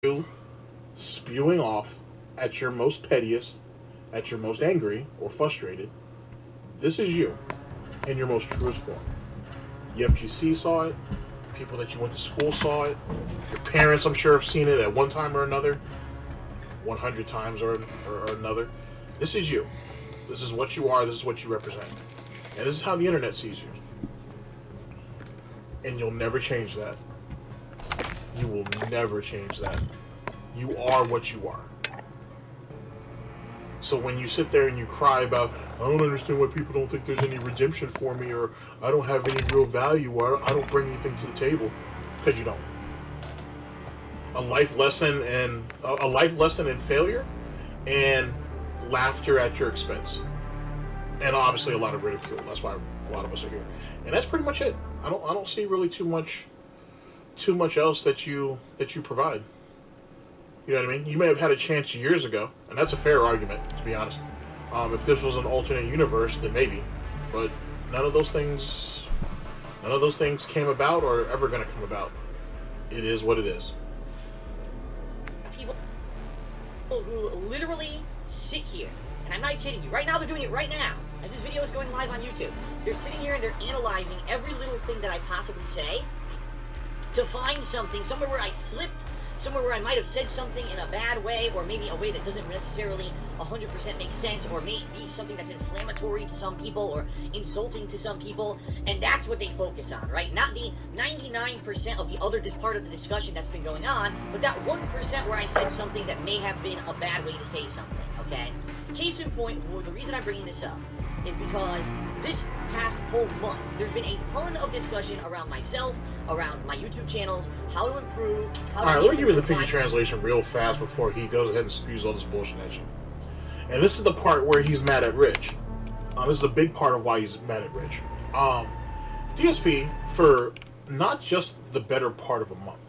you spewing off at your most pettiest, at your most angry or frustrated. This is you in your most truest form. The FGC saw it. People that you went to school saw it. Your parents, I'm sure, have seen it at one time or another, 100 times or another. This is you. This is what you are. This is what you represent. And this is how the internet sees you. And you'll never change that. You will never change that. You are what you are. So when you sit there and you cry about, I don't understand why people don't think there's any redemption for me, or I don't have any real value, or I don't bring anything to the table, because you don't. A life lesson in failure, and laughter at your expense, and obviously a lot of ridicule. That's why a lot of us are here, and that's pretty much it. I don't see really too much else that you provide. You know what I mean? You may have had a chance years ago, and that's a fair argument, to be honest. If this was an alternate universe, then maybe. But none of those things came about or are ever going to come about. It is what it is. People who literally sit here, and I'm not kidding you, right now they're doing it right now, as this video is going live on YouTube. They're sitting here and they're analyzing every little thing that I possibly say to find something, somewhere where I slipped, somewhere where I might have said something in a bad way, or maybe a way that doesn't necessarily 100% make sense, or maybe something that's inflammatory to some people, or insulting to some people, and that's what they focus on, right? Not the 99% of the other part of the discussion that's been going on, but that 1% where I said something that may have been a bad way to say something, okay? Case in point, well, the reason I'm bringing this up is because this past whole month, there's been a ton of discussion around myself, around my YouTube channels, how to improve, how to... Alright, let me give you the piggy translation real fast before he goes ahead and spews all this bullshit at you. And this is the part where he's mad at Rich. This is a big part of why he's mad at Rich. DSP, for not just the better part of a month,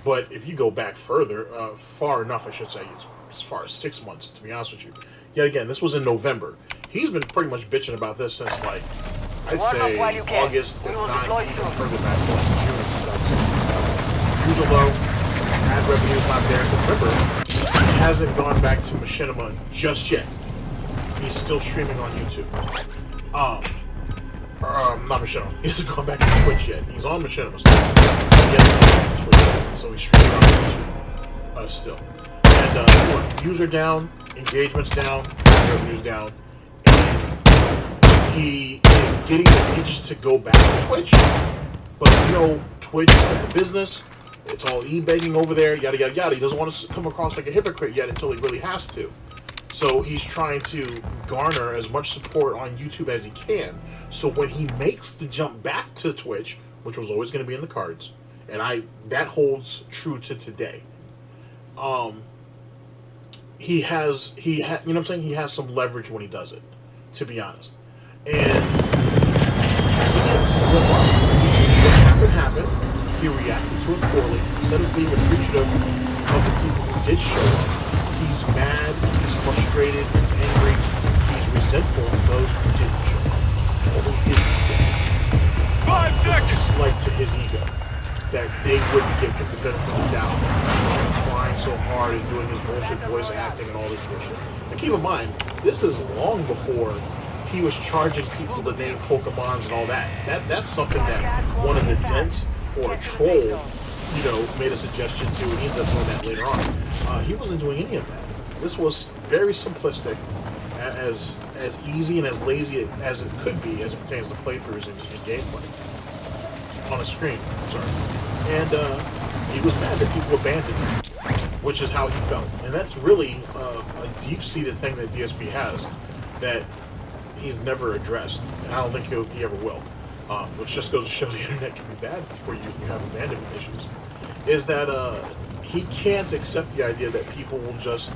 but if you go back further, far enough, I should say, as far as 6 months, to be honest with you. Yet again, this was in November. He's been pretty much bitching about this since, like, I'd say August, if not even further back, like June of 2016. Views are low, ad revenue's not there. Remember, he hasn't gone back to Machinima just yet. He's still streaming on YouTube. Not Machinima. He hasn't gone back to Twitch yet. He's on Machinima still. He hasn't gone back to Twitch yet. So he's streaming on YouTube still. And views are down, engagement's down, revenue's down. He is getting the itch to go back to Twitch, but you know, Twitch is the business. It's all e-begging over there, yada yada yada. He doesn't want to come across like a hypocrite yet until he really has to. So he's trying to garner as much support on YouTube as he can. So when he makes the jump back to Twitch, which was always going to be in the cards, and that holds true to today. You know what I'm saying? He has some leverage when he does it, to be honest. And what happened. He reacted to it poorly. Instead of being appreciative of the people who did show up, he's mad, he's frustrated, he's angry, he's resentful to those who didn't show up, or who didn't stay. 5 seconds! It's a slight to his ego that they wouldn't give him the benefit of the doubt. And trying so hard and doing his bullshit voice acting and all this bullshit. And keep in mind, this is long before he was charging people to name Pokemons and all that. That's something that one of the dents or a troll, made a suggestion to, and he ended up doing that later on. He wasn't doing any of that. This was very simplistic, as easy and as lazy as it could be as it pertains to playthroughs and gameplay on a screen. Sorry. And he was mad that people abandoned him, which is how he felt. And that's really a deep-seated thing that DSP has that he's never addressed, and I don't think he ever will. Which just goes to show the internet can be bad before you have abandonment issues. Is that he can't accept the idea that people will just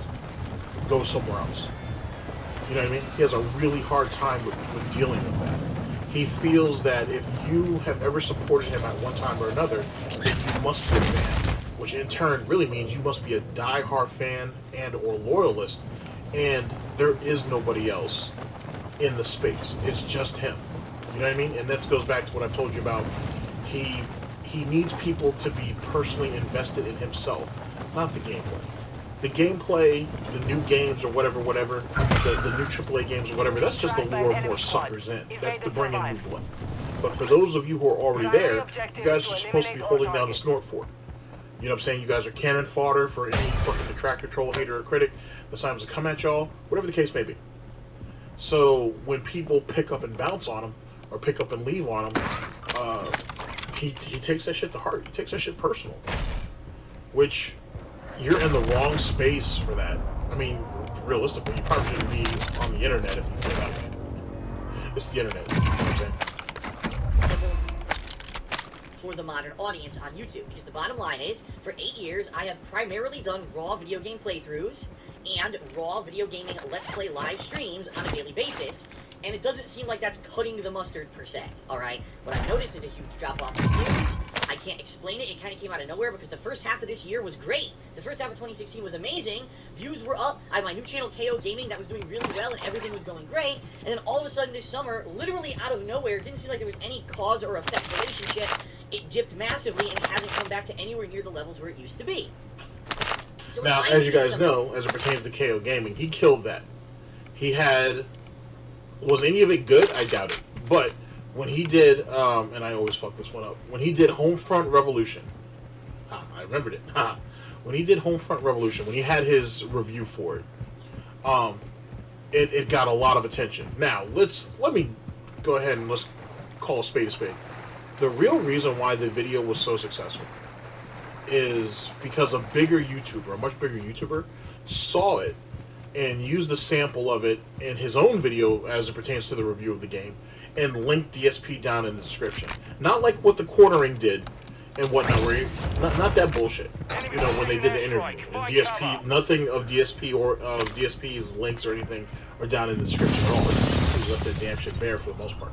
go somewhere else. You know what I mean? He has a really hard time with dealing with that. He feels that if you have ever supported him at one time or another, then you must be a fan, which in turn really means you must be a die-hard fan and or loyalist, and there is nobody else in the space. It's just him. You know what I mean? And this goes back to what I've told you about. He needs people to be personally invested in himself, not the gameplay. The gameplay, the new games or whatever, the new AAA games or whatever, that's just to lure more suckers in. That's to bring in new blood. But for those of you who are already there, you guys are supposed to be holding down the snort fort. You know what I'm saying? You guys are cannon fodder for any fucking detractor, troll, hater, or critic that decides to come at y'all, whatever the case may be. So when people pick up and bounce on him, or pick up and leave on him, he takes that shit to heart. He takes that shit personal. Which, you're in the wrong space for that. I mean, realistically, you probably shouldn't be on the internet if you feel that way. It's the internet. You know what I'm saying? For the modern audience on YouTube, because the bottom line is, for 8 years, I have primarily done raw video game playthroughs and raw video gaming Let's Play live streams on a daily basis, and it doesn't seem like that's cutting the mustard per se, alright? What I've noticed is a huge drop-off in views. I can't explain it, it kind of came out of nowhere because the first half of this year was great. The first half of 2016 was amazing, views were up, I had my new channel KO Gaming that was doing really well and everything was going great, and then all of a sudden this summer, literally out of nowhere, it didn't seem like there was any cause or effect relationship. It dipped massively and hasn't come back to anywhere near the levels where it used to be. So now, as you guys know, as it pertains to KO Gaming, he killed that. He had... Was any of it good? I doubt it. But when he did, and I always fuck this one up, when he did Homefront Revolution, I remembered it. When he did Homefront Revolution, when he had his review for it, it got a lot of attention. Now, let me go ahead and let's call a spade a spade. The real reason why the video was so successful is because a bigger YouTuber, a much bigger YouTuber, saw it and used the sample of it in his own video as it pertains to the review of the game and linked DSP down in the description. Not like what the quartering did and whatnot, where not that bullshit. You know, when they did the interview. And DSP, nothing of DSP or of DSP's links or anything are down in the description at all. He left that damn shit bare for the most part.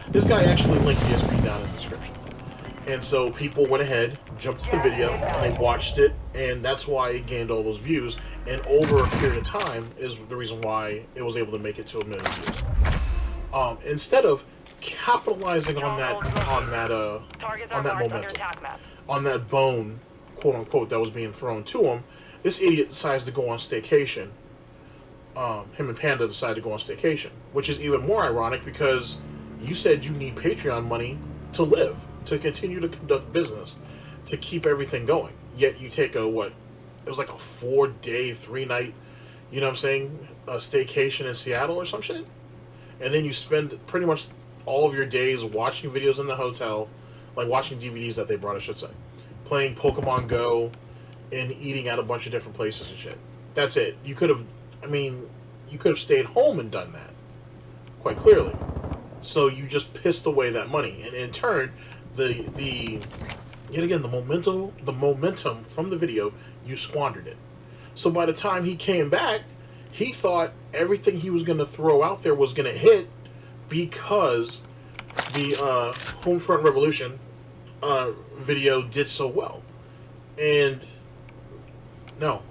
This guy actually linked DSP down in the description. And so people went ahead, jumped to the video, and they watched it, and that's why it gained all those views. And over a period of time is the reason why it was able to make it to 1 million views. Instead of capitalizing on that momentum, on that bone, quote unquote, that was being thrown to him, this idiot decides to go on staycation. Him and Panda decide to go on staycation, which is even more ironic because you said you need Patreon money to live, to continue to conduct business, to keep everything going. Yet you take a, what, it was like a 4-day, 3-night, you know what I'm saying, a staycation in Seattle or some shit? And then you spend pretty much all of your days watching videos in the hotel, like watching DVDs that they brought, I should say, playing Pokemon Go, and eating at a bunch of different places and shit. That's it. You could have, you could have stayed home and done that, quite clearly. So you just pissed away that money, and in turn, yet again, the momentum from the video, you squandered it. So by the time he came back, he thought everything he was going to throw out there was going to hit because the Homefront Revolution video did so well. And no.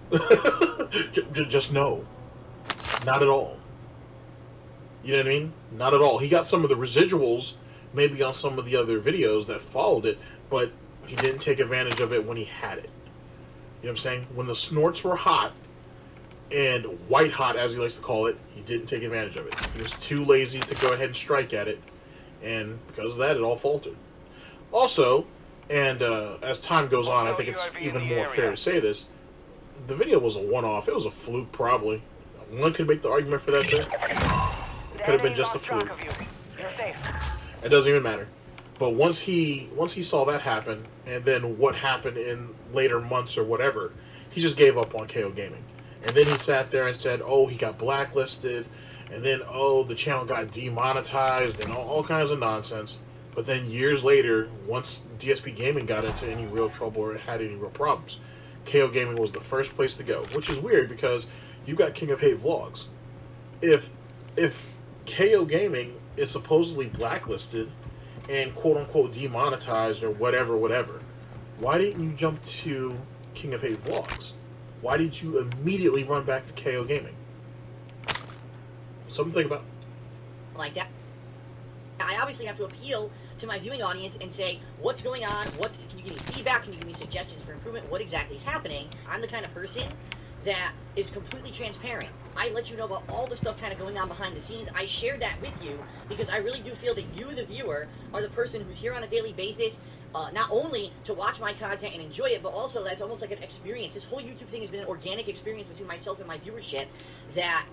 Just no. Not at all. You know what I mean? Not at all. He got some of the residuals, maybe on some of the other videos that followed it, but he didn't take advantage of it when he had it. You know what I'm saying? When the snorts were hot, and white hot, as he likes to call it, he didn't take advantage of it. He was too lazy to go ahead and strike at it, and because of that, it all faltered. Also, and as time goes on, I think it's even more fair to say this, the video was a one-off. It was a fluke, probably. One could make the argument for that, too. It could have been just a fluke. It doesn't even matter. But once he saw that happen, and then what happened in later months or whatever, he just gave up on KO Gaming. And then he sat there and said, oh, he got blacklisted, and then, oh, the channel got demonetized, and all kinds of nonsense. But then years later, once DSP Gaming got into any real trouble or had any real problems, KO Gaming was the first place to go, which is weird because you got King of Hate Vlogs. If KO Gaming is supposedly blacklisted and quote-unquote demonetized or whatever, why didn't you jump to King of Hate Vlogs? Why did you immediately run back to KO Gaming? Something to think about. Like that. I obviously have to appeal to my viewing audience and say, what's going on? Can you give me feedback? Can you give me suggestions for improvement? What exactly is happening? I'm the kind of person that is completely transparent. I let you know about all the stuff kind of going on behind the scenes. I share that with you because I really do feel that you, the viewer, are the person who's here on a daily basis, not only to watch my content and enjoy it, but also that's almost like an experience. This whole YouTube thing has been an organic experience between myself and my viewership that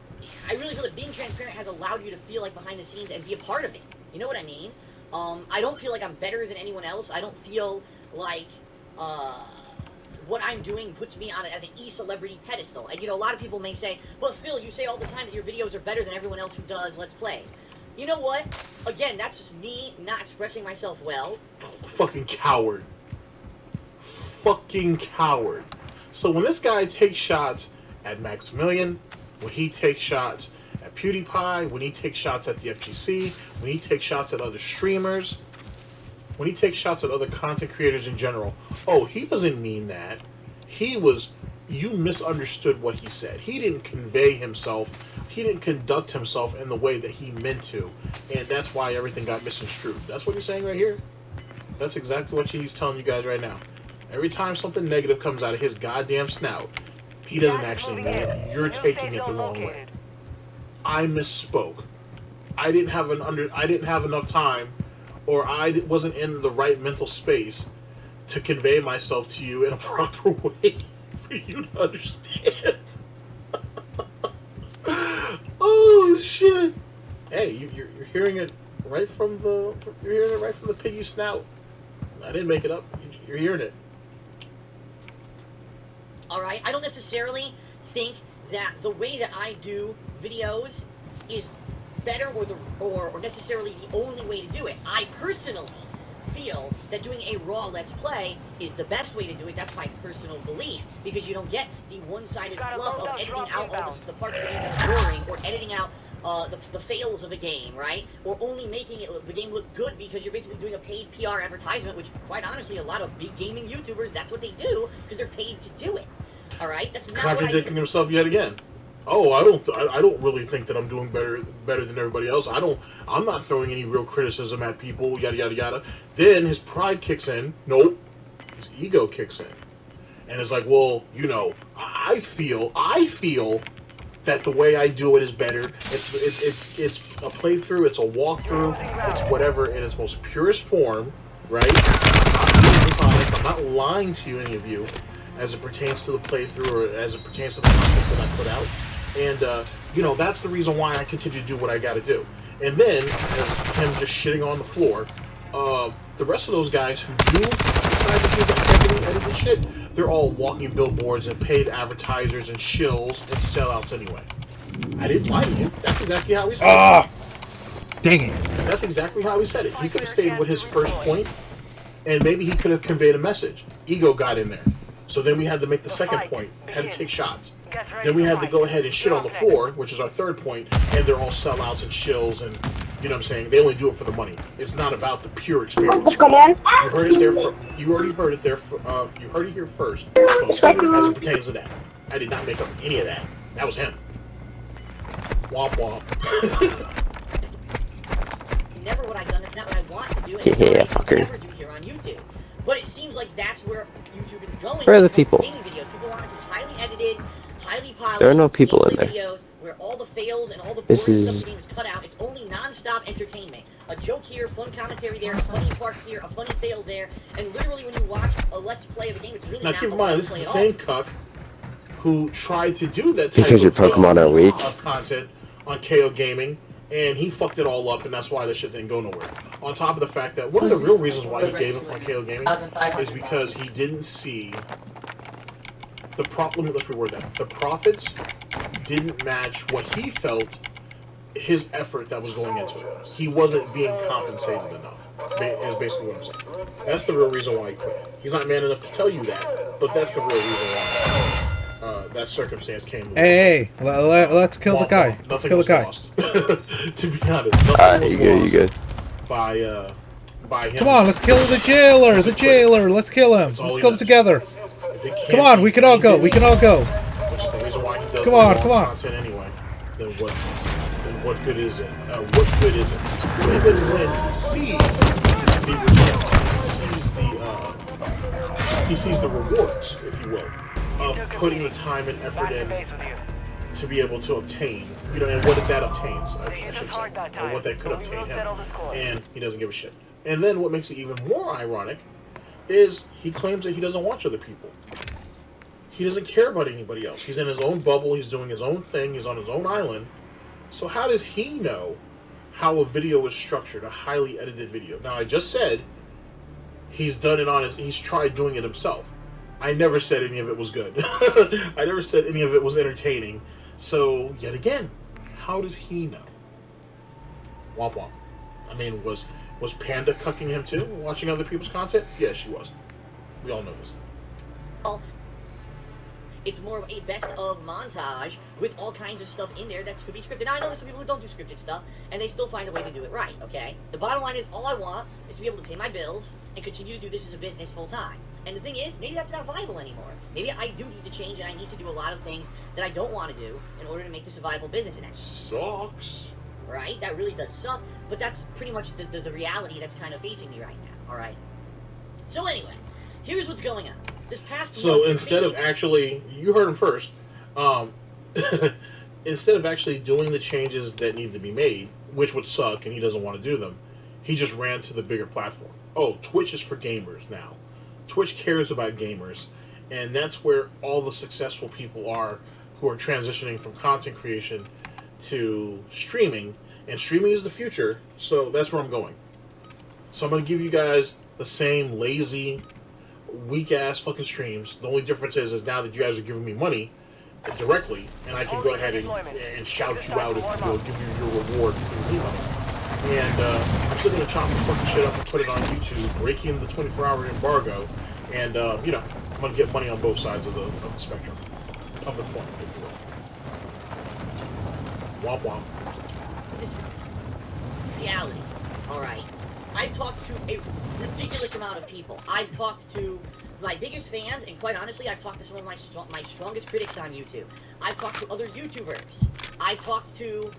I really feel that being transparent has allowed you to feel like behind the scenes and be a part of it. You know what I mean? I don't feel like I'm better than anyone else. I don't feel like what I'm doing puts me on an e-celebrity pedestal. And, you know, a lot of people may say, well, Phil, you say all the time that your videos are better than everyone else who does Let's Plays. You know what? Again, that's just me not expressing myself well. Fucking coward. Fucking coward. So when this guy takes shots at Maximilian, when he takes shots at PewDiePie, when he takes shots at the FGC, when he takes shots at other streamers, when he takes shots at other content creators in general, oh, he doesn't mean that. You misunderstood what he said. He didn't convey himself. He didn't conduct himself in the way that he meant to. And that's why everything got misconstrued. That's what you're saying right here? That's exactly what he's telling you guys right now. Every time something negative comes out of his goddamn snout, he doesn't actually mean it. You're taking it the wrong way. I misspoke. I didn't have enough time, or I wasn't in the right mental space to convey myself to you in a proper way for you to understand. Oh shit! Hey, you're hearing it right from the piggy snout. I didn't make it up. You're hearing it. All right. I don't necessarily think that the way that I do videos is better or necessarily the only way to do it. I personally feel that doing a raw Let's Play is the best way to do it. That's my personal belief, because you don't get the one-sided fluff of editing out all the parts of the game that's boring, or editing out the fails of a game, right? Or only making the game look good because you're basically doing a paid PR advertisement, which, quite honestly, a lot of big gaming YouTubers, that's what they do, because they're paid to do it. All right? That's not contradicting himself yet again. Oh, I don't really think that I'm doing better than everybody else. I'm not throwing any real criticism at people, yada yada yada. Then his pride kicks in. Nope. His ego kicks in. And it's like, well, you know, I feel that the way I do it is better. It's a playthrough, it's a walkthrough, it's whatever in its most purest form, right? I'm not lying to you, any of you, as it pertains to the playthrough or as it pertains to the content that I put out. And, you know, that's the reason why I continue to do what I got to do. And then, as him just shitting on the floor, the rest of those guys who do decide to do that editing shit, they're all walking billboards and paid advertisers and shills and sellouts anyway. I didn't lie to you. That's exactly how he said it. Dang it. That's exactly how he said it. He could have stayed with his first point, and maybe he could have conveyed a message. Ego got in there. So then we had to make the second point, had to take shots. Then we had to go ahead and shit on the floor, which is our third point, and they're all sellouts and shills, and you know what I'm saying? They only do it for the money. It's not about the pure experience. You heard it there. You already heard it there. You heard it here first. Folks, as it pertains to that, I did not make up any of that. That was him. Womp womp. Never what I've done. That's not what I want to do. And it's what I never do here on YouTube. But it seems like that's where YouTube is going. Where are the people? Gaming videos. People want to see highly edited, highly polished. There are no people in there. Videos where all the fails and all the boring stuff in the game is cut out. It's only non-stop entertainment. A joke here, fun commentary there, a funny part here, a funny fail there, and literally when you watch a Let's Play of a game, it's really now not keep a in mind, Let's this is Play the at all. same cuck who tried to do that type Because your Pokemon are weak. of content on KO Gaming, and he fucked it all up, and that's why the shit didn't go nowhere. On top of the fact that one of the real reasons why he gave up on KO Gaming is because he didn't see the problem. Let's reword that. The profits didn't match what he felt his effort that was going into it. He wasn't being compensated enough. Is basically what I'm saying. That's the real reason why he quit. He's not man enough to tell you that, but that's the real reason why that circumstance came about. Hey, let's kill the guy. Let's kill the guy. Lost. To be honest, you good. By him. Come on, let's kill the jailer. The jailer. Let's kill him. Let's kill him together. Come on, we can all go. We can all go. Which is the reason why he does come on. content anyway. Then what good is it? What good is it? Even when he sees he sees the rewards, if you will, of putting the time and effort in to be able to obtain, and what that obtains, I should say, and what that could obtain him, and he doesn't give a shit. And then what makes it even more ironic is he claims that he doesn't watch other people. He doesn't care about anybody else. He's in his own bubble. He's doing his own thing. He's on his own island. So how does he know how a video is structured, a highly edited video? Now, I just said he's done it he's tried doing it himself. I never said any of it was good. I never said any of it was entertaining. So, yet again, how does he know? Womp womp. I mean, was Panda cucking him too, watching other people's content? Yeah, she was. We all know this. It's more of a best of montage with all kinds of stuff in there that could be scripted. Now, I know there's some people who don't do scripted stuff, and they still find a way to do it right, okay? The bottom line is, all I want is to be able to pay my bills and continue to do this as a business full time. And the thing is, maybe that's not viable anymore. Maybe I do need to change, and I need to do a lot of things that I don't want to do in order to make this a viable business. And that sucks. Right? That really does suck, but that's pretty much the reality that's kind of facing me right now, alright? So anyway, here's what's going on. This past so instead of actually, you heard him first, instead of actually doing the changes that need to be made, which would suck and he doesn't want to do them, he just ran to the bigger platform. Oh, Twitch is for gamers now. Twitch cares about gamers, and that's where all the successful people are who are transitioning from content creation to streaming, and streaming is the future, so that's where I'm going. So I'm going to give you guys the same lazy, weak-ass fucking streams. The only difference is now that you guys are giving me money directly, and I can go ahead and shout you out if you will, give you your reward for your money. And I'm still going to chop the fucking shit up and put it on YouTube, breaking the 24-hour embargo, and, I'm going to get money on both sides of the spectrum, of the coin, if you will. Womp womp. This reality, alright. I've talked to a ridiculous amount of people. I've talked to my biggest fans, and quite honestly, I've talked to some of my strongest critics on YouTube. I've talked to other YouTubers. I've talked to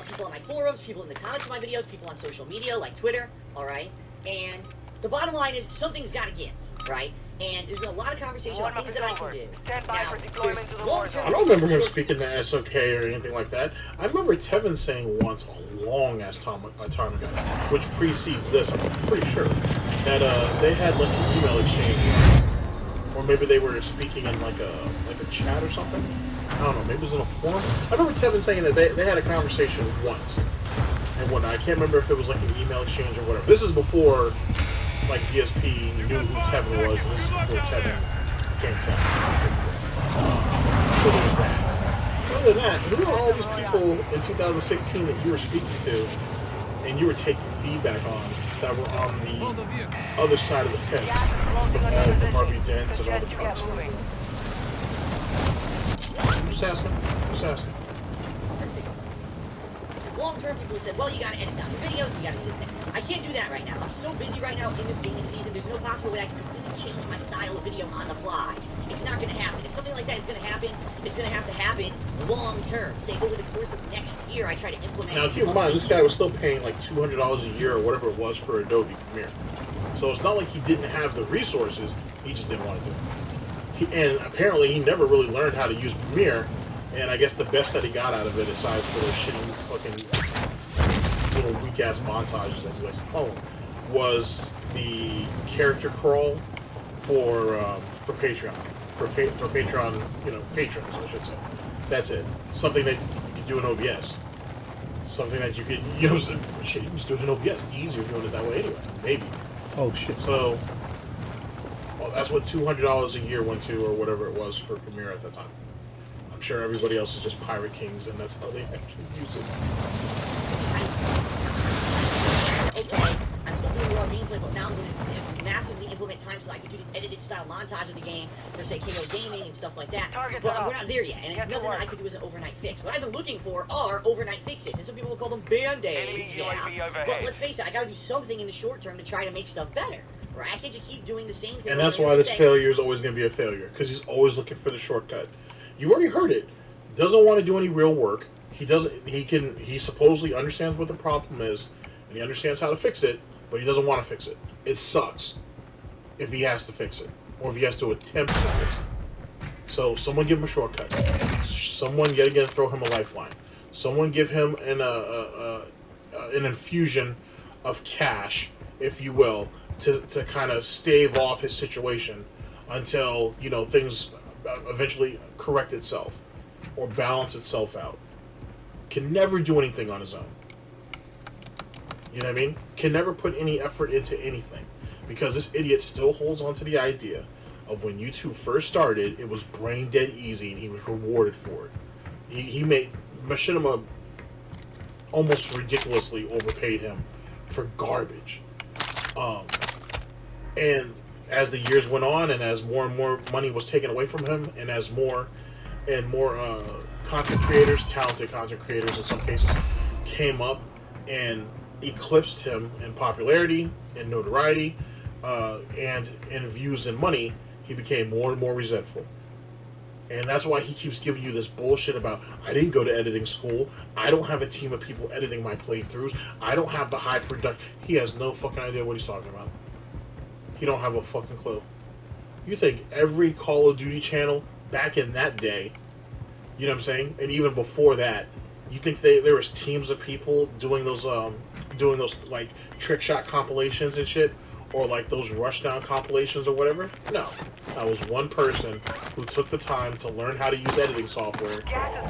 people on my forums, people in the comments of my videos, people on social media like Twitter, alright? And the bottom line is something's got to give, right? And there's been a lot of conversation about things that I can do. Now, I don't remember him speaking to SOK or anything like that. I remember Tevin saying once a long-ass time ago, which precedes this, I'm pretty sure, that they had like an email exchange, or maybe they were speaking in like a chat or something. I don't know, maybe it was in a forum. I remember Tevin saying that they had a conversation once and whatnot. I can't remember if it was like an email exchange or whatever. This is before like DSP knew who Tevin was. This is before Tevin became Tevin. So there's that. Other than that, who are all these people in 2016 that you were speaking to and you were taking feedback on that were on the other side of the fence from all the Harvey Dents and all the punks? Just asking. Just asking. Long-term people who said, well, you gotta edit down your videos, you gotta do this thing. I can't do that right now. I'm so busy right now in this gaming season, there's no possible way I can completely change my style of video on the fly. It's not gonna happen. If something like that is gonna happen, it's gonna have to happen long-term. Say, over the course of next year, I try to implement... Now, keep in mind, this guy was still paying like $200 a year or whatever it was for Adobe Premiere. So it's not like he didn't have the resources, he just didn't want to do it. And apparently, he never really learned how to use Premiere. And I guess the best that he got out of it, aside for those shitty fucking little weak-ass montages that he likes to call them, was the character crawl for Patreon. For Patreon, patrons, I should say. That's it. Something that you do in OBS. Something that you could use. Shit, you just do it in OBS. It's easier doing it that way anyway. Maybe. Oh, shit. So, well, that's what $200 a year went to, or whatever it was for Premiere at the time. I'm sure everybody else is just Pirate Kings, and that's how they actually use it. Okay, I'm still doing raw gameplay, but now I'm going to massively implement time so I can do this edited style montage of the game for, say, KO Gaming and stuff like that. But we're not there yet, and it's nothing that I could do as an overnight fix. What I've been looking for are overnight fixes, and some people will call them band-aids, yeah. But let's face it, I got to do something in the short term to try to make stuff better. Right? I can't just keep doing the same thing. And that's why this failure is always going to be a failure, because he's always looking for the shortcut. You already heard it. Doesn't want to do any real work. He doesn't. He supposedly understands what the problem is, and he understands how to fix it. but he doesn't want to fix it. It sucks if he has to fix it, or if he has to attempt to fix it. So someone give him a shortcut. Someone yet again throw him a lifeline. Someone give him an infusion of cash, if you will, to kind of stave off his situation until, you know, things eventually correct itself or balance itself out. Can never do anything on his own. You know what I mean? Can never put any effort into anything. Because this idiot still holds on to the idea of when YouTube first started, it was brain dead easy and he was rewarded for it. He made Machinima almost ridiculously overpaid him for garbage. And as the years went on, and as more and more money was taken away from him, and as more and more content creators, talented content creators in some cases, came up and eclipsed him in popularity, in notoriety, and in views and money, he became more and more resentful. And that's why he keeps giving you this bullshit about, I didn't go to editing school, I don't have a team of people editing my playthroughs, I don't have the high production. He has no fucking idea what he's talking about. He don't have a fucking clue. You think every Call of Duty channel back in that day, you know what I'm saying, and even before that, you think there was teams of people doing those like trick shot compilations and shit, or like those rushdown compilations or whatever? No, that was one person who took the time to learn how to use editing software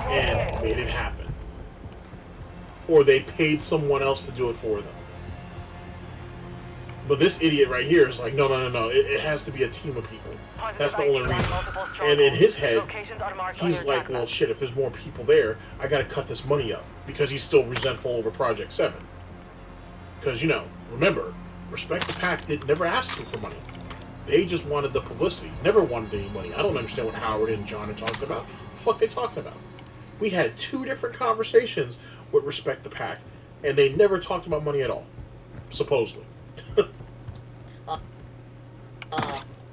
and made it happen, or they paid someone else to do it for them. But this idiot right here is like, no. It has to be a team of people. That's the only reason. And in his head, he's like, well, shit, if there's more people there, I got to cut this money up. Because he's still resentful over Project 7. Because, you know, remember, Respect the Pack never asked him for money. They just wanted the publicity. Never wanted any money. I don't understand what Howard and John are talking about. What the fuck they talking about? We had 2 different conversations with Respect the Pack, and they never talked about money at all. Supposedly.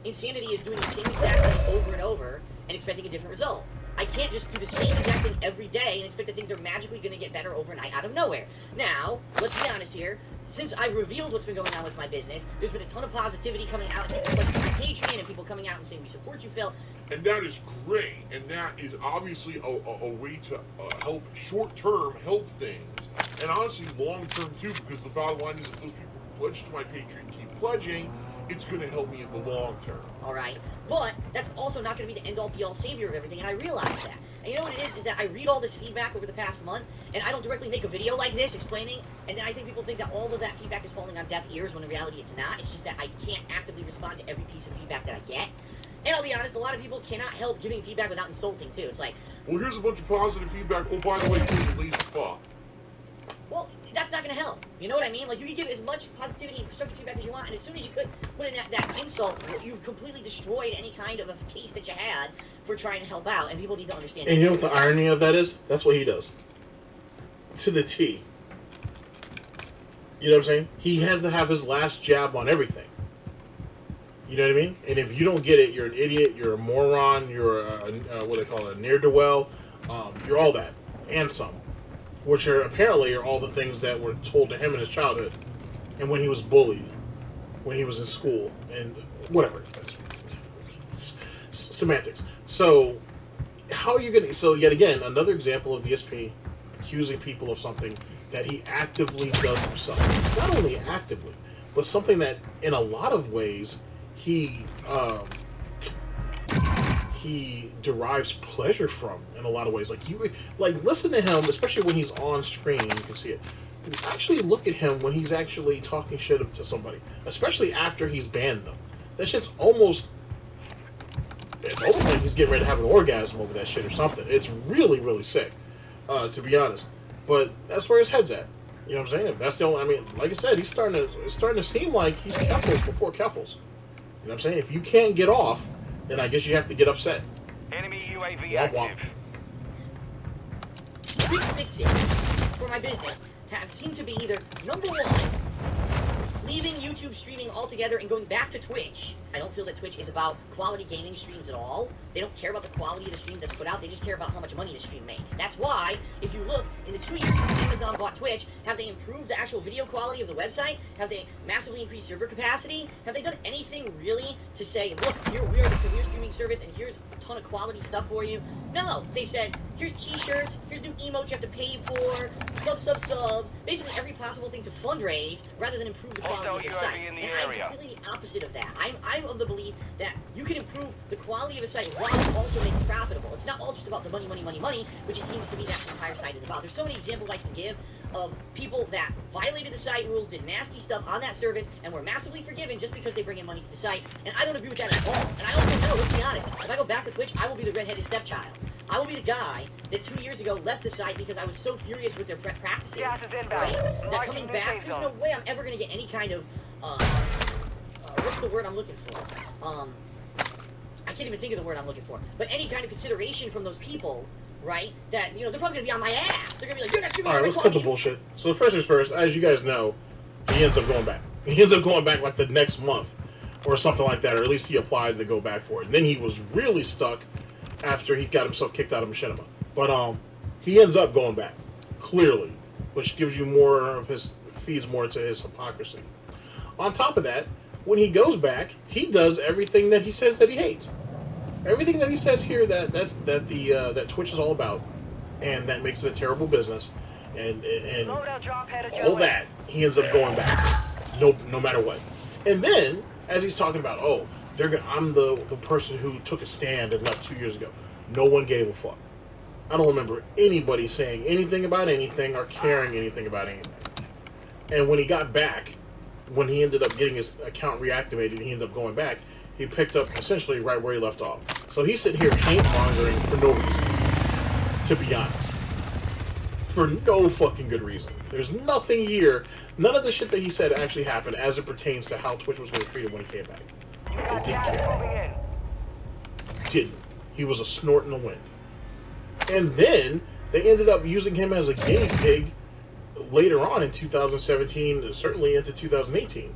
Insanity is doing the same exact thing over and over and expecting a different result. I can't just do the same exact thing every day and expect that things are magically going to get better overnight out of nowhere. Now, let's be honest here. Since I've revealed what's been going on with my business, there's been a ton of positivity coming out, and people like my Patreon and people coming out and saying, we support you, Phil. And that is great, and that is obviously a way to help short-term help things, and honestly long-term too, because the bottom line is if those people who pledge to my Patreon keep pledging, it's going to help me in the long term. Alright, but that's also not going to be the end-all be-all savior of everything, and I realize that. And you know what it is that I read all this feedback over the past month, and I don't directly make a video like this explaining, and then I think people think that all of that feedback is falling on deaf ears, when in reality it's not. It's just that I can't actively respond to every piece of feedback that I get. And I'll be honest, a lot of people cannot help giving feedback without insulting, too. It's like, well, here's a bunch of positive feedback. Oh, by the way, you're lazy fuck. well, that's not going to help. You know what I mean? Like, you can give as much positivity and constructive feedback as you want, and as soon as you could put in that insult, you've completely destroyed any kind of a case that you had for trying to help out, and people need to understand. And you know what the irony of that is? That's what he does. To the T. You know what I'm saying? He has to have his last jab on everything. You know what I mean? And if you don't get it, you're an idiot, you're a moron, you're what they call it, a ne'er-do-well, you're all that, and some. Which are apparently are all the things that were told to him in his childhood, and when he was bullied, when he was in school, and whatever. It's semantics. So, how are you going to... So, yet again, another example of DSP accusing people of something that he actively does himself. Not only actively, but something that, in a lot of ways, he derives pleasure from in a lot of ways. Like listen to him, especially when he's on screen. You can see it. Actually, look at him when he's actually talking shit to somebody, especially after he's banned them. That shit's almost. It's almost like he's getting ready to have an orgasm over that shit or something. It's really, really sick, to be honest. But that's where his head's at. You know what I'm saying? If that's the only. I mean, like I said, it's starting to seem like he's Keffels before Keffels. You know what I'm saying? If you can't get off, then I guess you have to get upset. Enemy UAV Womp womp. active. Quick fixes for my business seem to be either, number one, leaving YouTube streaming altogether and going back to Twitch. I don't feel that Twitch is about quality gaming streams at all. They don't care about the quality of the stream that's put out. They just care about how much money the stream makes. That's why, if you look in the 2 years since Amazon bought Twitch, have they improved the actual video quality of the website? Have they massively increased server capacity? Have they done anything really to say, look, here we are the premier streaming service, and here's a ton of quality stuff for you? No, they said, here's t-shirts, here's new emotes you have to pay for, subs. Basically every possible thing to fundraise rather than improve the quality of your site. And I'm completely the opposite of that. I'm of the belief that you can improve the quality of a site while also making it profitable. It's not all just about the money, which it seems to me that the entire site is about. There's so many examples I can give of people that violated the site rules, did nasty stuff on that service, and were massively forgiven just because they bring in money to the site. And I don't agree with that at all. And I also know, let's be honest, if I go back to Twitch, I will be the redheaded stepchild. I will be the guy that 2 years ago left the site because I was so furious with their practices. Right? That coming back, there's no way I'm ever going to get any kind of, what's the word I'm looking for? I can't even think of the word I'm looking for. But any kind of consideration from those people, right? That, you know, they're probably going to be on my ass. They're going to be like, you're not streaming. All right, let's cut the bullshit. So first things first, as you guys know, he ends up going back. He ends up going back like the next month or something like that, or at least he applied to go back for it. And then he was really stuck after he got himself kicked out of Machinima. But he ends up going back, clearly, which gives you more of his, feeds more to his hypocrisy. On top of that, when he goes back, he does everything that he says that he hates. Everything that he says here that Twitch is all about, and that makes it a terrible business, and all that, he ends up going back, no matter what. And then, as he's talking about, oh, I'm the person who took a stand and left 2 years ago. No one gave a fuck. I don't remember anybody saying anything about anything or caring anything about anything. And when he got back, when he ended up getting his account reactivated, he ended up going back, he picked up essentially right where he left off. So he's sitting here hate-mongering for no reason, to be honest. For no fucking good reason. There's nothing here, none of the shit that he said actually happened as it pertains to how Twitch was going to treat him when he came back. They didn't care. Didn't. He was a snort in the wind. And then, they ended up using him as a guinea pig later on in 2017, certainly into 2018,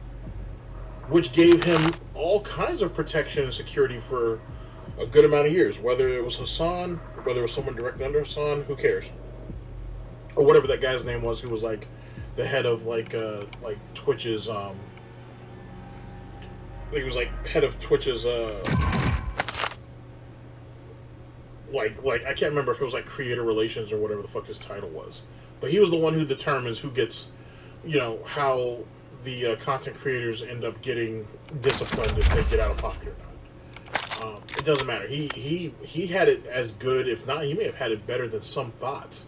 which gave him all kinds of protection and security for a good amount of years. Whether it was Hassan, whether it was someone directly under Hassan, who cares? Or whatever that guy's name was, who was like the head of like Twitch's. I think he was like head of Twitch's. Like I can't remember if it was like creator relations or whatever the fuck his title was. But he was the one who determines who gets, you know, how the content creators end up getting disciplined if they get out of pocket or not. It doesn't matter. He had it as good, if not, he may have had it better than some thoughts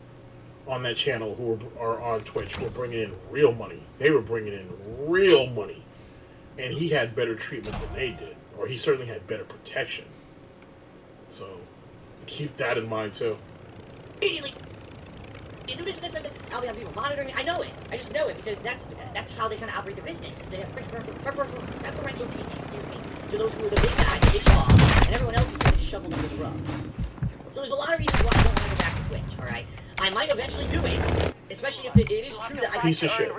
on that channel who are on Twitch who were bringing in real money. They were bringing in real money. And he had better treatment than they did. Or he certainly had better protection. So, keep that in mind, too. Immediately. You do this, I'll have people monitoring it. I know it. I just know it because that's how they kind of operate their business. Is they have preferential treatment, to those who are the big guys, the big boss, and everyone else is going to just shovel under the rug. So there's a lot of reasons why I don't want to go back to Twitch. All right, I might eventually do it, especially if it is true that I piece of shit,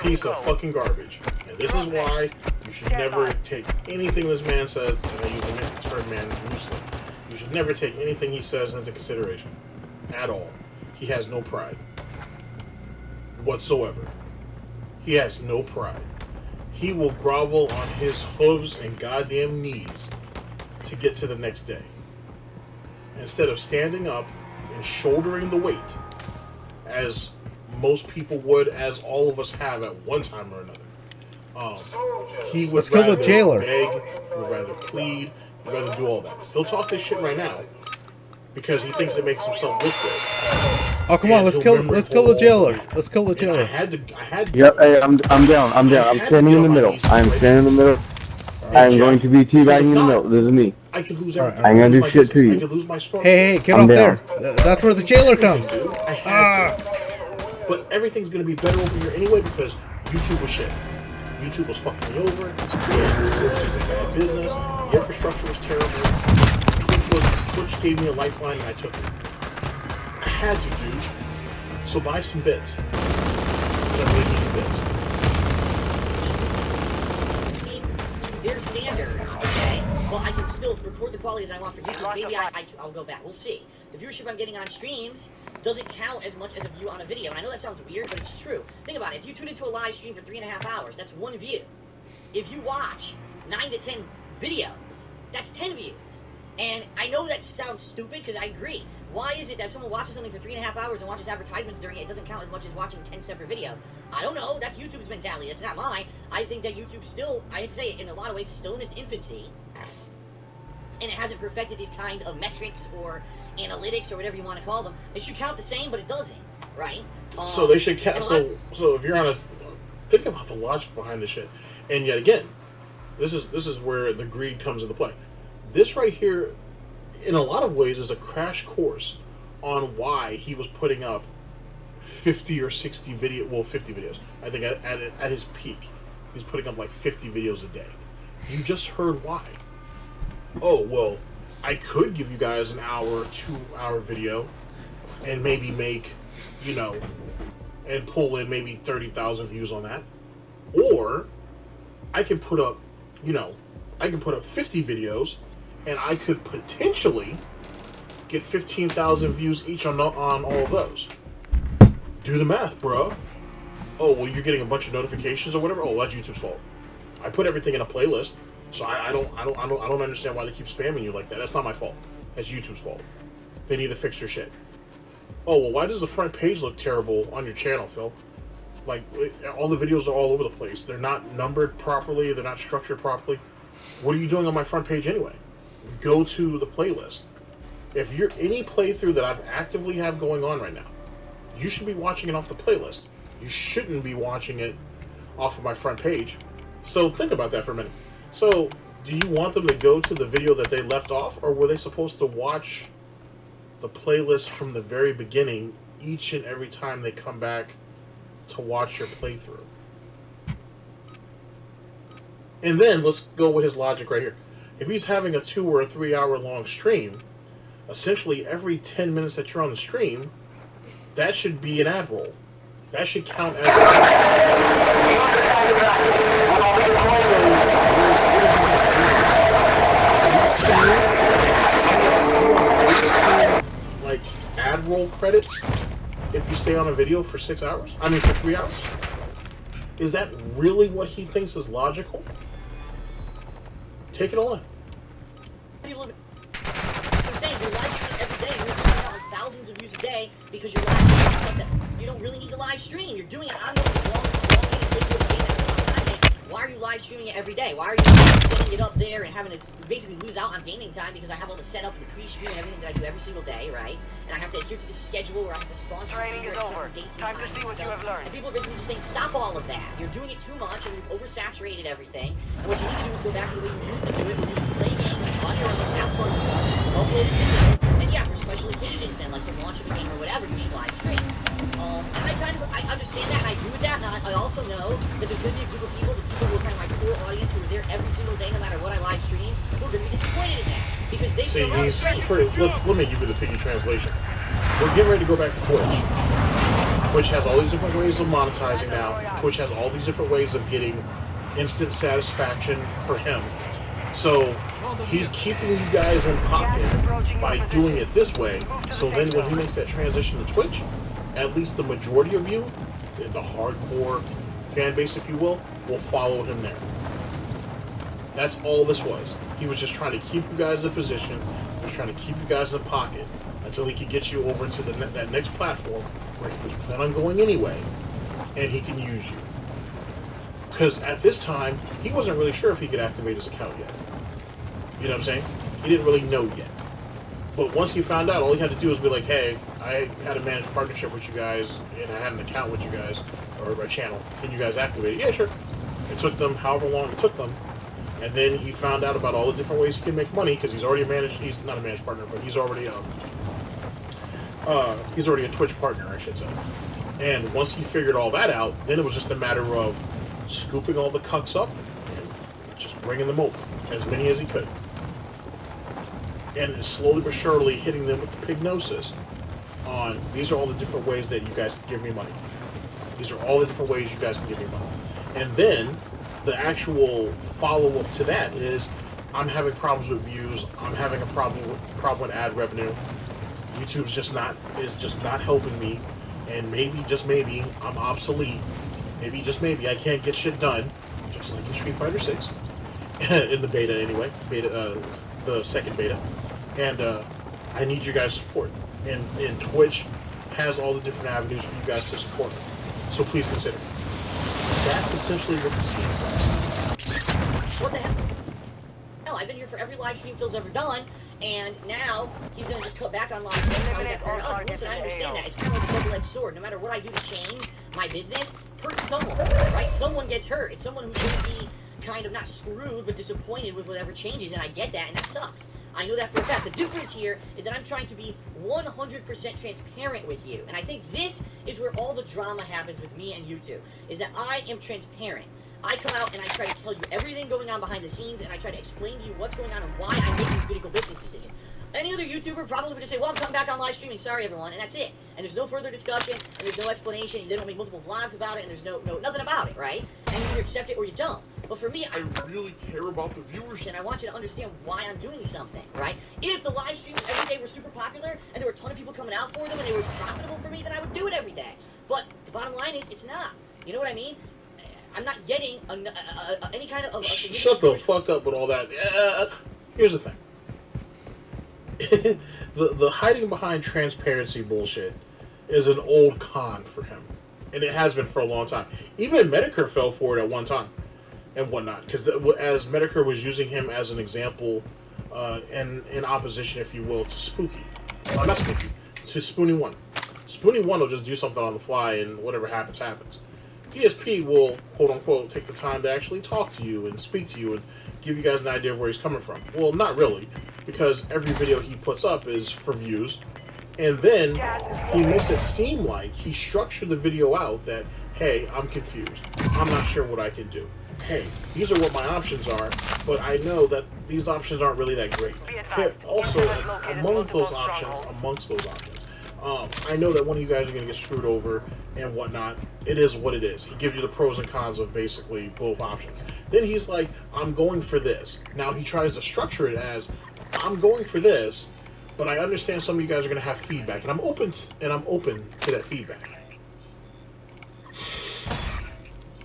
piece of fucking garbage. And this is why you should never take anything this man says. And I use the term man loosely. You should never take anything he says into consideration at all. He has no pride whatsoever. He has no pride. He will grovel on his hooves and goddamn knees to get to the next day. Instead of standing up and shouldering the weight, as most people would, as all of us have at one time or another. He would Let's kill the jailer. Beg, he would rather plead, he'd rather do all that. He'll talk this shit right now because he thinks it makes himself look good. Oh, come on, let's kill the jailer. Let's kill the jailer. I had to. Yep, hey, I'm down. I'm standing in the middle. I'm standing in the middle. I'm going to be teabagging in the middle. This is me. I could lose everything. I'm gonna do shit to you. I could lose my spark. Hey, get off there. That's where the jailer comes. I had to. But everything's going to be better over here anyway because YouTube was shit. YouTube was fucking me over. It was a bad business. The infrastructure was terrible. Twitch gave me a lifeline and I took it. I had to, dude. So buy some bits. Because I'm making bits. their standards, okay? but I can still record the quality that I want for YouTube. Maybe I'll go back. We'll see. The viewership I'm getting on streams doesn't count as much as a view on a video. And I know that sounds weird, but it's true. Think about it. If you tune into a live stream for 3.5 hours, that's 1 view. If you watch 9 to 10 videos, that's 10 views. And I know that sounds stupid, because I agree. Why is it that someone watches something for 3.5 hours and watches advertisements during it, it doesn't count as much as watching 10 separate videos? I don't know. That's YouTube's mentality. That's not mine. I think that YouTube still, I hate to say it, in a lot of ways, is still in its infancy. And it hasn't perfected these kind of metrics or analytics or whatever you want to call them. It should count the same, but it doesn't, right? So they should count. So if you're on a, think about the logic behind this shit. And yet again, this is where the greed comes into play. This right here, in a lot of ways, is a crash course on why he was putting up 50 or 60 50 videos. I think at his peak, he was putting up like 50 videos a day. You just heard why. Oh, well, I could give you guys an hour, 2-hour video and maybe make, and pull in maybe 30,000 views on that. Or I can put up, 50 videos and I could potentially get 15,000 views each on all of those. Do the math, bro. Oh, well, you're getting a bunch of notifications or whatever. Oh, that's YouTube's fault. I put everything in a playlist. So I don't understand why they keep spamming you like that. That's not my fault. That's YouTube's fault. They need to fix your shit. Oh, well, why does the front page look terrible on your channel, Phil? Like, all the videos are all over the place. They're not numbered properly. They're not structured properly. What are you doing on my front page anyway? Go to the playlist. If you're any playthrough that I actively have going on right now, you should be watching it off the playlist. You shouldn't be watching it off of my front page. So think about that for a minute. So, do you want them to go to the video that they left off, or were they supposed to watch the playlist from the very beginning each and every time they come back to watch your playthrough? And then, let's go with his logic right here. If he's having a 2 or 3 hour long stream, essentially every 10 minutes that you're on the stream, that should be an ad roll. That should count as like ad roll credits if you stay on a video for 6 hours? I mean, for 3 hours? Is that really what he thinks is logical? Take it all in. I'm saying you're live streaming every day. You're putting out thousands of views a day because you're live streaming stuff that you don't really need to live stream. You're doing it on the long why are you live streaming it every day? Why are you setting it up there and having to basically lose out on gaming time because I have all the setup and the pre-stream and everything that I do every single day, right? And I have to adhere to the schedule where I have to staunch Training is over. dates Time and to see what you stuff. have learned. And people are basically just saying, stop all of that. You're doing it too much and you've oversaturated everything. And what you need to do is go back to the way you used to do it when you play games on your own, have fun with them, upload videos, and yeah, for special occasions then, like the launch of a game or whatever, you should live stream. And I understand that, and I agree with that, and I also know that there's going to be a group of people, the people who are kind of my core audience, who are there every single day, no matter what I live stream, who are going to be disappointed in that, because they still have let me give you the piggy translation. We're getting ready to go back to Twitch. Twitch has all these different ways of monetizing now. Twitch has all these different ways of getting instant satisfaction for him. So he's keeping you guys in pocket by doing it this way. So then when he makes that transition to Twitch, at least the majority of you, the hardcore fan base, if you will follow him there. That's all this was. He was just trying to keep you guys in position. He was trying to keep you guys in pocket until he could get you over to that next platform where he was planning on going anyway, and he can use you. Because at this time, he wasn't really sure if he could activate his account yet. You know what I'm saying? He didn't really know yet. But once he found out, all he had to do was be like, hey, I had a managed partnership with you guys, and I had an account with you guys, or a channel. Can you guys activate it? Yeah, sure. It took them however long it took them. And then he found out about all the different ways he can make money, because he's not a managed partner, but he's already a Twitch partner, I should say. And once he figured all that out, then it was just a matter of scooping all the cucks up and just bringing them over, as many as he could. And slowly but surely hitting them with the pignosis on, these are all the different ways that you guys can give me money. These are all the different ways you guys can give me money. And then the actual follow-up to that is, I'm having problems with views. I'm having a problem with ad revenue. YouTube's just not helping me, and maybe just maybe I'm obsolete. Maybe just maybe I can't get shit done, just like in Street Fighter 6 in the beta anyway, the second beta, and I need your guys' support. And Twitch has all the different avenues for you guys to support me. So please consider. That's essentially what the scheme is. What the hell? Hell, I've been here for every live stream Phil's ever done, and now he's gonna just cut back on live streams. How is that fair to us? Listen, I understand that. It's kind of like a double-edged sword. No matter what I do to change my business, hurt someone, right? Someone gets hurt. It's someone who's gonna be kind of not screwed, but disappointed with whatever changes, and I get that, and that sucks. I know that for a fact. The difference here is that I'm trying to be 100% transparent with you, and I think this is where all the drama happens with me and YouTube, is that I am transparent. I come out and I try to tell you everything going on behind the scenes, and I try to explain to you what's going on and why I make these critical business decisions. Any other YouTuber probably would just say, well, I'm coming back on live streaming, sorry everyone, and that's it. And there's no further discussion, and there's no explanation, and they don't make multiple vlogs about it, and there's nothing about it, right? And you either accept it or you don't. But for me, I really care about the viewers. and I want you to understand why I'm doing something, right? If the live streams every day were super popular, and there were a ton of people coming out for them, and they were profitable for me, then I would do it every day. But the bottom line is, it's not. You know what I mean? I'm not getting any kind of... Shut the fuck up with all that. Here's the thing. the hiding behind transparency bullshit is an old con for him. And it has been for a long time. Even Medicare fell for it at one time. And whatnot. Because as Medicare was using him as an example in opposition, if you will, to Spooky. Not Spooky. To Spoonie 1. Spoonie 1 will just do something on the fly and whatever happens, happens. DSP will, quote-unquote, take the time to actually talk to you and speak to you and give you guys an idea of where he's coming from. Well, not really, because every video he puts up is for views, and then he makes it seem like he structured the video out that, hey, I'm confused. I'm not sure what I can do. Hey, these are what my options are, but I know that these options aren't really that great. Hey, also, amongst those options, I know that one of you guys are going to get screwed over and whatnot. It is what it is. He gives you the pros and cons of basically both options. Then he's like, I'm going for this. Now he tries to structure it as, I'm going for this, but I understand some of you guys are going to have feedback, and I'm open to that feedback.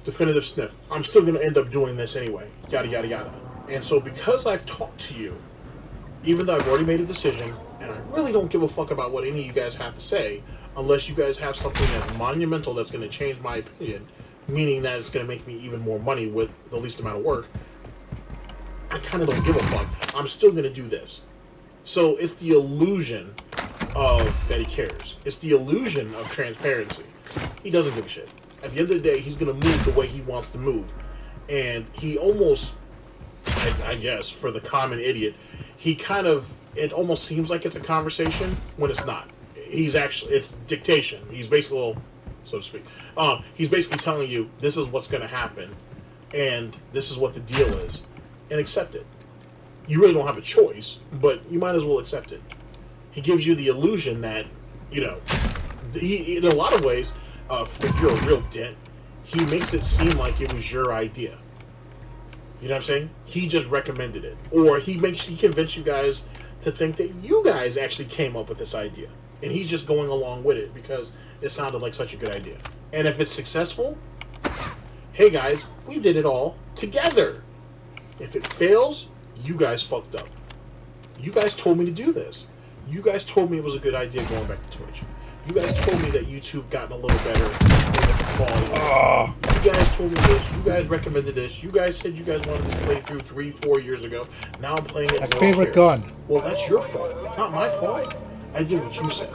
Definitive sniff. I'm still going to end up doing this anyway. Yada, yada, yada. And so because I've talked to you, even though I've already made a decision, and I really don't give a fuck about what any of you guys have to say, unless you guys have something that's monumental that's going to change my opinion, meaning that it's going to make me even more money with the least amount of work, I kind of don't give a fuck. I'm still going to do this. So it's the illusion of that he cares. It's the illusion of transparency. He doesn't give a shit. At the end of the day, he's going to move the way he wants to move. And he almost, I guess, for the common idiot, it almost seems like it's a conversation when it's not. It's dictation. He's basically, well, so to speak, he's basically telling you, this is what's going to happen, and this is what the deal is, and accept it. You really don't have a choice, but you might as well accept it. He gives you the illusion that, he, in a lot of ways, if you're a real dent, he makes it seem like it was your idea. You know what I'm saying? He just recommended it. Or he convinced you guys to think that you guys actually came up with this idea. And he's just going along with it because it sounded like such a good idea. And if it's successful, hey guys, we did it all together. If it fails, you guys fucked up. You guys told me to do this. You guys told me it was a good idea going back to Twitch. You guys told me that YouTube gotten a little better with the quality. You guys told me this. You guys recommended this. You guys said you guys wanted this playthrough 3-4 years ago. Now I'm playing it. My favorite gun. Well, that's your fault, not my fault. I did what you said.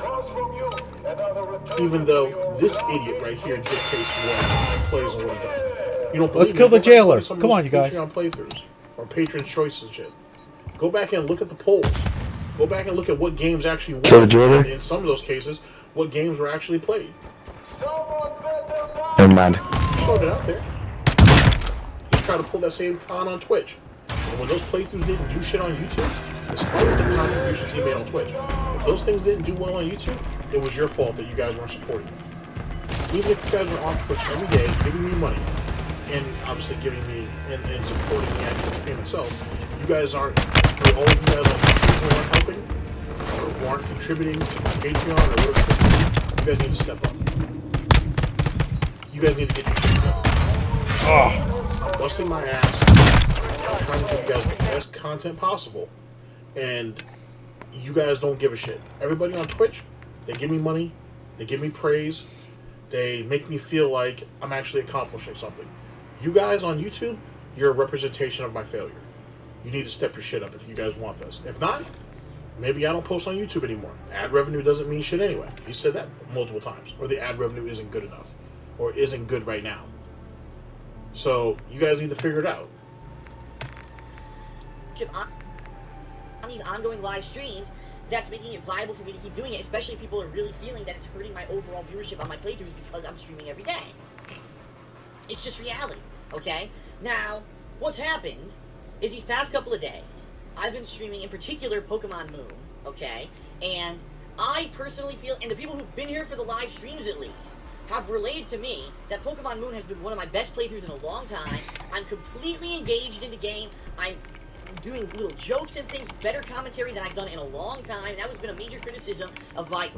Even though this idiot right here dictates what plays and what he does. You don't believe Let's kill me? the jailer. Come on, you guys. Patreon playthroughs or Patron's Choice and shit. Go back and look at the polls. Go back and look at what games actually won. And in some of those cases, what games were actually played. Never mind. He showed it out there. He tried to pull that same con on Twitch. And when those playthroughs didn't do shit on YouTube, despite the contributions he made on Twitch, if those things didn't do well on YouTube, it was your fault that you guys weren't supporting me. Even if you guys were on Twitch every day, giving me money, and obviously giving me and supporting the actual stream itself, you guys aren't, for all of you guys on YouTube who aren't helping, or who aren't contributing to Patreon or whatever, you guys need to step up. You guys need to get your shit together. I'm busting my ass. I'm trying to give you guys the best content possible. And you guys don't give a shit. Everybody on Twitch, they give me money, they give me praise, they make me feel like I'm actually accomplishing something. You guys on YouTube, you're a representation of my failure. You need to step your shit up if you guys want this. If not, maybe I don't post on YouTube anymore. Ad revenue doesn't mean shit anyway. He said that multiple times. Or the ad revenue isn't good enough. Or isn't good right now. So, you guys need to figure it out. On these ongoing live streams, that's making it viable for me to keep doing it, especially if people are really feeling that it's hurting my overall viewership on my playthroughs because I'm streaming every day. It's just reality, okay? Now, what's happened is these past couple of days, I've been streaming, in particular, Pokemon Moon, okay? And I personally feel, and the people who've been here for the live streams at least, have relayed to me that Pokemon Moon has been one of my best playthroughs in a long time. I'm completely engaged in the game. I'm doing little jokes and things, better commentary than I've done in a long time. That has been a major criticism of my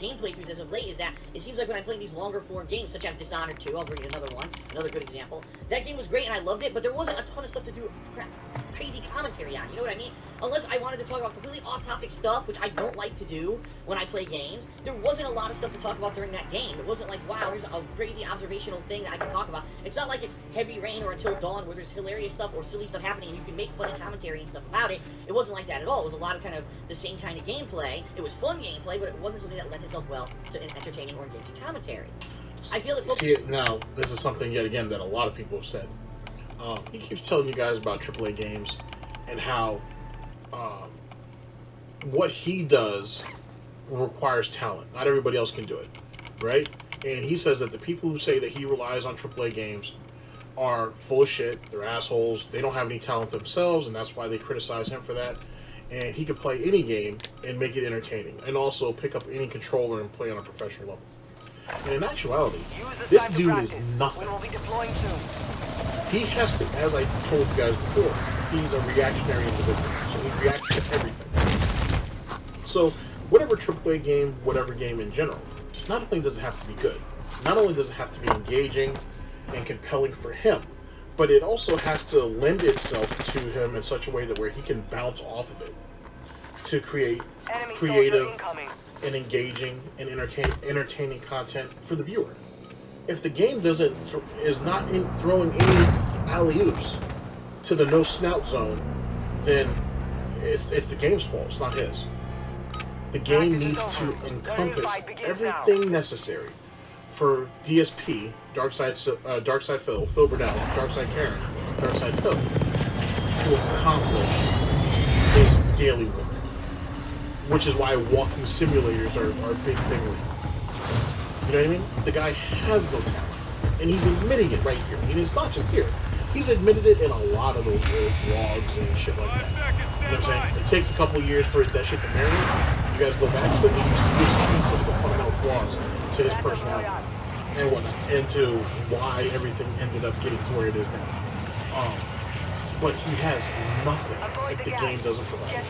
game playthroughs as of late, is that it seems like when I'm playing these longer form games, such as Dishonored 2, I'll bring you another one, another good example, that game was great and I loved it, but there wasn't a ton of stuff to do crazy commentary on, you know what I mean? Unless I wanted to talk about completely off-topic stuff, which I don't like to do when I play games, there wasn't a lot of stuff to talk about during that game. It wasn't like, wow, here's a crazy observational thing that I can talk about. It's not like it's Heavy Rain or Until Dawn where there's hilarious stuff or silly stuff happening and you can make funny commentary and stuff about it. It wasn't like that at all. It was a lot of kind of the same kind of gameplay. It was fun gameplay, but it wasn't something that lent itself well to an entertaining or engaging commentary. I feel that... See, now, this is something, yet again, that a lot of people have said. He keeps telling you guys about AAA games and how what he does requires talent. Not everybody else can do it, right? And he says that the people who say that he relies on AAA games are full of shit. They're assholes. They don't have any talent themselves, and that's why they criticize him for that. And he could play any game and make it entertaining, and also pick up any controller and play on a professional level. And in actuality, this dude is nothing. He has to, as I told you guys before, he's a reactionary individual, so he reacts to everything. So, whatever AAA game, whatever game in general, not only does it have to be good, not only does it have to be engaging and compelling for him, but it also has to lend itself to him in such a way that where he can bounce off of it to create creative and engaging and entertaining content for the viewer. If the game is not throwing any alley-oops to the no snout zone, then it's the game's fault. It's not his. The game needs to encompass everything necessary for DSP, Darkside Phil Burnell, Darkside Karen, Darkside Phil, to accomplish his daily work. Which is why walking simulators are a big thing with him. You know what I mean? The guy has no talent. And he's admitting it right here. And it's not just here. He's admitted it in a lot of those old vlogs and shit like that. You know what I'm saying? It takes a couple of years for that shit to marinate. You guys go back to it and you see some of the fundamental flaws to his personality and whatnot. And to why everything ended up getting to where it is now. But he has nothing if the game doesn't provide it.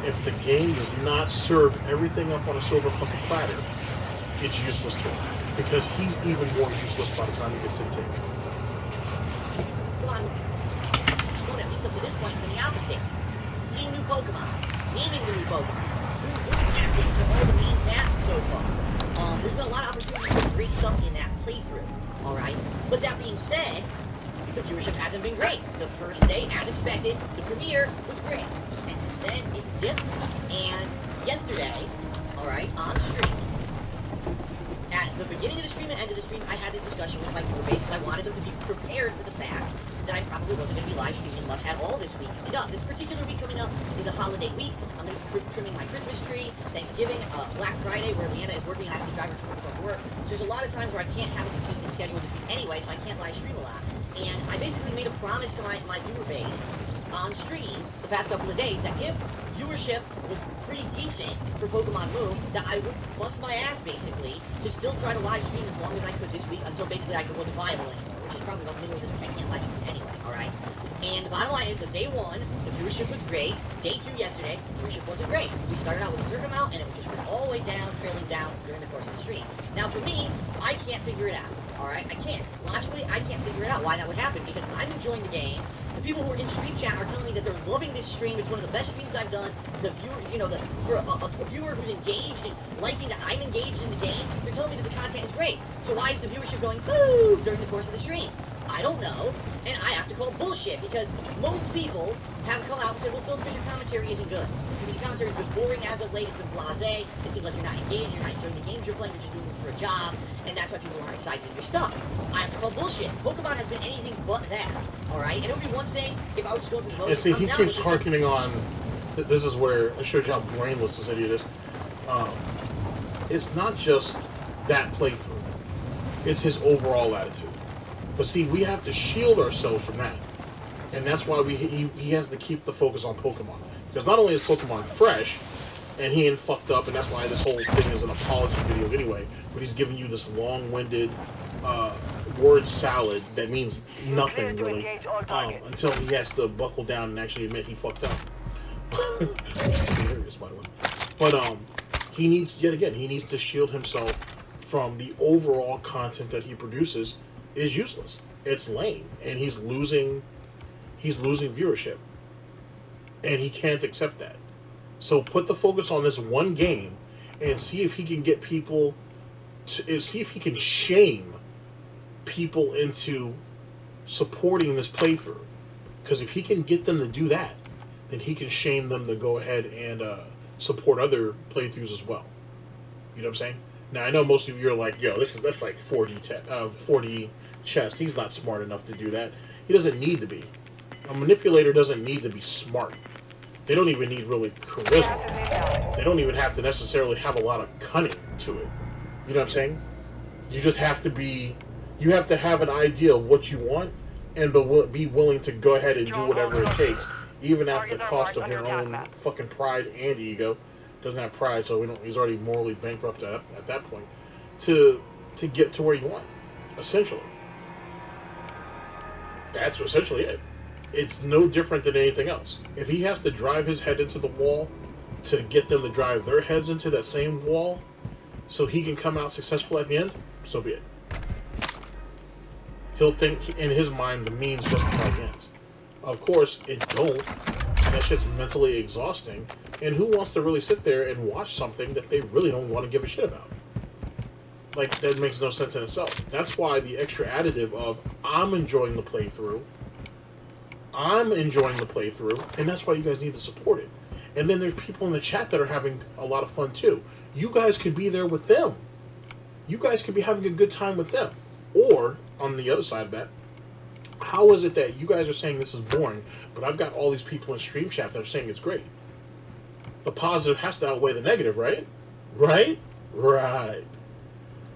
If the game does not serve everything up on a silver fucking platter, it's useless to him. Because he's even more useless by the time he gets to the table. Well, at least up to this point, been the opposite. Seeing new Pokemon, naming the new Pokemon, voice acting for all the main casts so far. There's been a lot of opportunities for great stuff in that playthrough, alright? But that being said, the viewership hasn't been great. The first day, as expected, the premiere was great. And since then, it dipped. And yesterday, alright, on stream, at the beginning of the stream and end of the stream, I had this discussion with my viewer base because I wanted them to be prepared for the fact that I probably wasn't going to be live streaming much at all this week coming up. This particular week coming up is a holiday week. I'm going to be trimming my Christmas tree, Thanksgiving, Black Friday, where Leanna is working and I have to drive her to and from work. So there's a lot of times where I can't have a consistent schedule this week anyway, so I can't live stream a lot. And I basically made a promise to my viewer base on stream the past couple of days that if viewership was pretty decent for Pokemon Moon, that I would bust my ass basically to still try to live stream as long as I could this week until basically I wasn't viable anymore, which is problem about the middle of this, which I can't live stream anyway, alright? And the bottom line is that day one, the viewership was great. Day two yesterday, the viewership wasn't great. We started out with a certain amount, and it just went all the way down, trailing down during the course of the stream. Now, for me, I can't figure it out, alright? I can't. Logically, I can't figure it out why that would happen, because I'm enjoying the game. The people who are in stream chat are telling me that they're loving this stream. It's one of the best streams I've done. The viewer, for a viewer who's engaged and liking that I'm engaged in the game, they're telling me that the content is great. So why is the viewership going boo during the course of the stream? I don't know, and I have to call bullshit, because most people have come out and said, well, Phil, your commentary isn't good. Your commentary has been boring as of late, it's been blasé, it seems like you're not engaged, you're not enjoying the games you're playing, you're just doing this for a job, and that's why people aren't excited in your stuff. I have to call bullshit. Pokemon has been anything but that, alright? And it would be one thing if I was just going through the motions. And see, he keeps harkening on, this is where I showed you how brainless this idiot is. It's not just that playthrough, it's his overall attitude. But see, we have to shield ourselves from that. And that's why he has to keep the focus on Pokemon. Because not only is Pokemon fresh, and he ain't fucked up, and that's why this whole thing is an apology video anyway, but he's giving you this long-winded word salad that means nothing, really, until he has to buckle down and actually admit he fucked up. Hilarious, by the way. But he needs, yet again, he needs to shield himself from the overall content that he produces is useless. It's lame, and he's losing viewership, and he can't accept that. So put the focus on this one game and see if he can get people to see if he can shame people into supporting this playthrough. Because if he can get them to do that, then he can shame them to go ahead and support other playthroughs as well. You know what I'm saying? Now I know most of you are like, yo, that's like 4D chess. He's not smart enough to do that. He doesn't need to be. A manipulator doesn't need to be smart. They don't even need really charisma. They don't even have to necessarily have a lot of cunning to it. You know what I'm saying? You just have to be. You have to have an idea of what you want, and be willing to go ahead and do whatever it takes, even at the cost of your own fucking pride and ego. Doesn't have pride, so he's already morally bankrupt at that point. To get to where you want, essentially. That's essentially it. It's no different than anything else. If he has to drive his head into the wall to get them to drive their heads into that same wall so he can come out successful at the end, so be it. He'll think, in his mind, the means justify the ends. Of course, it don't. That shit's mentally exhausting. And who wants to really sit there and watch something that they really don't want to give a shit about? Like, that makes no sense in itself. That's why the extra additive of, I'm enjoying the playthrough, and that's why you guys need to support it. And then there's people in the chat that are having a lot of fun too. You guys could be there with them. You guys could be having a good time with them. Or, on the other side of that, how is it that you guys are saying this is boring, but I've got all these people in stream chat that are saying it's great? The positive has to outweigh the negative, right? Right?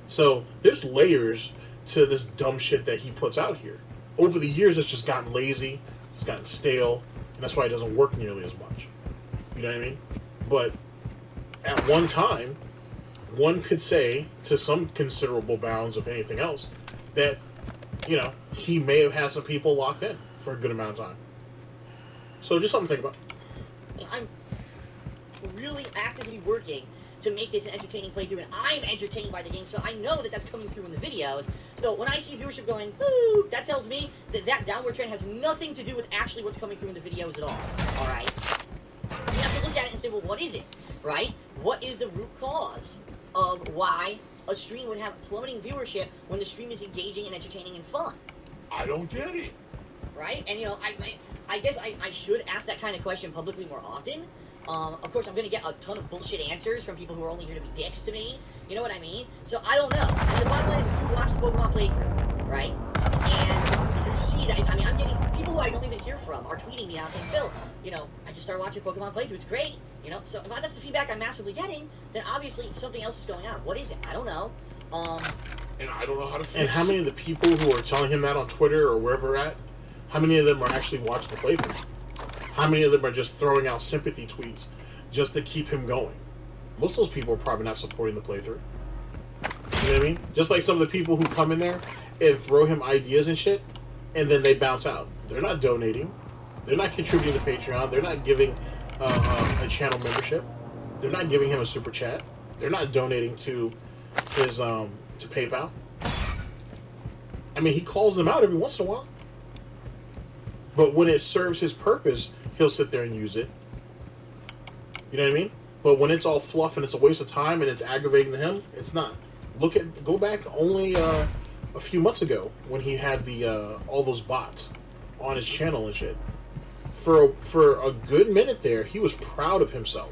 So, there's layers to this dumb shit that he puts out here. Over the years, it's just gotten lazy, it's gotten stale, and that's why it doesn't work nearly as much. You know what I mean? But at one time, one could say, to some considerable bounds of anything else, that, you know, he may have had some people locked in for a good amount of time. So just something to think about. I'm really actively working to make this an entertaining playthrough, and I'm entertained by the game, so I know that that's coming through in the videos. So when I see viewership going, boo, that tells me that that downward trend has nothing to do with actually what's coming through in the videos at all. Alright? You have to look at it and say, well, what is it? Right? What is the root cause of why a stream would have plummeting viewership when the stream is engaging and entertaining and fun? I don't get it. Right? And, you know, I guess I should ask that kind of question publicly more often. Of course, I'm going to get a ton of bullshit answers from people who are only here to be dicks to me. You know what I mean? So, I don't know. And the bottom line is, if you watch the Pokemon playthrough, right? And you see that, I mean, I'm getting people who I don't even hear from are tweeting me out saying, Phil, you know, I just started watching Pokemon playthrough. It's great. You know, so if that's the feedback I'm massively getting, then obviously something else is going on. What is it? I don't know. And I don't know how to fix it. And how many of the people who are telling him that on Twitter or wherever at, how many of them are actually watching the playthrough? How many of them are just throwing out sympathy tweets just to keep him going? Most of those people are probably not supporting the playthrough. You know what I mean? Just like some of the people who come in there and throw him ideas and shit, and then they bounce out. They're not donating. They're not contributing to Patreon. They're not giving a channel membership. They're not giving him a super chat. They're not donating to his to PayPal. I mean, he calls them out every once in a while. But when it serves his purpose, he'll sit there and use it. You know what I mean? But when it's all fluff and it's a waste of time and it's aggravating to him, it's not. Go back only a few months ago when he had the all those bots on his channel and shit. For a good minute there, he was proud of himself.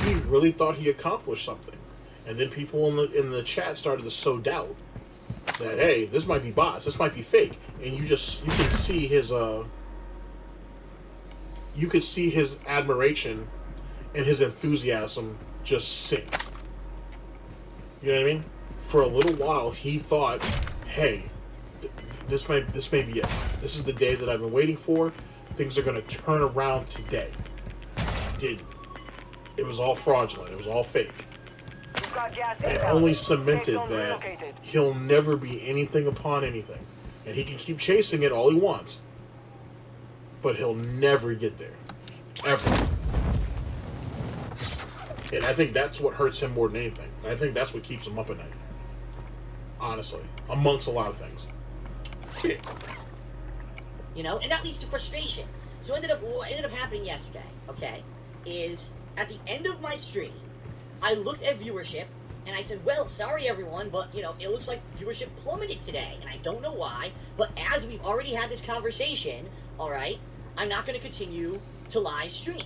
He really thought he accomplished something. And then people in the chat started to sow doubt that, hey, this might be bots, this might be fake, and you can see his admiration and his enthusiasm just sink. You know what I mean? For a little while, he thought, hey, this may be it. This is the day that I've been waiting for. Things are going to turn around today. It didn't. It was all fraudulent. It was all fake. It only cemented that he'll never be anything upon anything. And he can keep chasing it all he wants. But he'll never get there. Ever. And I think that's what hurts him more than anything. I think that's what keeps him up at night. Honestly. Amongst a lot of things. Yeah. You know, and that leads to frustration. So what ended up happening yesterday, okay, is at the end of my stream, I looked at viewership, and I said, well, sorry everyone, but, you know, it looks like viewership plummeted today, and I don't know why, but as we've already had this conversation, alright, I'm not going to continue to live stream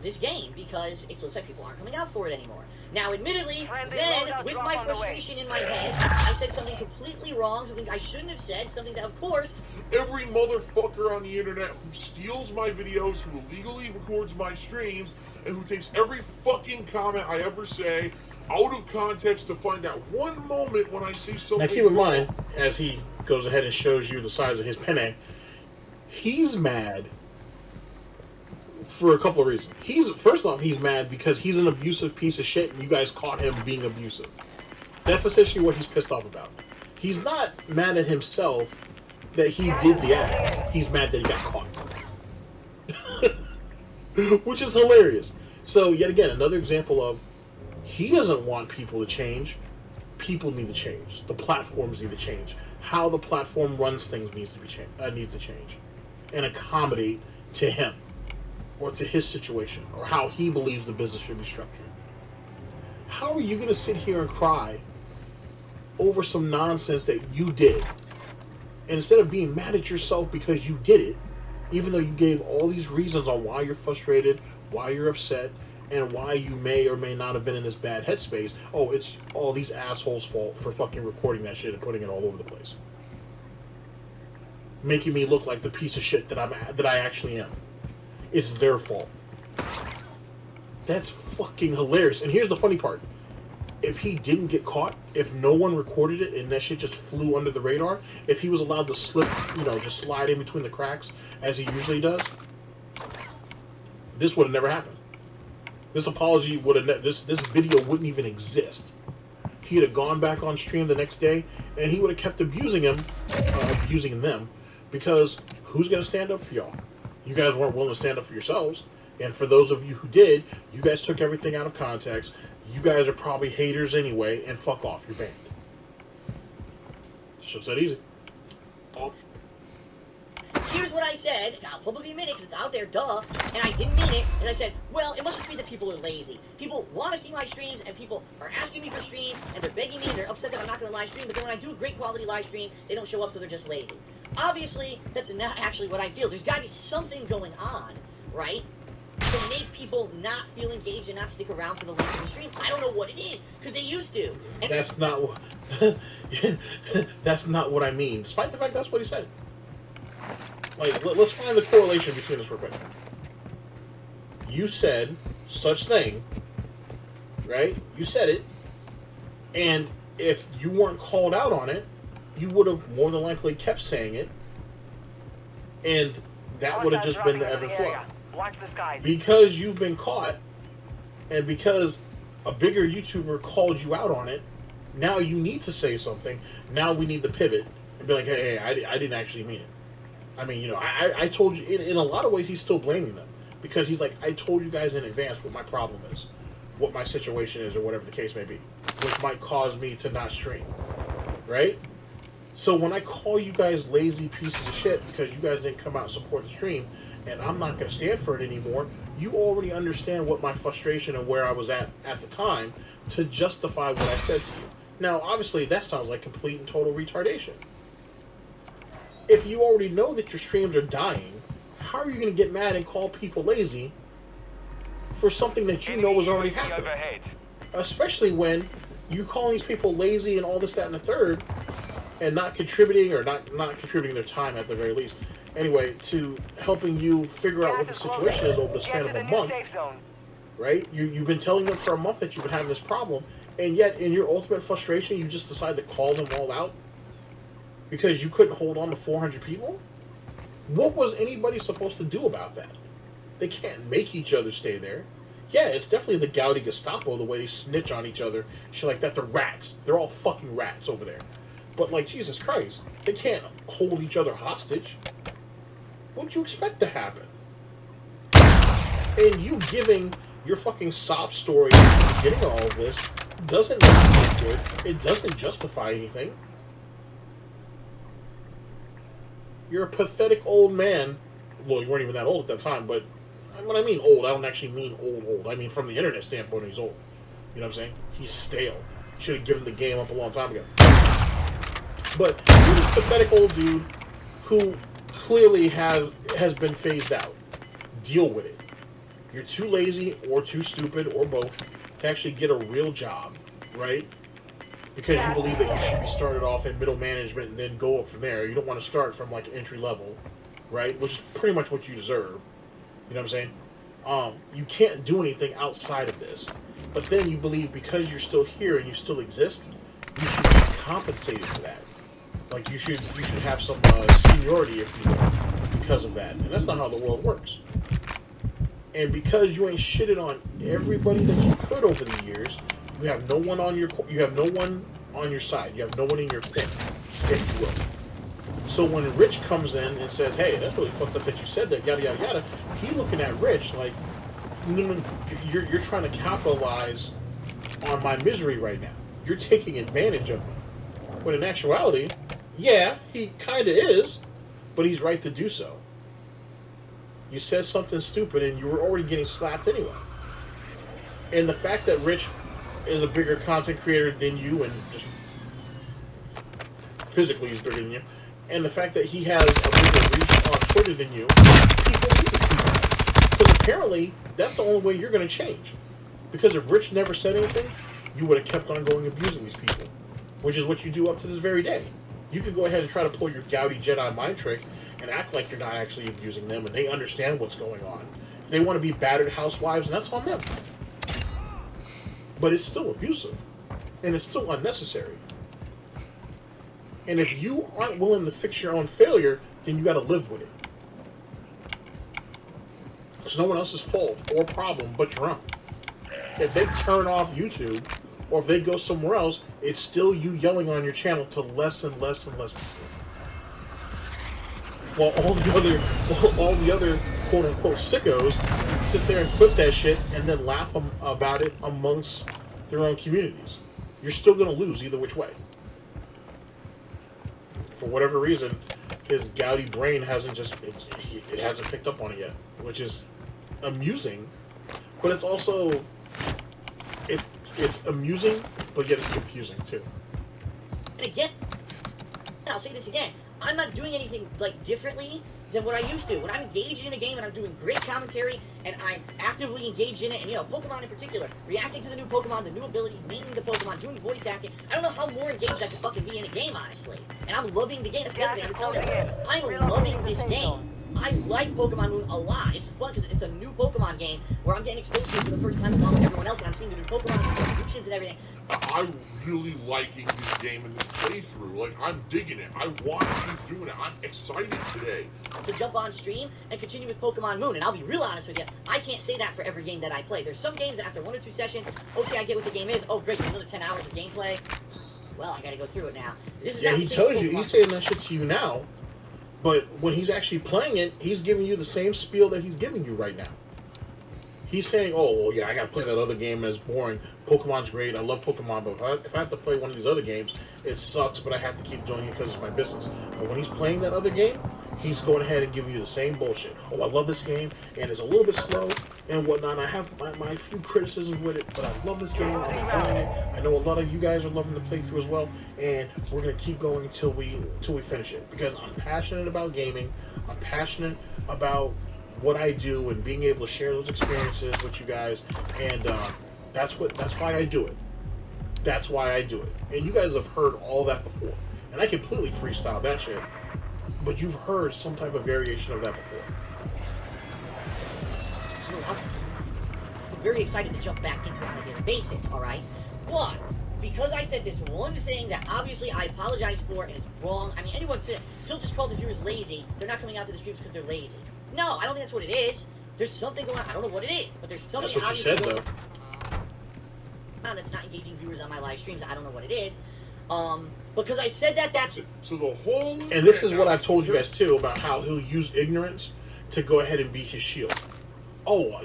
this game, because it looks like people aren't coming out for it anymore. Now, admittedly, then, with my frustration in my head, I said something completely wrong, something I shouldn't have said, something that, of course... Every motherfucker on the internet who steals my videos, who illegally records my streams, and who takes every fucking comment I ever say out of context to find that one moment when I say something... Now, keep in mind, as he goes ahead and shows you the size of his penne, he's mad for a couple of reasons. First off, he's mad because he's an abusive piece of shit and you guys caught him being abusive. That's essentially what he's pissed off about. He's not mad at himself that he did the act. He's mad that he got caught. Which is hilarious. So, yet again, another example of he doesn't want people to change. People need to change. The platforms need to change. How the platform runs things needs to change. And accommodate to him. Or to his situation, or how he believes the business should be structured. How are you going to sit here and cry over some nonsense that you did, and instead of being mad at yourself because you did it, even though you gave all these reasons on why you're frustrated, why you're upset, and why you may or may not have been in this bad headspace, oh, it's all these assholes' fault for fucking recording that shit and putting it all over the place, making me look like the piece of shit that I actually am. It's their fault. That's fucking hilarious. And here's the funny part. If he didn't get caught, if no one recorded it and that shit just flew under the radar, if he was allowed to slip, just slide in between the cracks as he usually does, this would have never happened. This apology would have this video wouldn't even exist. He'd have gone back on stream the next day and he would have kept abusing them, because who's going to stand up for y'all? You guys weren't willing to stand up for yourselves. And for those of you who did, you guys took everything out of context. You guys are probably haters anyway, and fuck off, you're banned. It's just that easy. Here's what I said, and I'll publicly admit it because it's out there, duh, and I didn't mean it, and I said, well, it must just be that people are lazy. People want to see my streams, and people are asking me for streams, and they're begging me, and they're upset that I'm not going to live stream, but then when I do a great quality live stream, they don't show up, so they're just lazy. Obviously, that's not actually what I feel. There's got to be something going on, right, to make people not feel engaged and not stick around for the length of the stream. I don't know what it is, because they used to. And that's not what I mean, despite the fact that's what he said. Like, let's find the correlation between this real quick. You said such thing, right? You said it, and if you weren't called out on it, you would have more than likely kept saying it, and that would have just been the ebb and flow. Because you've been caught, and because a bigger YouTuber called you out on it, Now you need to say something. Now we need to pivot and be like, hey, I didn't actually mean it. I mean, I told you, in a lot of ways, he's still blaming them. Because he's like, I told you guys in advance what my problem is, what my situation is, or whatever the case may be, which might cause me to not stream. Right? So when I call you guys lazy pieces of shit because you guys didn't come out and support the stream, and I'm not going to stand for it anymore, you already understand what my frustration and where I was at the time to justify what I said to you. Now, obviously, that sounds like complete and total retardation. If you already know that your streams are dying, how are you going to get mad and call people lazy for something that you know was already happening? Especially when you calling these people lazy and all this, that, and the third, and not contributing, or not contributing their time at the very least, anyway, to helping you figure out what the situation is over the span of a month, right? You've been telling them for a month that you've been having this problem, and yet in your ultimate frustration, you just decide to call them all out because you couldn't hold on to 400 people? What was anybody supposed to do about that? They can't make each other stay there. Yeah, it's definitely the Gaudi Gestapo, the way they snitch on each other, shit like that. They're rats. They're all fucking rats over there. But, like, Jesus Christ, they can't hold each other hostage. What would you expect to happen? And you giving your fucking sob story at the beginning of all of this doesn't make you look good. It doesn't justify anything. You're a pathetic old man. Well, you weren't even that old at that time, but when I mean old, I don't actually mean old. I mean from the internet standpoint, he's old. You know what I'm saying? He's stale. Should have given the game up a long time ago. But you're this pathetic old dude who clearly has been phased out. Deal with it. You're too lazy or too stupid or both to actually get a real job, right? Because you believe that you should be started off in middle management and then go up from there. You don't want to start from like entry level, right? Which is pretty much what you deserve. You know what I'm saying? You can't do anything outside of this. But then you believe because you're still here and you still exist, you should be compensated for that. Like you should have some seniority, if you will, because of that. And that's not how the world works. And because you ain't shitted on everybody that you could over the years, you have no one on your side. You have no one in your corner, if you will. So when Rich comes in and says, "Hey, that's really fucked up that you said that," yada yada yada, he's looking at Rich like, you're trying to capitalize on my misery right now. You're taking advantage of me. When in actuality, yeah, he kind of is, but he's right to do so. You said something stupid and you were already getting slapped anyway. And the fact that Rich is a bigger content creator than you, and just physically he's bigger than you, and the fact that he has a bigger reach on Twitter than you, people need to see that. Because apparently, that's the only way you're going to change. Because if Rich never said anything, you would have kept on going abusing these people. Which is what you do up to this very day. You could go ahead and try to pull your Gaudi Jedi mind trick and act like you're not actually abusing them and they understand what's going on. If they want to be battered housewives, that's on them. But it's still abusive. And it's still unnecessary. And if you aren't willing to fix your own failure, then you got to live with it. It's no one else's fault or problem but your own. If they turn off YouTube, or if they go somewhere else, it's still you yelling on your channel to less and less and less people. While all the other quote unquote sickos sit there and clip that shit and then laugh about it amongst their own communities. You're still going to lose either which way. For whatever reason, his Gaudi brain hasn't picked up on it yet, which is amusing, but it's also it's amusing, but yet it's confusing too. And again, I'll say this again, I'm not doing anything like differently than what I used to. When I'm engaged in a game and I'm doing great commentary and I'm actively engaged in it, and Pokemon in particular, reacting to the new Pokemon, the new abilities, naming the Pokemon, doing voice acting, I don't know how more engaged I could fucking be in a game, honestly. And I'm loving the game. That's the other thing I'm telling you. I'm loving this game. I like Pokemon Moon a lot. It's fun because it's a new Pokemon game where I'm getting exposed to it for the first time along with everyone else, and I'm seeing the new Pokemon evolutions and everything. I'm really liking this game and this playthrough. Like, I'm digging it. I want to keep doing it. I'm excited today. To jump on stream and continue with Pokemon Moon. And I'll be real honest with you, I can't say that for every game that I play. There's some games that after 1 or 2 sessions, okay, I get what the game is. Oh, great, another 10 hours of gameplay. well, I gotta go through it now. This is Yeah, not he the tells thing you, Pokemon- he's saying that shit to you now, but when he's actually playing it, he's giving you the same spiel that he's giving you right now. He's saying, oh, well, yeah, I gotta play that other game that's boring. Pokemon's great, I love Pokemon, but if I have to play one of these other games, it sucks, but I have to keep doing it because it's my business. But when he's playing that other game, he's going ahead and giving you the same bullshit. Oh, I love this game, and it's a little bit slow and whatnot. I have my few criticisms with it, but I love this game, I'm enjoying it. I know a lot of you guys are loving the playthrough as well, and we're going to keep going until we finish it, because I'm passionate about gaming, I'm passionate about what I do and being able to share those experiences with you guys, and that's why I do it. That's why I do it. And you guys have heard all that before. And I completely freestyle that shit. But you've heard some type of variation of that before. I'm very excited to jump back into it on a daily basis, alright? But, because I said this one thing that obviously I apologize for and it's wrong, I mean, anyone said, Phil just called the viewers lazy, they're not coming out to the streams because they're lazy. No, I don't think that's what it is. There's something going on, I don't know what it is, but there's something That's what you said, though. That's not engaging viewers on my live streams, I don't know what it is. Because I said that's... So the whole... And this is what I've told you guys, too, about how he'll use ignorance to go ahead and be his shield. Oh,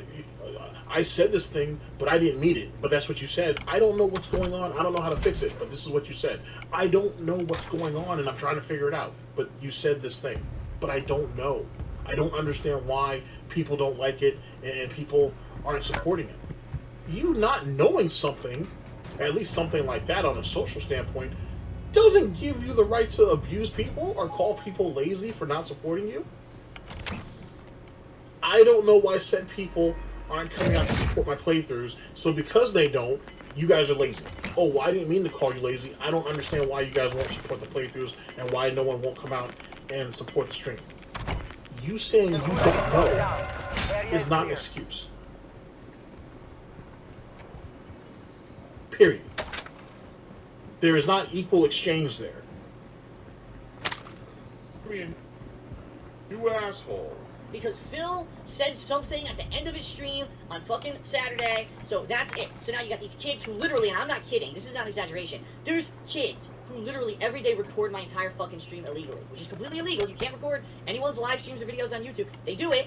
I said this thing, but I didn't mean it. But that's what you said. I don't know what's going on. I don't know how to fix it, but this is what you said. I don't know what's going on, and I'm trying to figure it out. But you said this thing. But I don't know. I don't understand why people don't like it and people aren't supporting it. You not knowing something, at least something like that on a social standpoint, doesn't give you the right to abuse people or call people lazy for not supporting you. I don't know why said people aren't coming out to support my playthroughs, so because they don't, you guys are lazy. Oh, well, I didn't mean to call you lazy. I don't understand why you guys won't support the playthroughs and why no one won't come out and support the stream. You saying you don't know is not an excuse. Period. There is not equal exchange there. I mean, you asshole. Because Phil said something at the end of his stream on fucking Saturday, so that's it. So now you got these kids who literally, and I'm not kidding, this is not an exaggeration, there's kids who literally every day record my entire fucking stream illegally, which is completely illegal. You can't record anyone's live streams or videos on YouTube. They do it,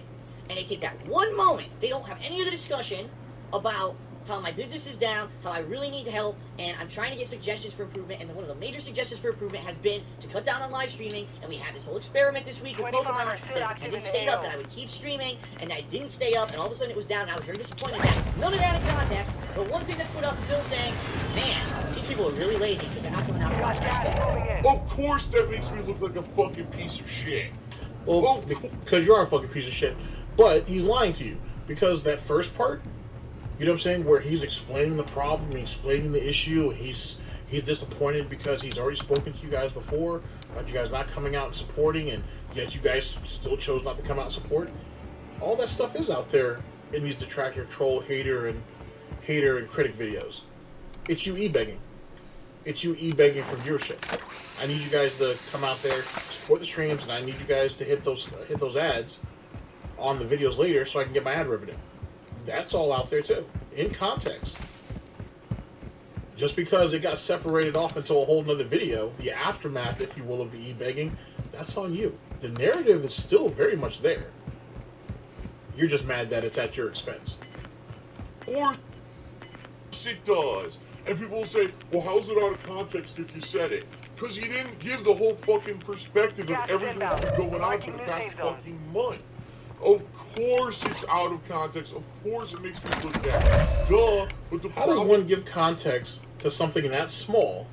and they take that one moment. They don't have any of the discussion about how my business is down, how I really need help, and I'm trying to get suggestions for improvement, and one of the major suggestions for improvement has been to cut down on live streaming, and we had this whole experiment this week with Pokemon that if it stayed up, that I would keep streaming, and that it didn't stay up, and all of a sudden it was down, and I was very disappointed that none of that in context, but one thing that's put up, Phil saying, man, these people are really lazy because they're not coming out to watch this. Of course that makes me look like a fucking piece of shit. Well, because you are a fucking piece of shit. But he's lying to you. Because that first part, you know what I'm saying, where he's explaining the problem, and explaining the issue, and he's disappointed because he's already spoken to you guys before about you guys not coming out and supporting, and yet you guys still chose not to come out and support. All that stuff is out there in these detractor, troll, hater, and critic videos. It's you e-begging. It's you e-begging for viewership. I need you guys to come out there, support the streams, and I need you guys to hit those ads on the videos later so I can get my ad revenue. That's all out there too, in context. Just because it got separated off into a whole nother video, the aftermath, if you will, of the e-begging, that's on you. The narrative is still very much there. You're just mad that it's at your expense. Of course it does. And people will say, well, how's it out of context if you said it? Because you didn't give the whole fucking perspective of everything that's been going on for the past fucking month. Of course it's out of context. Of course it makes me look bad. Duh. But the How does one give context to something that small,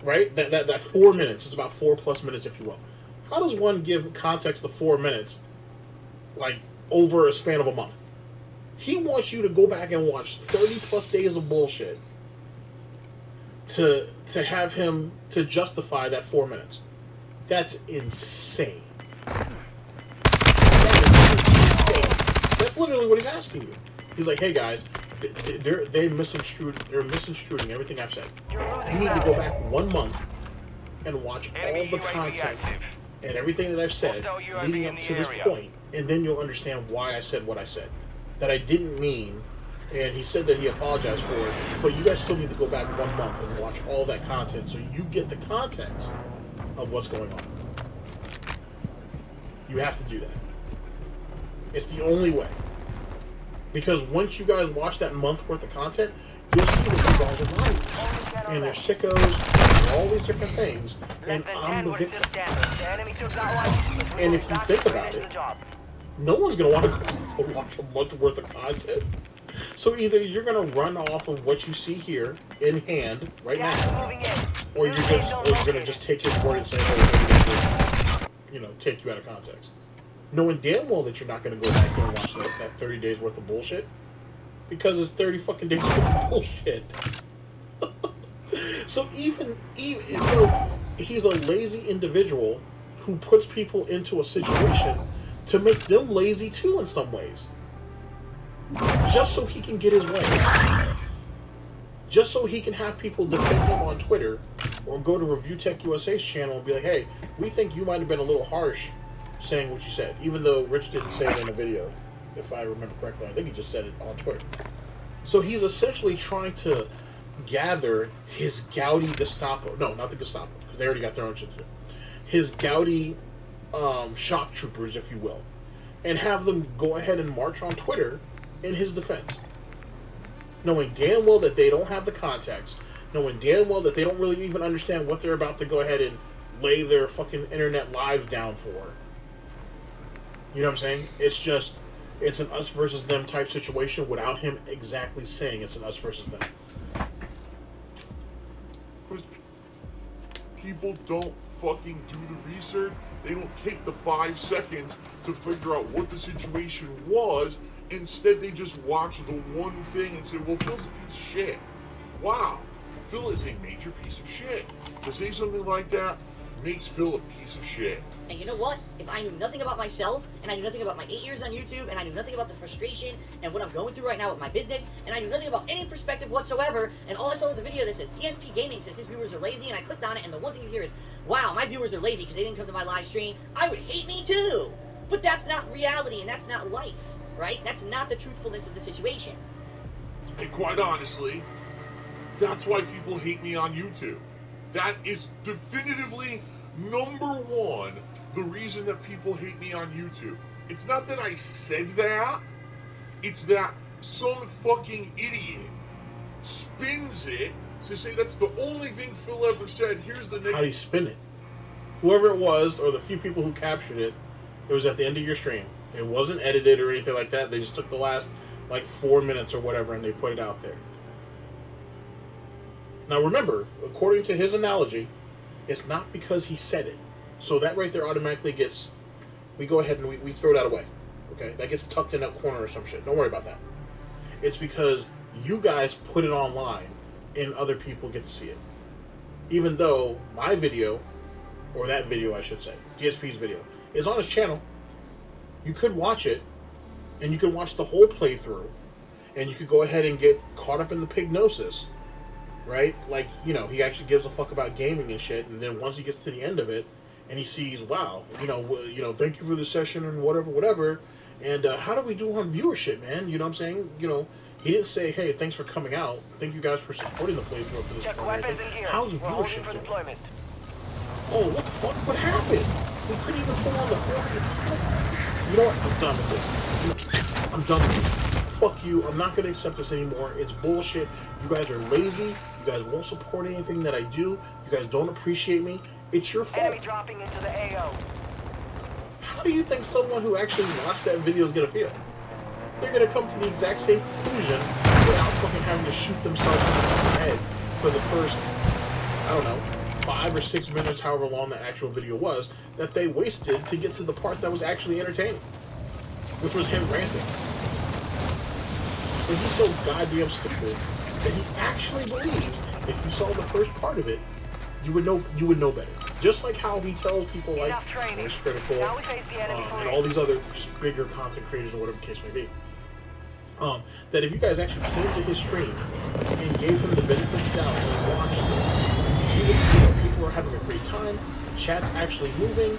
right? That 4 minutes. It's about 4+ minutes, if you will. How does one give context to 4 minutes, like, over a span of a month? He wants you to go back and watch 30+ days of bullshit to have him to justify that 4 minutes. That's insane. That's literally what he's asking you. He's like, hey guys, they're misconstruing everything I've said. You need to go back 1 month and watch all the content and everything that I've said leading up to this point, and then you'll understand why I said what I said. That I didn't mean And he said that he apologized for it, but you guys still need to go back 1 month and watch all that content so you get the context of what's going on. You have to do that. It's the only way. Because once you guys watch that month worth of content, you'll see that you guys are lying. And they're sickos, and all these different things, and I'm the victim. And if you think about it, no one's going to want to go watch a month worth of content. So either you're going to run off of what you see here in hand right now, or you're going to just take his word and say, oh, you know, take you out of context. Knowing damn well that you're not going to go back and watch that 30 days worth of bullshit. Because it's 30 fucking days worth of bullshit. So so he's a lazy individual who puts people into a situation to make them lazy too in some ways. Just so he can get his way. Just so he can have people defend him on Twitter or go to Review Tech USA's channel and be like, hey, we think you might have been a little harsh saying what you said. Even though Rich didn't say it in a video, if I remember correctly. I think he just said it on Twitter. So he's essentially trying to gather his Gaudi Gestapo. No, not the Gestapo, because they already got their own shit to do. His Gaudi shock troopers, if you will, and have them go ahead and march on Twitter in his defense. Knowing damn well that they don't have the context, knowing damn well that they don't really even understand what they're about to go ahead and lay their fucking internet lives down for. You know what I'm saying? It's an us versus them type situation without him exactly saying it's an us versus them. Because people don't fucking do the research. They don't take the 5 seconds to figure out what the situation was. Instead, they just watch the one thing and say, well, Phil's a piece of shit. Wow. Phil is a major piece of shit. To say something like that makes Phil a piece of shit. And you know what? If I knew nothing about myself, and I knew nothing about my 8 years on YouTube, and I knew nothing about the frustration and what I'm going through right now with my business, and I knew nothing about any perspective whatsoever, and all I saw was a video that says DSP Gaming says his viewers are lazy, and I clicked on it, and the one thing you hear is, wow, my viewers are lazy because they didn't come to my live stream, I would hate me too! But that's not reality, and that's not life, right? That's not the truthfulness of the situation. And quite honestly, that's why people hate me on YouTube. That is definitively #1 the reason that people hate me on YouTube. It's not that I said that, it's that some fucking idiot spins it to say that's the only thing Phil ever said. Here's the next. How'd he spin it? Whoever it was, or the few people who captured it, it was at the end of your stream. It wasn't edited or anything like that. They just took the last, 4 minutes or whatever and they put it out there. Now remember, according to his analogy, it's not because he said it. So that right there automatically gets, we go ahead and we throw that away. Okay? That gets tucked in that corner or some shit. Don't worry about that. It's because you guys put it online and other people get to see it. Even though my video, or that video I should say, DSP's video, is on his channel. You could watch it, and you could watch the whole playthrough, and you could go ahead and get caught up in the pignosis. Right? Like, you know, he actually gives a fuck about gaming and shit, and then once he gets to the end of it, and he sees, wow, you know, thank you for the session and whatever, and how do we do on viewership, man? You know what I'm saying? You know, he didn't say, hey, thanks for coming out. Thank you guys for supporting the playthrough for this point. How's viewership doing? Oh, what the fuck? What happened? We couldn't even pull on the floor. You know what? I'm done with this. I'm done with this. Fuck you. I'm not going to accept this anymore. It's bullshit. You guys are lazy. You guys won't support anything that I do. You guys don't appreciate me. It's your fault. Enemy dropping into the AO. How do you think someone who actually watched that video is going to feel? They're going to come to the exact same conclusion without fucking having to shoot themselves in the head for the first, I don't know, 5 or 6 minutes, however long the actual video was, that they wasted to get to the part that was actually entertaining, which was him ranting. But he's so goddamn stupid that he actually believes if you saw the first part of it, you would know better. Just like how he tells people like Voice Critical and all these other just bigger content creators or whatever the case may be, that if you guys actually came to his stream and gave him the benefit of the doubt and watched it, you would see that people are having a great time, the chat's actually moving,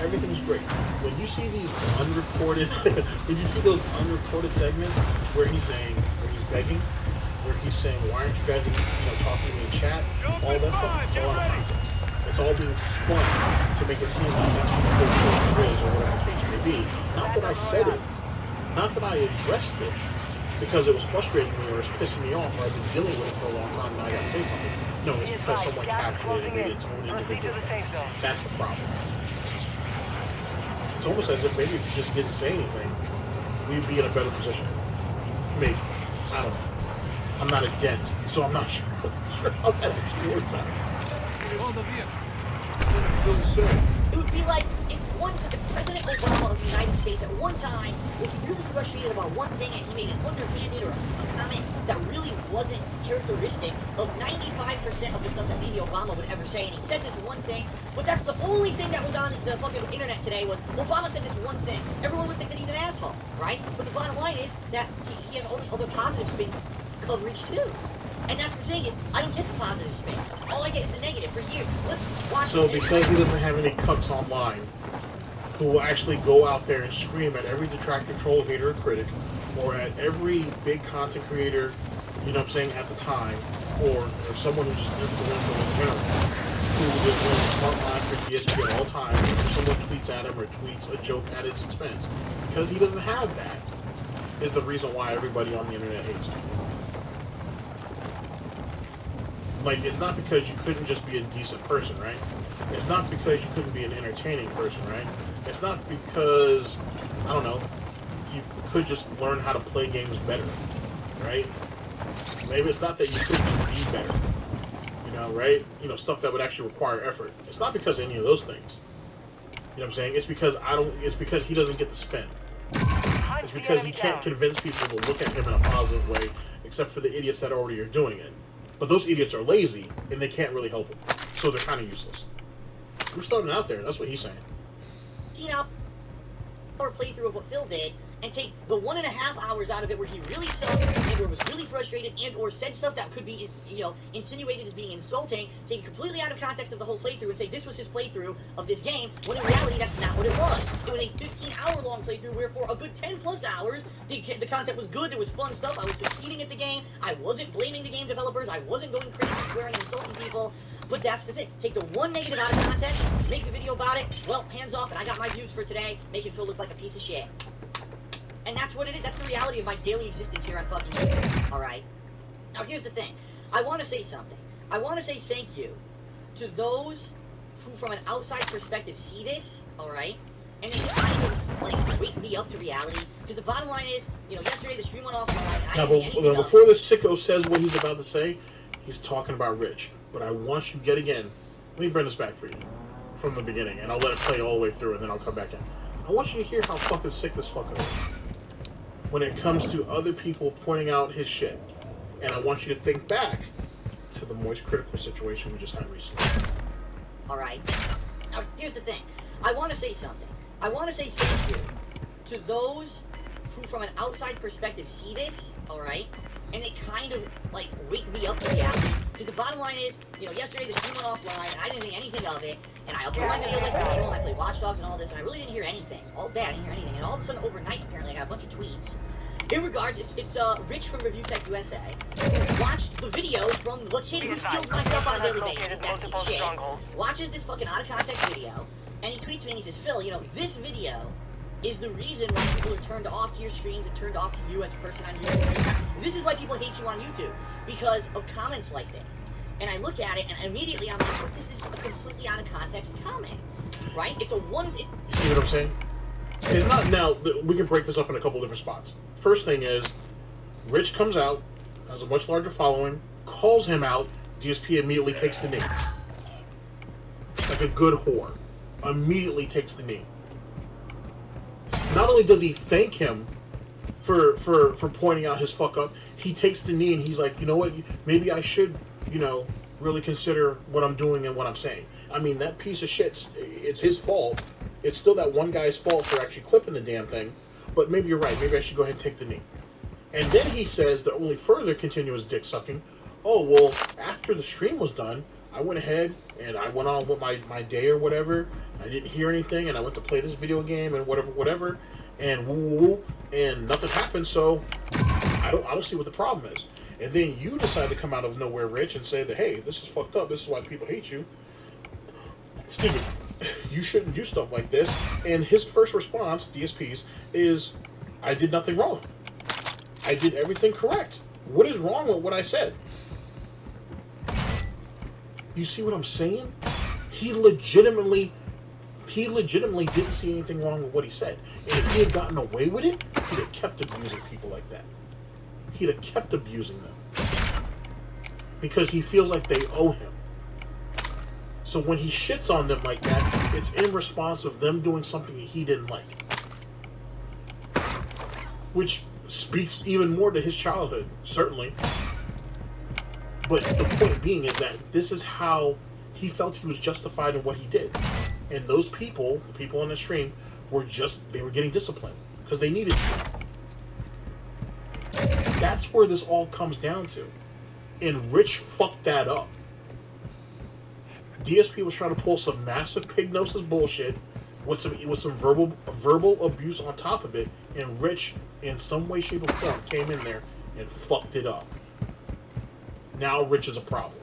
everything's great. When you see these unrecorded, when you see those unrecorded segments where he's saying, where he's begging, where he's saying, "Why aren't you guys, talking to me in chat?" All that stuff. It's all out of context. It's all being spun to make it seem like that's what the whole thing is, or whatever the case may be. Not that I said it, not that I addressed it, because it was frustrating me or it's pissing me off, or I've been dealing with it for a long time and I gotta say something. No, it's because someone captured it and made its own individual thing. That's the problem. It's almost as if maybe if you just didn't say anything, we'd be in a better position. Maybe. I don't know. I'm not a dent, so I'm not sure how that actually works out. Phil said. It would be like if President Obama of the United States at one time was really frustrated about one thing and he made an underhanded or a comment that really wasn't characteristic of 95% of the stuff that maybe Obama would ever say, and he said this one thing, but that's the only thing that was on the fucking internet today was Obama said this one thing. Everyone would think that he's an asshole, right? But the bottom line is that he has all this other positive spin coverage too. And that's the thing is, I don't get the positive spin. All I get is the negative for years. Let's watch. So because he doesn't have any cucks online who will actually go out there and scream at every detractor, troll, hater, or critic, or at every big content creator, at the time, or someone who's just influential in general, who is on the front line for DSP at all times, or someone tweets at him or tweets a joke at his expense. Because he doesn't have that, is the reason why everybody on the internet hates him. Like, it's not because you couldn't just be a decent person, right? It's not because you couldn't be an entertaining person, right? It's not because, I don't know, you could just learn how to play games better, right? Maybe it's not that you couldn't just be better, right? Stuff that would actually require effort. It's not because of any of those things. You know what I'm saying? It's because he doesn't get the spin. It's because he can't convince people to look at him in a positive way, except for the idiots that already are doing it. But those idiots are lazy, and they can't really help him. So they're kind of useless. We're starting out there, that's what he's saying. Hour playthrough of what Phil did, and take the 1.5 hours out of it where he really sucked, and or was really frustrated, and or said stuff that could be, insinuated as being insulting, take it completely out of context of the whole playthrough and say this was his playthrough of this game, when in reality that's not what it was. It was a 15-hour-long playthrough where for a good 10+ hours, the content was good, there was fun stuff, I was succeeding at the game, I wasn't blaming the game developers, I wasn't going crazy swearing and insulting people. But that's the thing. Take the one negative out of context, make the video about it, well, hands off, and I got my views for today, making Phil look like a piece of shit. And that's what it is. That's the reality of my daily existence here on fucking YouTube. Alright? Now, here's the thing. I want to say something. I want to say thank you to those who, from an outside perspective, see this, alright? And they kind of, wake me up to reality. Because the bottom line is, yesterday the stream went offline, and I didn't think anything before this sicko says what he's about to say, he's talking about Rich. But I want you, yet again, let me bring this back for you from the beginning, and I'll let it play all the way through, and then I'll come back in. I want you to hear how fucking sick this fucker is when it comes to other people pointing out his shit. And I want you to think back to the Moist Critical situation we just had recently. Alright. Now, here's the thing. I want to say something. I want to say thank you to those who, from an outside perspective, see this, alright? And they kind of, wake me up to reality. Because the bottom line is, yesterday the stream went offline, and I didn't think anything of it, and I uploaded my video like usual, and I played Watch Dogs and all this, and I really didn't hear anything. All day I didn't hear anything, and all of a sudden, overnight, apparently, I got a bunch of tweets. In regards, it's Rich from Review Tech USA, who watched the video from the kid who steals my stuff on a daily basis, that piece of shit, watches this fucking out-of-context video, and he tweets me and he says, Phil, this video is the reason why people are turned off to your streams and turned off to you as a person on YouTube. This is why people hate you on YouTube, because of comments like this. And I look at it, and immediately I'm like, this is a completely out-of-context comment, right? It's a one... You see what I'm saying? It's not... Now, we can break this up in a couple different spots. First thing is, Rich comes out, has a much larger following, calls him out, DSP immediately takes the knee. Like a good whore. Immediately takes the knee. Not only does he thank him for pointing out his fuck up, he takes the knee and he's like, you know what, maybe I should, really consider what I'm doing and what I'm saying. I mean, that piece of shit, it's his fault. It's still that one guy's fault for actually clipping the damn thing, but maybe you're right, maybe I should go ahead and take the knee. And then he says to only further continue his dick sucking, oh, well, after the stream was done, I went ahead and I went on with my day or whatever. I didn't hear anything, and I went to play this video game and whatever, and woo, and nothing happened, so I I don't see what the problem is. And then you decide to come out of nowhere, Rich, and say that, hey, this is fucked up. This is why people hate you. Stupid. You shouldn't do stuff like this. And his first response, DSP's, is, I did nothing wrong. I did everything correct. What is wrong with what I said? You see what I'm saying? He legitimately didn't see anything wrong with what he said. And if he had gotten away with it, he'd have kept abusing people like that. He'd have kept abusing them. Because he feels like they owe him. So when he shits on them like that, it's in response of them doing something that he didn't like. Which speaks even more to his childhood, certainly. But the point being is that this is how he felt he was justified in what he did. And those people, the people on the stream, they were getting disciplined. Because they needed to. That's where this all comes down to. And Rich fucked that up. DSP was trying to pull some massive pignosis bullshit with some verbal abuse on top of it, and Rich, in some way, shape, or form, came in there and fucked it up. Now Rich is a problem.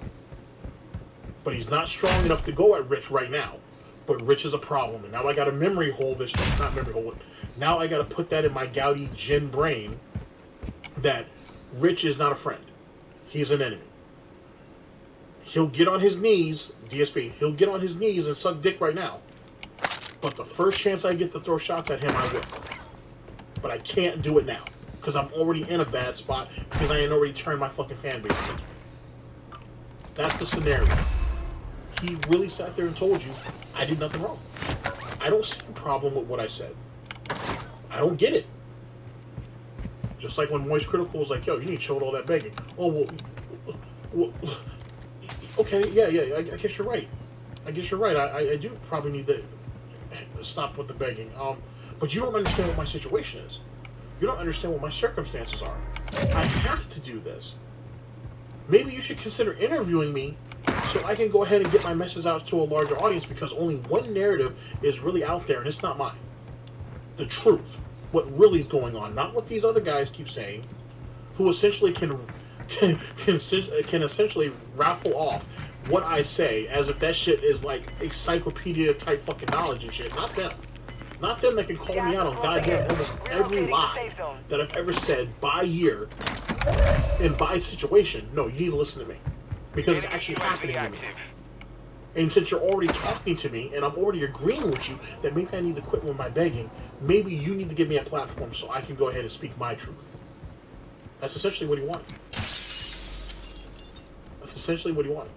But he's not strong enough to go at Rich right now. But Rich is a problem, and now I got to memory hole this. Not memory hole it. Now I got to put that in my gouty gin brain that Rich is not a friend. He's an enemy. He'll get on his knees, DSP, he'll get on his knees and suck dick right now. But the first chance I get to throw shots at him, I will. But I can't do it now. Because I'm already in a bad spot. Because I ain't already turned my fucking fan base. That's the scenario. He really sat there and told you, I did nothing wrong. I don't see a problem with what I said. I don't get it. Just like when Moist Critical was like, yo, you need to chill with all that begging. Oh, well okay, yeah, I guess you're right. I do probably need to stop with the begging. But you don't understand what my situation is. You don't understand what my circumstances are. I have to do this. Maybe you should consider interviewing me so I can go ahead and get my message out to a larger audience, because only one narrative is really out there, and it's not mine. The truth. What really is going on. Not what these other guys keep saying, who essentially can essentially raffle off what I say as if that shit is like encyclopedia type fucking knowledge and shit. Not them. Not them that can call me out on goddamn almost every lie that I've ever said by year and by situation. No, you need to listen to me. Because it's actually happening to me. And since you're already talking to me and I'm already agreeing with you that maybe I need to quit with my begging, maybe you need to give me a platform so I can go ahead and speak my truth. That's essentially what he wanted. That's essentially what he wanted.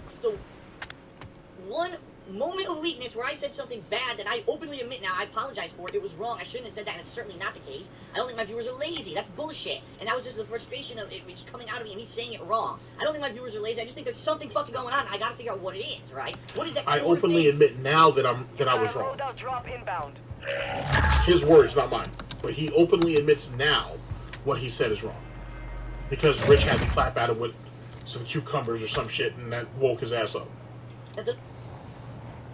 It's the one moment of weakness where I said something bad that I openly admit now I apologize for. It was wrong. I shouldn't have said that, and it's certainly not the case. I don't think my viewers are lazy. That's bullshit. And that was just the frustration of it just coming out of me and me saying it wrong. I don't think my viewers are lazy. I just think there's something fucking going on. I gotta figure out what it is, right? What is that? I openly admit now that I was wrong. His words, not mine. But he openly admits now what he said is wrong. Because Rich had to clap at him with some cucumbers or some shit, and that woke his ass up.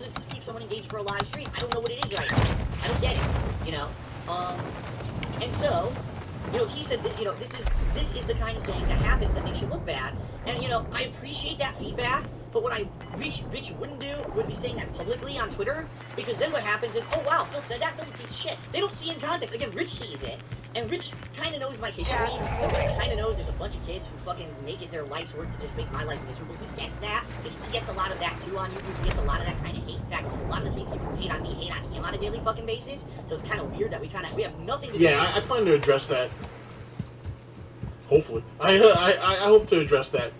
Just keep someone engaged for a live stream. I don't know what it is right now. I don't get it, you know. And so, you know, he said that, you know, this is the kind of thing that happens that makes you look bad. And, you know, I appreciate that feedback, but what I wish Rich wouldn't do would be saying that publicly on Twitter, because then what happens is, oh wow, Phil said that, Phil's a piece of shit. They don't see in context. Again, Rich sees it, and Rich kind of knows my history, and Rich kind of knows there's a bunch of kids who fucking make it their life's work to just make my life miserable. He gets that. He gets a lot of that too on YouTube. He gets a lot of that kind of hate. In fact, a lot of the same people who hate on me hate on him on a daily fucking basis. So it's kind of weird that we have nothing to do. Yeah, I plan to address that. Hopefully, I hope to address that.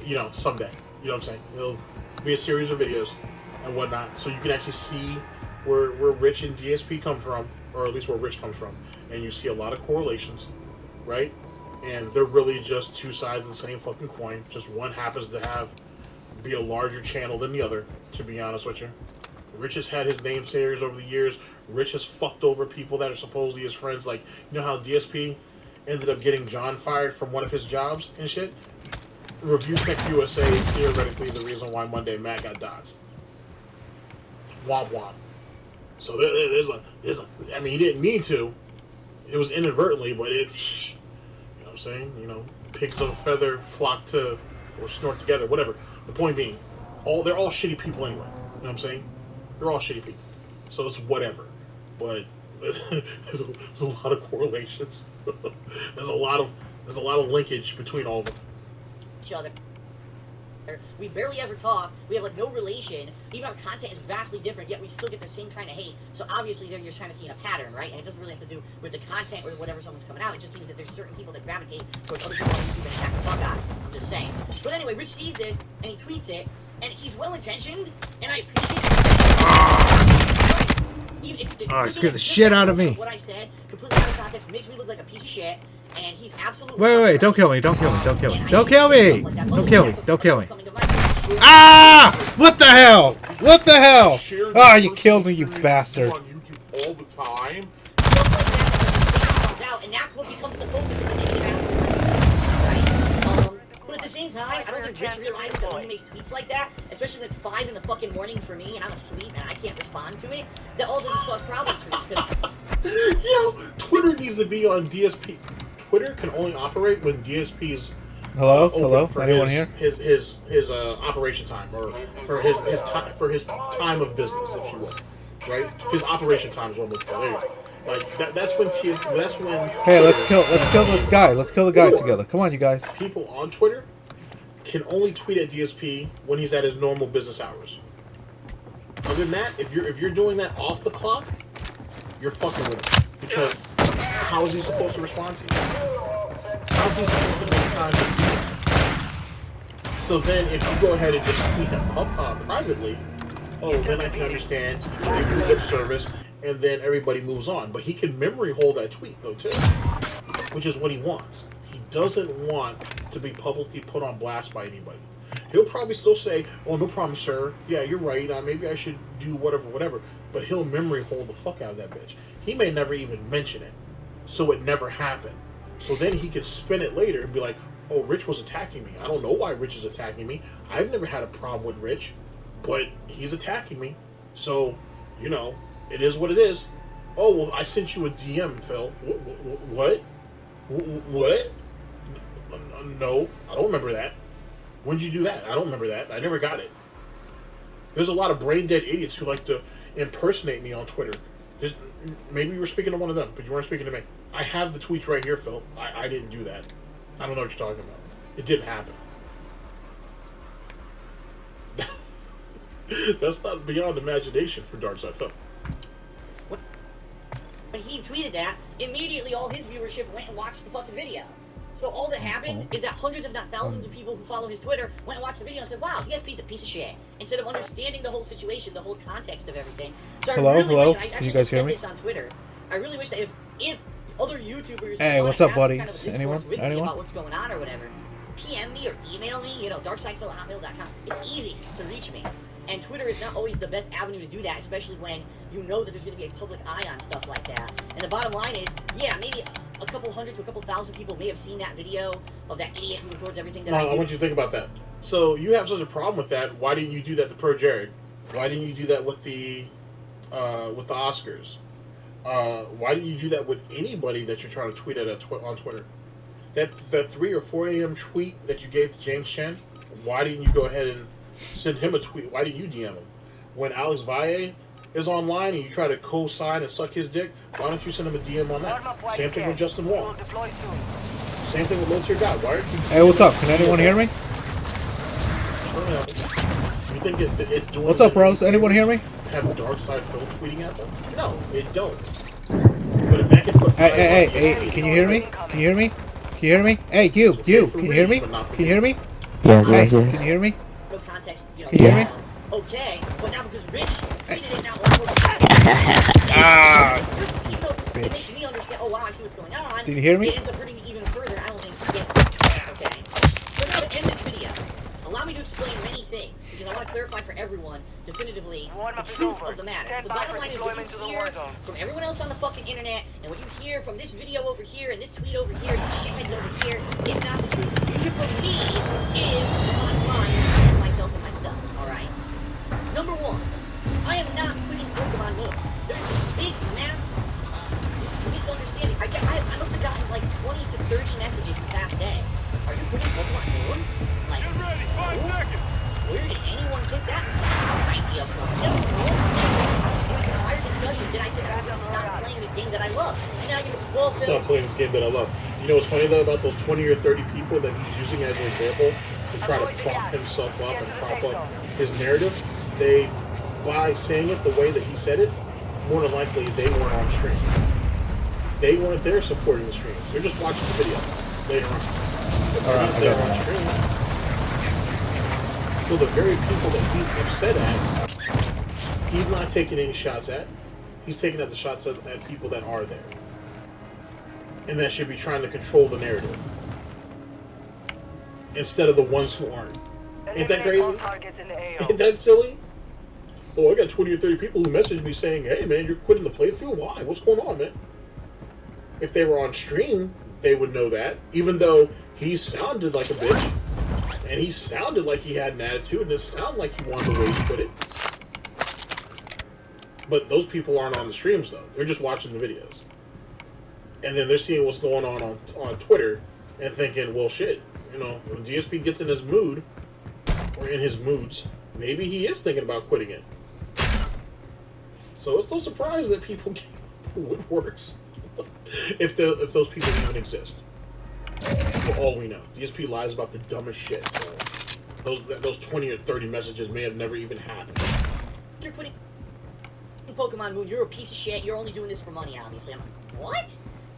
You know, someday. You know what I'm saying? It'll be a series of videos and whatnot, so you can actually see where Rich and DSP come from, or at least where Rich comes from, and you see a lot of correlations, right? And they're really just two sides of the same fucking coin. Just one happens to be a larger channel than the other, to be honest with you. Rich has had his namesayers over the years. Rich has fucked over people that are supposedly his friends. Like, you know how DSP ended up getting John fired from one of his jobs and shit? Review Tech USA is theoretically the reason why Monday Matt got doxxed. Womp womp. So there's a, I mean, he didn't mean to, It was inadvertently, but it. You know what I'm saying? You know, pigs of a feather flock to or snort together. Whatever. The point being, they're all shitty people anyway. You know what I'm saying? They're all shitty people. So it's whatever. But there's a lot of correlations. there's a lot of linkage between all of them. Each other. We barely ever talk. We have like no relation. Even our content is vastly different, yet we still get the same kind of hate. So obviously, there you're kind of seeing a pattern, right? And it doesn't really have to do with the content or whatever someone's coming out. It just seems that there's certain people that gravitate towards other people on YouTube and attack the fuck out of it. I'm just saying. But anyway, Rich sees this and he tweets it, and he's well intentioned, and I appreciate it. Oh, it scared the shit out of me. What I said, completely out of context, makes me look like a piece of shit. And he's absolutely Wait, don't kill me, don't kill me, don't kill me. Don't kill me! Don't kill me, don't kill me. Ah! What the hell? What the hell? Ah, you killed me, you bastard. On YouTube all the time. And that's what becomes the focus of the negative aspect, right? But at the same time, I don't think Rich realizes that when he makes tweets like that, especially when it's 5 in the fucking morning for me and I'm asleep and I can't respond to it, that all this is cause problems for me. Yo, Twitter needs to be on DSP. Twitter can only operate when DSP is Hello? for Anyone his, here? His operation time, or for his time of business, if you will, right? His operation time is what I'm looking for. There you go. Like that's when Hey, let's kill the guy. Let's kill the guy together. Come on, you guys. People on Twitter can only tweet at DSP when he's at his normal business hours. Other than that, if you're doing that off the clock, you're fucking with him. Because how is he supposed to respond to you? How is he supposed to make time to do that? So then if you go ahead and just tweet him privately, then I can understand, give you lip service, and then everybody moves on. But he can memory hold that tweet, though, too. Which is what he wants. He doesn't want to be publicly put on blast by anybody. He'll probably still say, "Oh, no problem, sir. Yeah, you're right. Maybe I should do whatever." But he'll memory hold the fuck out of that bitch. He may never even mention it, so it never happened. So then he could spin it later and be like, "Oh, Rich was attacking me. I don't know why Rich is attacking me. I've never had a problem with Rich, but he's attacking me. So, you know, it is what it is. Oh, well, I sent you a DM, Phil. What? What? No, I don't remember that. When did you do that? I don't remember that. I never got it." There's a lot of brain dead idiots who like to impersonate me on Twitter. Maybe you were speaking to one of them, but you weren't speaking to me. I have the tweets right here, Phil. I didn't do that. I don't know what you're talking about. It didn't happen. That's not beyond imagination for Darkside Phil. When he tweeted that, immediately all his viewership went and watched the fucking video. So all that happened is that hundreds, if not thousands, of people who follow his Twitter went and watched the video and said, "Wow, DSP's a piece of shit," instead of understanding the whole situation, the whole context of everything. So Hello? I really wish, I Can actually you guys hear said me? this on Twitter. I really wish that if other YouTubers Hey, wanna what's up, have buddies? kind of a discourse Anyone? with me Anyone? about what's going on or whatever, PM me or email me, darksidefil@hotmail.com. It's easy to reach me. And Twitter is not always the best avenue to do that, especially when you know that there's going to be a public eye on stuff like that. And the bottom line is, yeah, maybe a couple hundred to a couple thousand people may have seen that video of that idiot who records everything that I do. I want you to think about that. So you have such a problem with that. Why didn't you do that to Pro Jared? Why didn't you do that with the Oscars? Why didn't you do that with anybody that you're trying to tweet at on Twitter? That 3 or 4 a.m. tweet that you gave to James Chen, why didn't you go ahead and send him a tweet? Why didn't you DM him? When Alex Valle is online and you try to co-sign and suck his dick, why don't you send him a DM on that? Same thing with Justin Wall. Same thing with Low Tier God. Why aren't you... Hey, what's up? Can anyone hear me? You think it's doing... What's up, bros? Anyone hear me? Have Darkside Phil tweeting at them? No, it don't. But if that can put... Hey, can you hear me? Can you hear me? Can you hear me? Hey, you, can you hear me? Can you hear me? Yes, Hey, yes, can yes. you hear me? No context, Can you hear me? Okay, but now because Rich tweeted it now, Ah! even though it Bitch. makes me understand, oh wow, I see what's going on. Did you hear me? It ends up hurting me even further. I don't think he gets it. Okay. So now to end this video, allow me to explain many things, because I want to clarify for everyone definitively the truth of the matter. The bottom line is what you hear from everyone else on the fucking internet, and what you hear from this video over here, and this tweet over here, and these shitheads over here, is not the truth. What you hear from me is the bottom line for myself and my stuff, alright? Number one, I am not quitting Pokemon Go. There's this big mass just misunderstanding. I get Are you putting Pokemon Moon? Like, Get ready, 5 seconds. where did anyone get that idea from? Never once in this entire discussion did I say that I'm going to stop playing this game that I love. And then I get, well, Phil, Stop playing this game that I love. You know what's funny though about those 20 or 30 people that he's using as an example to try to prop himself up and prop up his narrative? They, by saying it the way that he said it, more than likely they weren't on stream. They weren't there supporting the stream. They're just watching the video later on. Alright, I They're got on stream. So the very people that he's upset at, he's not taking any shots at. He's taking the shots at people that are there. And that should be trying to control the narrative. Instead of the ones who aren't. Ain't that crazy? Ain't that silly? Oh, I got 20 or 30 people who messaged me saying, hey man, you're quitting the playthrough? Why? What's going on, man? If they were on stream, they would know that. Even though he sounded like a bitch. And he sounded like he had an attitude. And it sounded like he wanted to rage quit it. But those people aren't on the streams, though. They're just watching the videos. And then they're seeing what's going on Twitter and thinking, well, shit, you know, when DSP gets in his mood, or in his moods, maybe he is thinking about quitting it. So it's no surprise that people get the woodworks if those people even exist. For all we know, DSP lies about the dumbest shit. So those 20 or 30 messages may have never even happened. you're quitting Pokemon Moon, you're a piece of shit, you're only doing this for money, obviously. I'm like, what?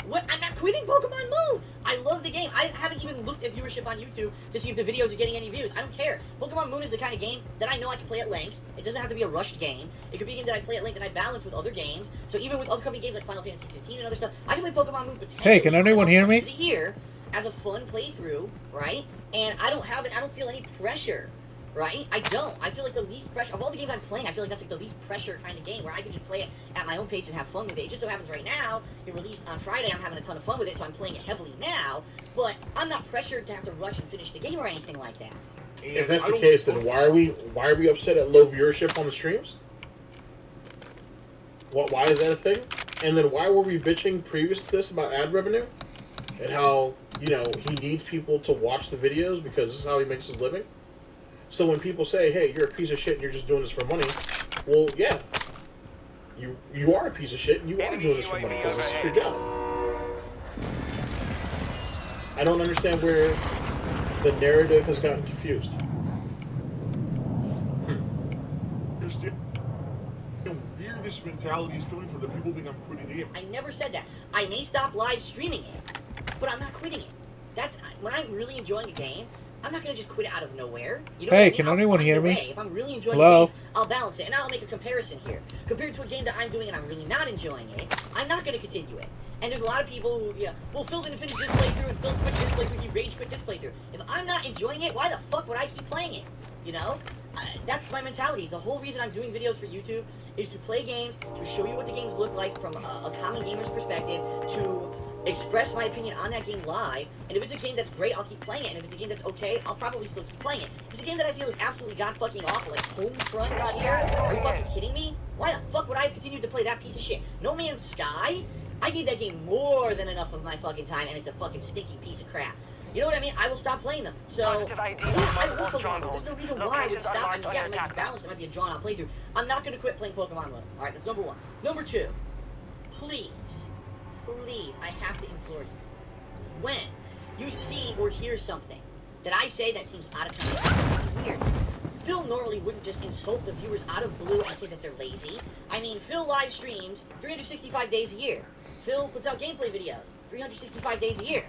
What? I'm not quitting Pokemon Moon! I love the game. I haven't even looked at viewership on YouTube to see if the videos are getting any views. I don't care. Pokemon Moon is the kind of game that I know I can play at length. It doesn't have to be a rushed game. It could be a game that I play at length and I balance with other games. So even with other company games like Final Fantasy 15 and other stuff, I can play Pokemon Moon potentially. Hey, can anyone hear me? The year as a fun playthrough, right? And I don't feel any pressure. Right? I don't. I feel like the least pressure of all the games I'm playing, I feel like that's like the least pressure kind of game where I can just play it at my own pace and have fun with it. It just so happens right now, it released on Friday, I'm having a ton of fun with it, so I'm playing it heavily now, but I'm not pressured to have to rush and finish the game or anything like that. If that's the case, then why are we upset at low viewership on the streams? Why is that a thing? And then why were we bitching previous to this about ad revenue? And how, you know, he needs people to watch the videos because this is how he makes his living? So when people say, hey, you're a piece of shit and you're just doing this for money, well, yeah. You are a piece of shit and you are doing this for money because this is your job. I don't understand where the narrative has gotten confused. Understand where this mentality is coming from. The people think I'm quitting the game. I never said that. I may stop live streaming it, but I'm not quitting it. That's when I'm really enjoying a game. I'm not going to just quit it out of nowhere. You know Hey, what I mean? can I'll anyone find hear a me? way. If I'm really enjoying Hello? the game, I'll balance it. And I'll make a comparison here. Compared to a game that I'm doing and I'm really not enjoying it, I'm not going to continue it. And there's a lot of people who, yeah, well, Phil didn't finish this playthrough and Phil quit this playthrough, he rage quit this playthrough. If I'm not enjoying it, why the fuck would I keep playing it? You know? That's my mentality. The whole reason I'm doing videos for YouTube is to play games, to show you what the games look like from a common gamer's perspective, to express my opinion on that game live, and if it's a game that's great, I'll keep playing it, and if it's a game that's okay, I'll probably still keep playing it. If it's a game that I feel is absolutely god-fucking awful, like Homefront got here, are you fucking kidding me? Why the fuck would I continue to play that piece of shit? No Man's Sky? I gave that game more than enough of my fucking time, and it's a fucking stinking piece of crap. You know what I mean? I will stop playing them. So, yeah, I love Pokemon Go. There's no reason why I would stop. I mean, yeah, it might be balanced. It might be a drawn-out playthrough. I'm not going to quit playing Pokemon Go. Alright, that's number one. Number two, please, I have to implore you. When you see or hear something that I say that seems out of context, that seems weird, Phil normally wouldn't just insult the viewers out of blue and say that they're lazy. I mean, Phil live streams 365 days a year. Phil puts out gameplay videos 365 days a year.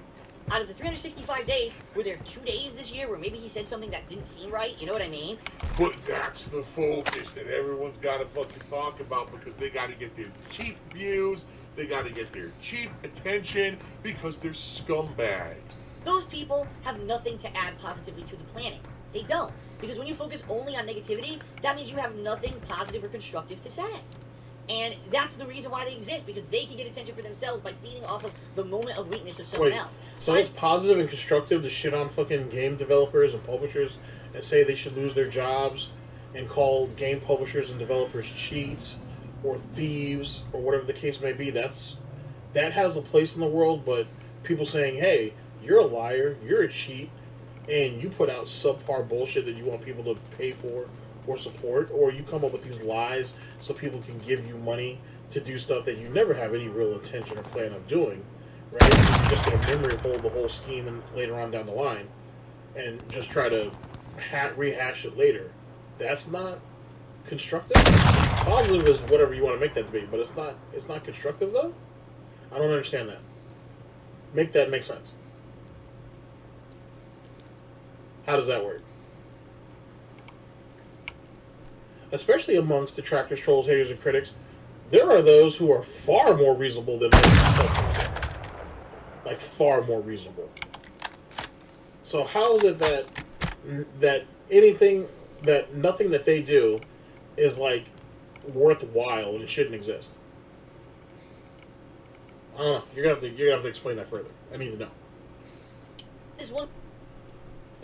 Out of the 365 days, were there 2 days this year where maybe he said something that didn't seem right? You know what I mean? But that's the focus that everyone's got to fucking talk about because they got to get their cheap views, they got to get their cheap attention because they're scumbags. Those people have nothing to add positively to the planet. They don't. Because when you focus only on negativity, that means you have nothing positive or constructive to say. And that's the reason why they exist, because they can get attention for themselves by feeding off of the moment of weakness of someone else. So it's positive and constructive to shit on fucking game developers and publishers and say they should lose their jobs and call game publishers and developers cheats or thieves or whatever the case may be. That has a place in the world, but people saying, hey, you're a liar, you're a cheat, and you put out subpar bullshit that you want people to pay for or support, or you come up with these lies so people can give you money to do stuff that you never have any real intention or plan of doing, right? You just get a memory hold the whole scheme and later on down the line, and just try to rehash it later. That's not constructive. Positive is whatever you want to make that to be, but it's not. It's not constructive though. I don't understand that. Make that make sense. How does that work? Especially amongst detractors, trolls, haters, and critics, there are those who are far more reasonable than themselves. Like, far more reasonable. So how is it that nothing that they do is, like, worthwhile and it shouldn't exist? I don't know. You're gonna have to explain that further. I need to know. This one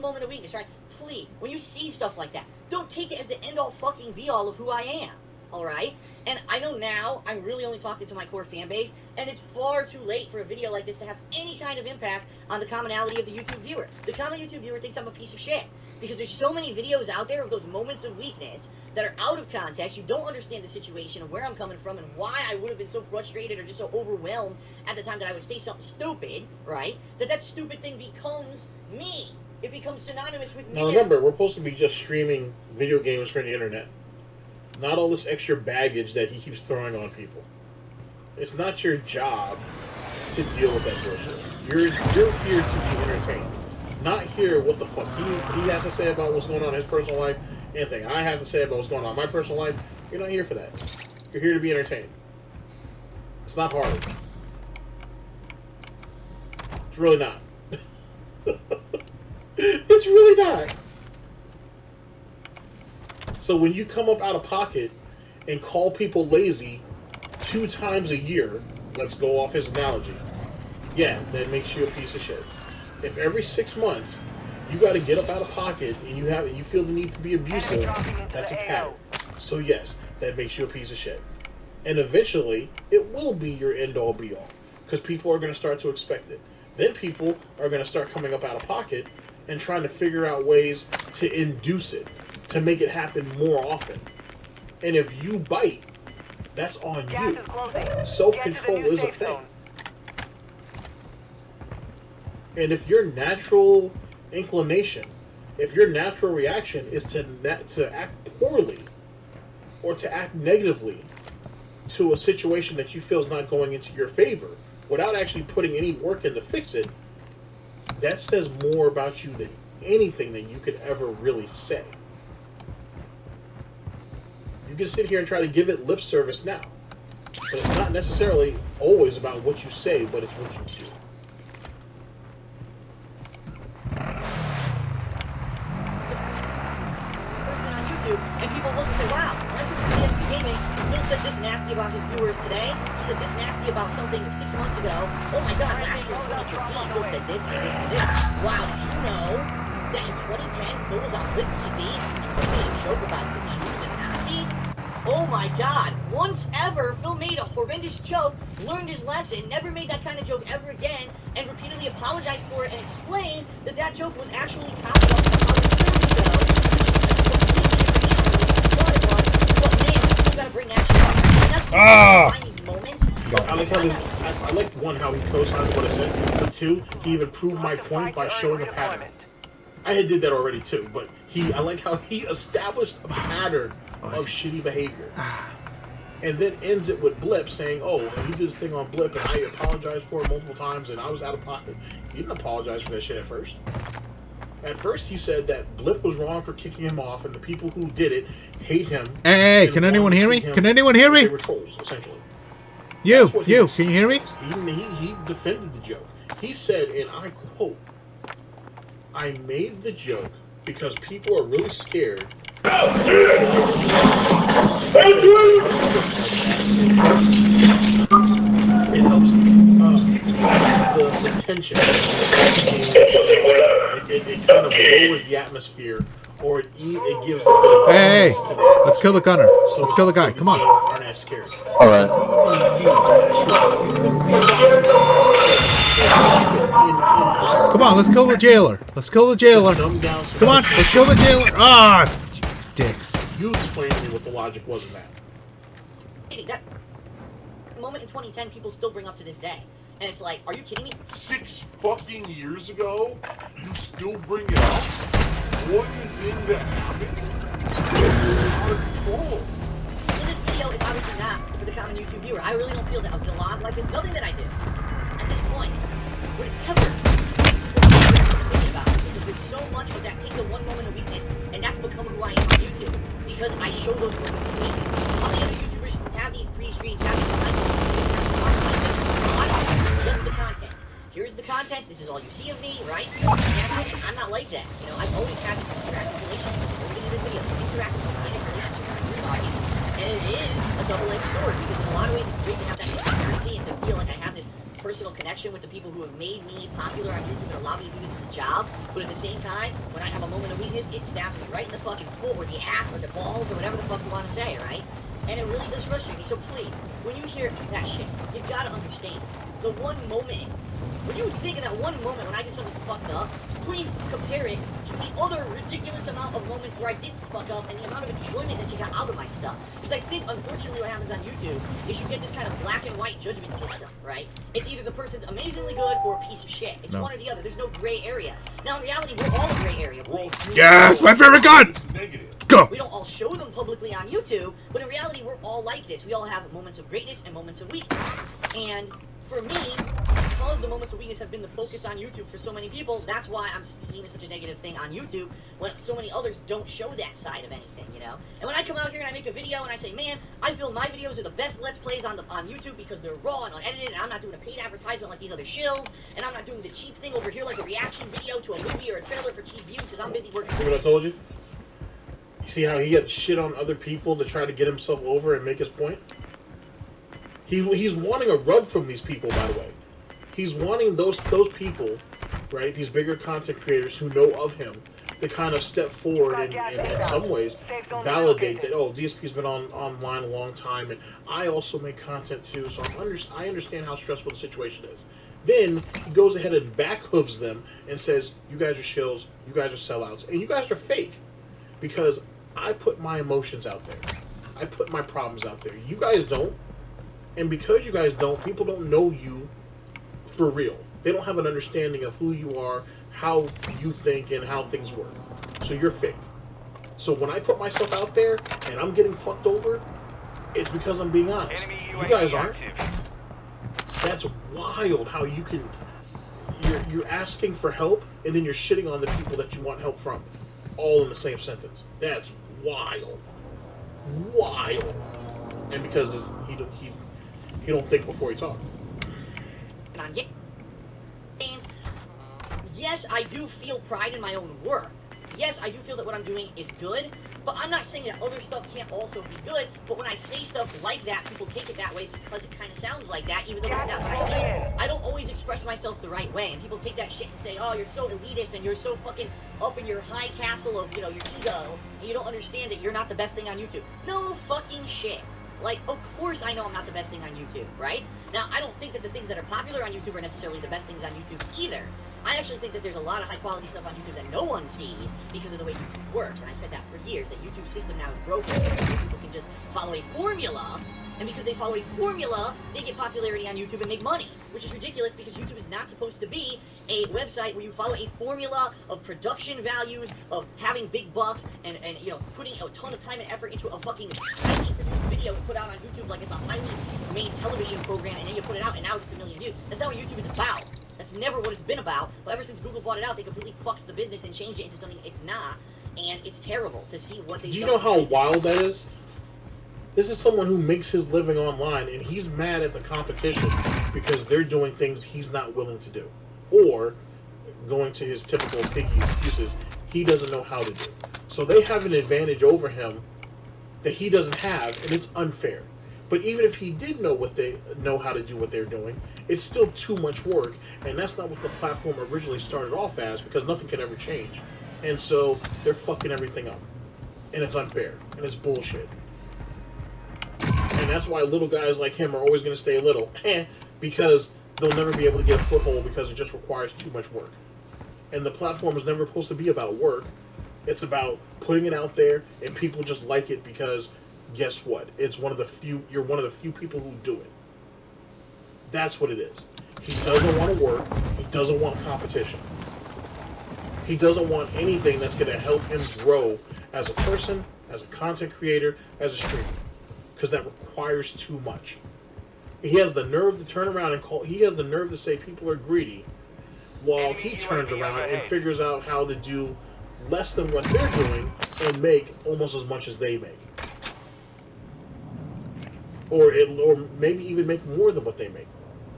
moment of weakness, right? Please, when you see stuff like that, don't take it as the end-all fucking be-all of who I am, alright? And I know now I'm really only talking to my core fan base, and it's far too late for a video like this to have any kind of impact on the commonality of the YouTube viewer. The common YouTube viewer thinks I'm a piece of shit, because there's so many videos out there of those moments of weakness that are out of context. You don't understand the situation of where I'm coming from and why I would have been so frustrated or just so overwhelmed at the time that I would say something stupid, right? That stupid thing becomes me. It becomes synonymous with me. Now remember, we're supposed to be just streaming video games for the internet. Not all this extra baggage that he keeps throwing on people. It's not your job to deal with that bullshit. You're here to be entertained. Not hear what the fuck he has to say about what's going on in his personal life. Anything I have to say about what's going on in my personal life. You're not here for that. You're here to be entertained. It's not hard. It's really not. It's really not. So when you come up out of pocket and call people lazy 2 times a year, let's go off his analogy, yeah, that makes you a piece of shit. If every 6 months you got to get up out of pocket and you feel the need to be abusive, that's a pattern. So yes, that makes you a piece of shit. And eventually, it will be your end-all be-all, because people are going to start to expect it. Then people are going to start coming up out of pocket and trying to figure out ways to induce it, to make it happen more often. And if you bite, that's on you. Self-control is a thing. And if your natural inclination, if your natural reaction is to act poorly or to act negatively to a situation that you feel is not going into your favor without actually putting any work in to fix it, that says more about you than anything that you could ever really say. You can sit here and try to give it lip service now, but it's not necessarily always about what you say, but it's what you do. Person on YouTube, and people look and say, wow, when I switched to PSP gaming, Phil said this nasty about his viewers today. He said this nasty about something 6 months ago. Oh my god, last year, 2015, Phil said this and this and this. Wow, did you know that in 2010, Phil was on Lit TV and made a joke about the Jews and Nazis? Oh my god, once ever, Phil made a horrendous joke, learned his lesson, never made that kind of joke ever again, and repeatedly apologized for it and explained that that joke was actually copied off of other but man, you still gotta bring that shit up. And that's find these moments. I like how I like one, how he co-signs what I said, but 2, he even proved my point by showing a pattern. I had did that already too, but I like how he established a pattern of shitty behavior. And then ends it with Blip saying, oh, he did this thing on Blip and I apologized for it multiple times and I was out of pocket. He didn't apologize for that shit at first. At first he said that Blip was wrong for kicking him off and the people who did it hate him. Hey, can anyone hear me? Can anyone hear me? They were trolls, essentially. You, can you hear me? He defended the joke. He said, and I quote, I made the joke because people are really scared. It helps the tension. It kind of lowers the atmosphere, or it gives a bit of Hey, to that. let's kill the gunner. Let's kill the guy. Come on. Aren't as scared. Alright. Come on, let's kill the jailer. Let's kill the jailer. Dumb down Come on, let's kill the jailer. Ah, dicks. You explain to me what the logic was in that. That moment in 2010, people still bring up to this day. And it's like, are you kidding me? 6 fucking years ago, you still bring it up? What is in that happened? You're out of control. So this video is obviously not for the common YouTube viewer. I really don't feel that a vlog like this, nothing that I do at this point would ever thinking about it, because there's so much of that take the one moment of weakness, and that's become who I am on YouTube, because I show those moments of weakness. All the other YouTubers have these pre-streams, have these behind the scenes, just the content. Here's the content, this is all you see of me, right? And I'm not like that. You know, I've always had this interactive relationship with the videos, interactive organic relationship with the audience. And it is a double-edged sword, because in a lot of ways it's great to have that transparency and to feel like I have this personal connection with the people who have made me popular on YouTube and allow me to do this as a job. But at the same time, when I have a moment of weakness, it stabs me right in the fucking foot or the ass or the balls or whatever the fuck you want to say, right? And it really does frustrate me. So please, when you hear that shit, you gotta understand the one moment. When you think of that one moment when I did something fucked up, please compare it to the other ridiculous amount of moments where I didn't fuck up and the amount of enjoyment that you got out of my stuff. Because I think, unfortunately, what happens on YouTube is you get this kind of black and white judgment system, right? It's either the person's amazingly good or a piece of shit. It's one or the other. There's no gray area. Now, in reality, we're all a gray area. Yes, my favorite gun! Go! We don't all show them publicly on YouTube, but in reality, we're all like this. We all have moments of greatness and moments of weakness. And for me, because the moments of weakness have been the focus on YouTube for so many people, that's why I'm seeing such a negative thing on YouTube when so many others don't show that side of anything, you know? And when I come out here and I make a video and I say, man, I feel my videos are the best Let's Plays on YouTube because they're raw and unedited, and I'm not doing a paid advertisement like these other shills, and I'm not doing the cheap thing over here like a reaction video to a movie or a trailer for cheap views because I'm busy working. See what I told you? You see how he had shit on other people to try to get himself over and make his point? He's wanting a rub from these people, by the way. He's wanting those people, right, these bigger content creators who know of him, to kind of step forward and in some ways validate that, oh, DSP's been online a long time, and I also make content too, so I understand how stressful the situation is. Then he goes ahead and backhooves them and says, you guys are shills, you guys are sellouts, and you guys are fake. Because I put my emotions out there. I put my problems out there. You guys don't. And because you guys don't, people don't know you for real. They don't have an understanding of who you are, how you think, and how things work. So you're fake. So when I put myself out there and I'm getting fucked over, it's because I'm being honest. You guys aren't. That's wild how you can... You're asking for help, and then you're shitting on the people that you want help from. All in the same sentence. That's wild. Wild. And because he don't think before he talks. And on games, yes, I do feel pride in my own work. Yes, I do feel that what I'm doing is good, but I'm not saying that other stuff can't also be good, but when I say stuff like that, people take it that way because it kind of sounds like that, even though it's not what I mean. I don't always express myself the right way, and people take that shit and say, oh, you're so elitist, and you're so fucking up in your high castle of, you know, your ego, and you don't understand that you're not the best thing on YouTube. No fucking shit. Like, of course I know I'm not the best thing on YouTube, right? Now, I don't think that the things that are popular on YouTube are necessarily the best things on YouTube either. I actually think that there's a lot of high-quality stuff on YouTube that no one sees because of the way YouTube works. And I said that for years, that YouTube's system now is broken. People can just follow a formula, and because they follow a formula, they get popularity on YouTube and make money, which is ridiculous because YouTube is not supposed to be a website where you follow a formula of production values, of having big bucks, and you know, putting a ton of time and effort into a fucking tiny video to put out on YouTube like it's a highly made television program, and then you put it out and now it's a million views. That's not what YouTube is about. That's never what it's been about. But ever since Google bought it out, they completely fucked the business and changed it into something it's not. And it's terrible to see what they do. Do you know how wild that is? This is someone who makes his living online, and he's mad at the competition because they're doing things he's not willing to do. Or, going to his typical piggy excuses, he doesn't know how to do. So they have an advantage over him that he doesn't have, and it's unfair. But even if he did know how to do what they're doing, it's still too much work, and that's not what the platform originally started off as, because nothing can ever change. And so they're fucking everything up. And it's unfair. And it's bullshit. And that's why little guys like him are always going to stay little. Because they'll never be able to get a foothold because it just requires too much work. And the platform is never supposed to be about work. It's about putting it out there, and people just like it because, guess what? It's one of the few. You're one of the few people who do it. That's what it is. He doesn't want to work. He doesn't want competition. He doesn't want anything that's going to help him grow as a person, as a content creator, as a streamer, because that requires too much. He has the nerve to turn around and call. He has the nerve to say people are greedy, while he turns around and figures out how to do less than what they're doing and make almost as much as they make, or maybe even make more than what they make,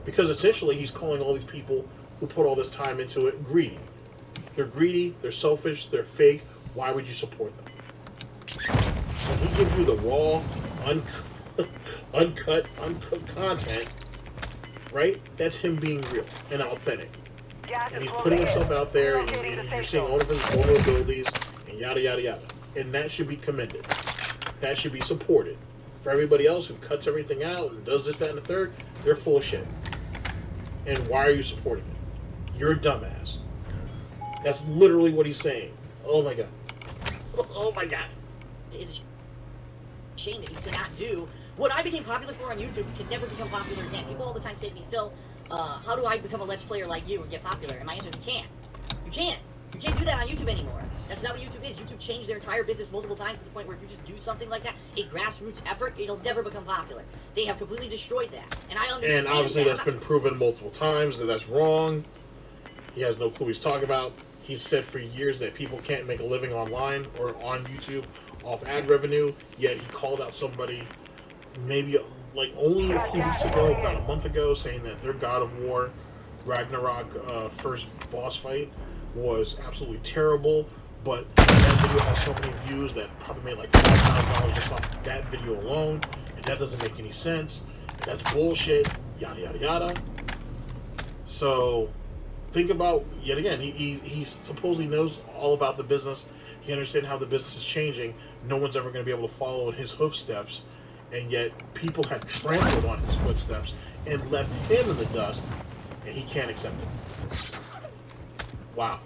because essentially he's calling all these people who put all this time into it greedy. They're greedy. They're selfish. They're fake. Why would you support them? When he gives you the raw, uncut content, right? That's him being real and authentic. And he's putting himself out there, and you're seeing all of his vulnerabilities, and yada, yada, yada. And that should be commended. That should be supported. For everybody else who cuts everything out and does this, that, and the third, they're full of shit. And why are you supporting it? You're a dumbass. That's literally what he's saying. Oh my god. Oh my god. It's a shame that you cannot do what I became popular for on YouTube. Can never become popular again. People all the time say to me, Phil, how do I become a Let's Player like you and get popular? And my answer is you can't. You can't. You can't do that on YouTube anymore. That's not what YouTube is. YouTube changed their entire business multiple times to the point where if you just do something like that, a grassroots effort, it'll never become popular. They have completely destroyed that. And I understand. And obviously that's been proven multiple times that that's wrong. He has no clue what he's talking about. He's said for years that people can't make a living online or on YouTube off ad revenue, yet he called out somebody maybe like only a few weeks ago, about a month ago, saying that their God of War Ragnarok first boss fight was absolutely terrible, but that video has so many views that probably made like $5,000 just off that video alone, and that doesn't make any sense, and that's bullshit, yada yada yada. So think about, yet again, he supposedly knows all about the business. He understands how the business is changing. No one's ever going to be able to follow in his footsteps, and yet people have trampled on his footsteps and left him in the dust, and he can't accept it. Wow.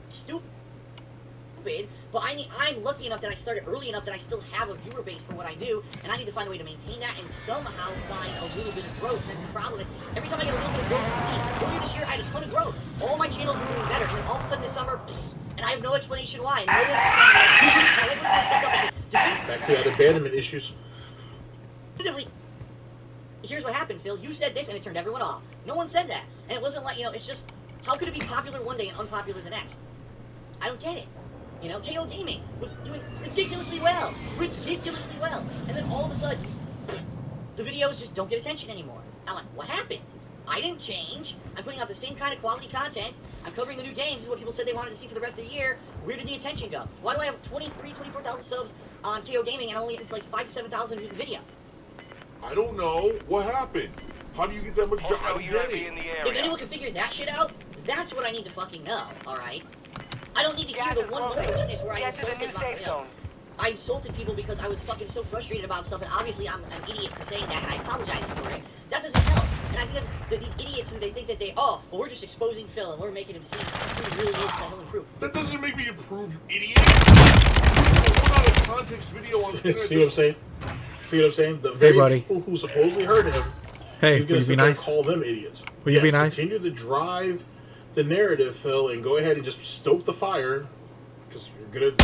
Stupid. But I'm lucky enough that I started early enough that I still have a viewer base for what I do, and I need to find a way to maintain that and somehow find a little bit of growth. And that's the problem is, every time I get a little bit of growth from me, earlier this year I had a ton of growth. All my channels were doing better, and then all of a sudden this summer, and I have no explanation why. And no one stepped up and said, back to that abandonment issues. definitively, here's what happened, Phil. You said this, and it turned everyone off. No one said that. And it wasn't like, it's just, how could it be popular one day and unpopular the next? I don't get it. KO Gaming was doing ridiculously well. Ridiculously well. And then all of a sudden, the videos just don't get attention anymore. I'm like, what happened? I didn't change. I'm putting out the same kind of quality content. I'm covering the new games. This is what people said they wanted to see for the rest of the year. Where did the attention go? Why do I have 24,000 subs on KO Gaming and only it's like 5,000 to 7,000 views a video? I don't know. What happened? How do you get that much job? If anyone can figure that shit out, that's what I need to fucking know, alright? I don't need to hear the one moment of weakness where I insulted people because I was fucking so frustrated about stuff, and obviously I'm an idiot for saying that, and I apologize for it. That doesn't help. And I think that these idiots who they think that we're just exposing Phil and we're making him see who he really is so he'll improve. That doesn't make me improve, you idiot. We're not a context video on the See what I'm saying? See what I'm saying? The Hey, buddy. people who supposedly heard him, Hey, he's will going you to be nice? call them idiots. Will you be nice? Continue to drive the narrative, Phil, and go ahead and just stoke the fire, because you're good at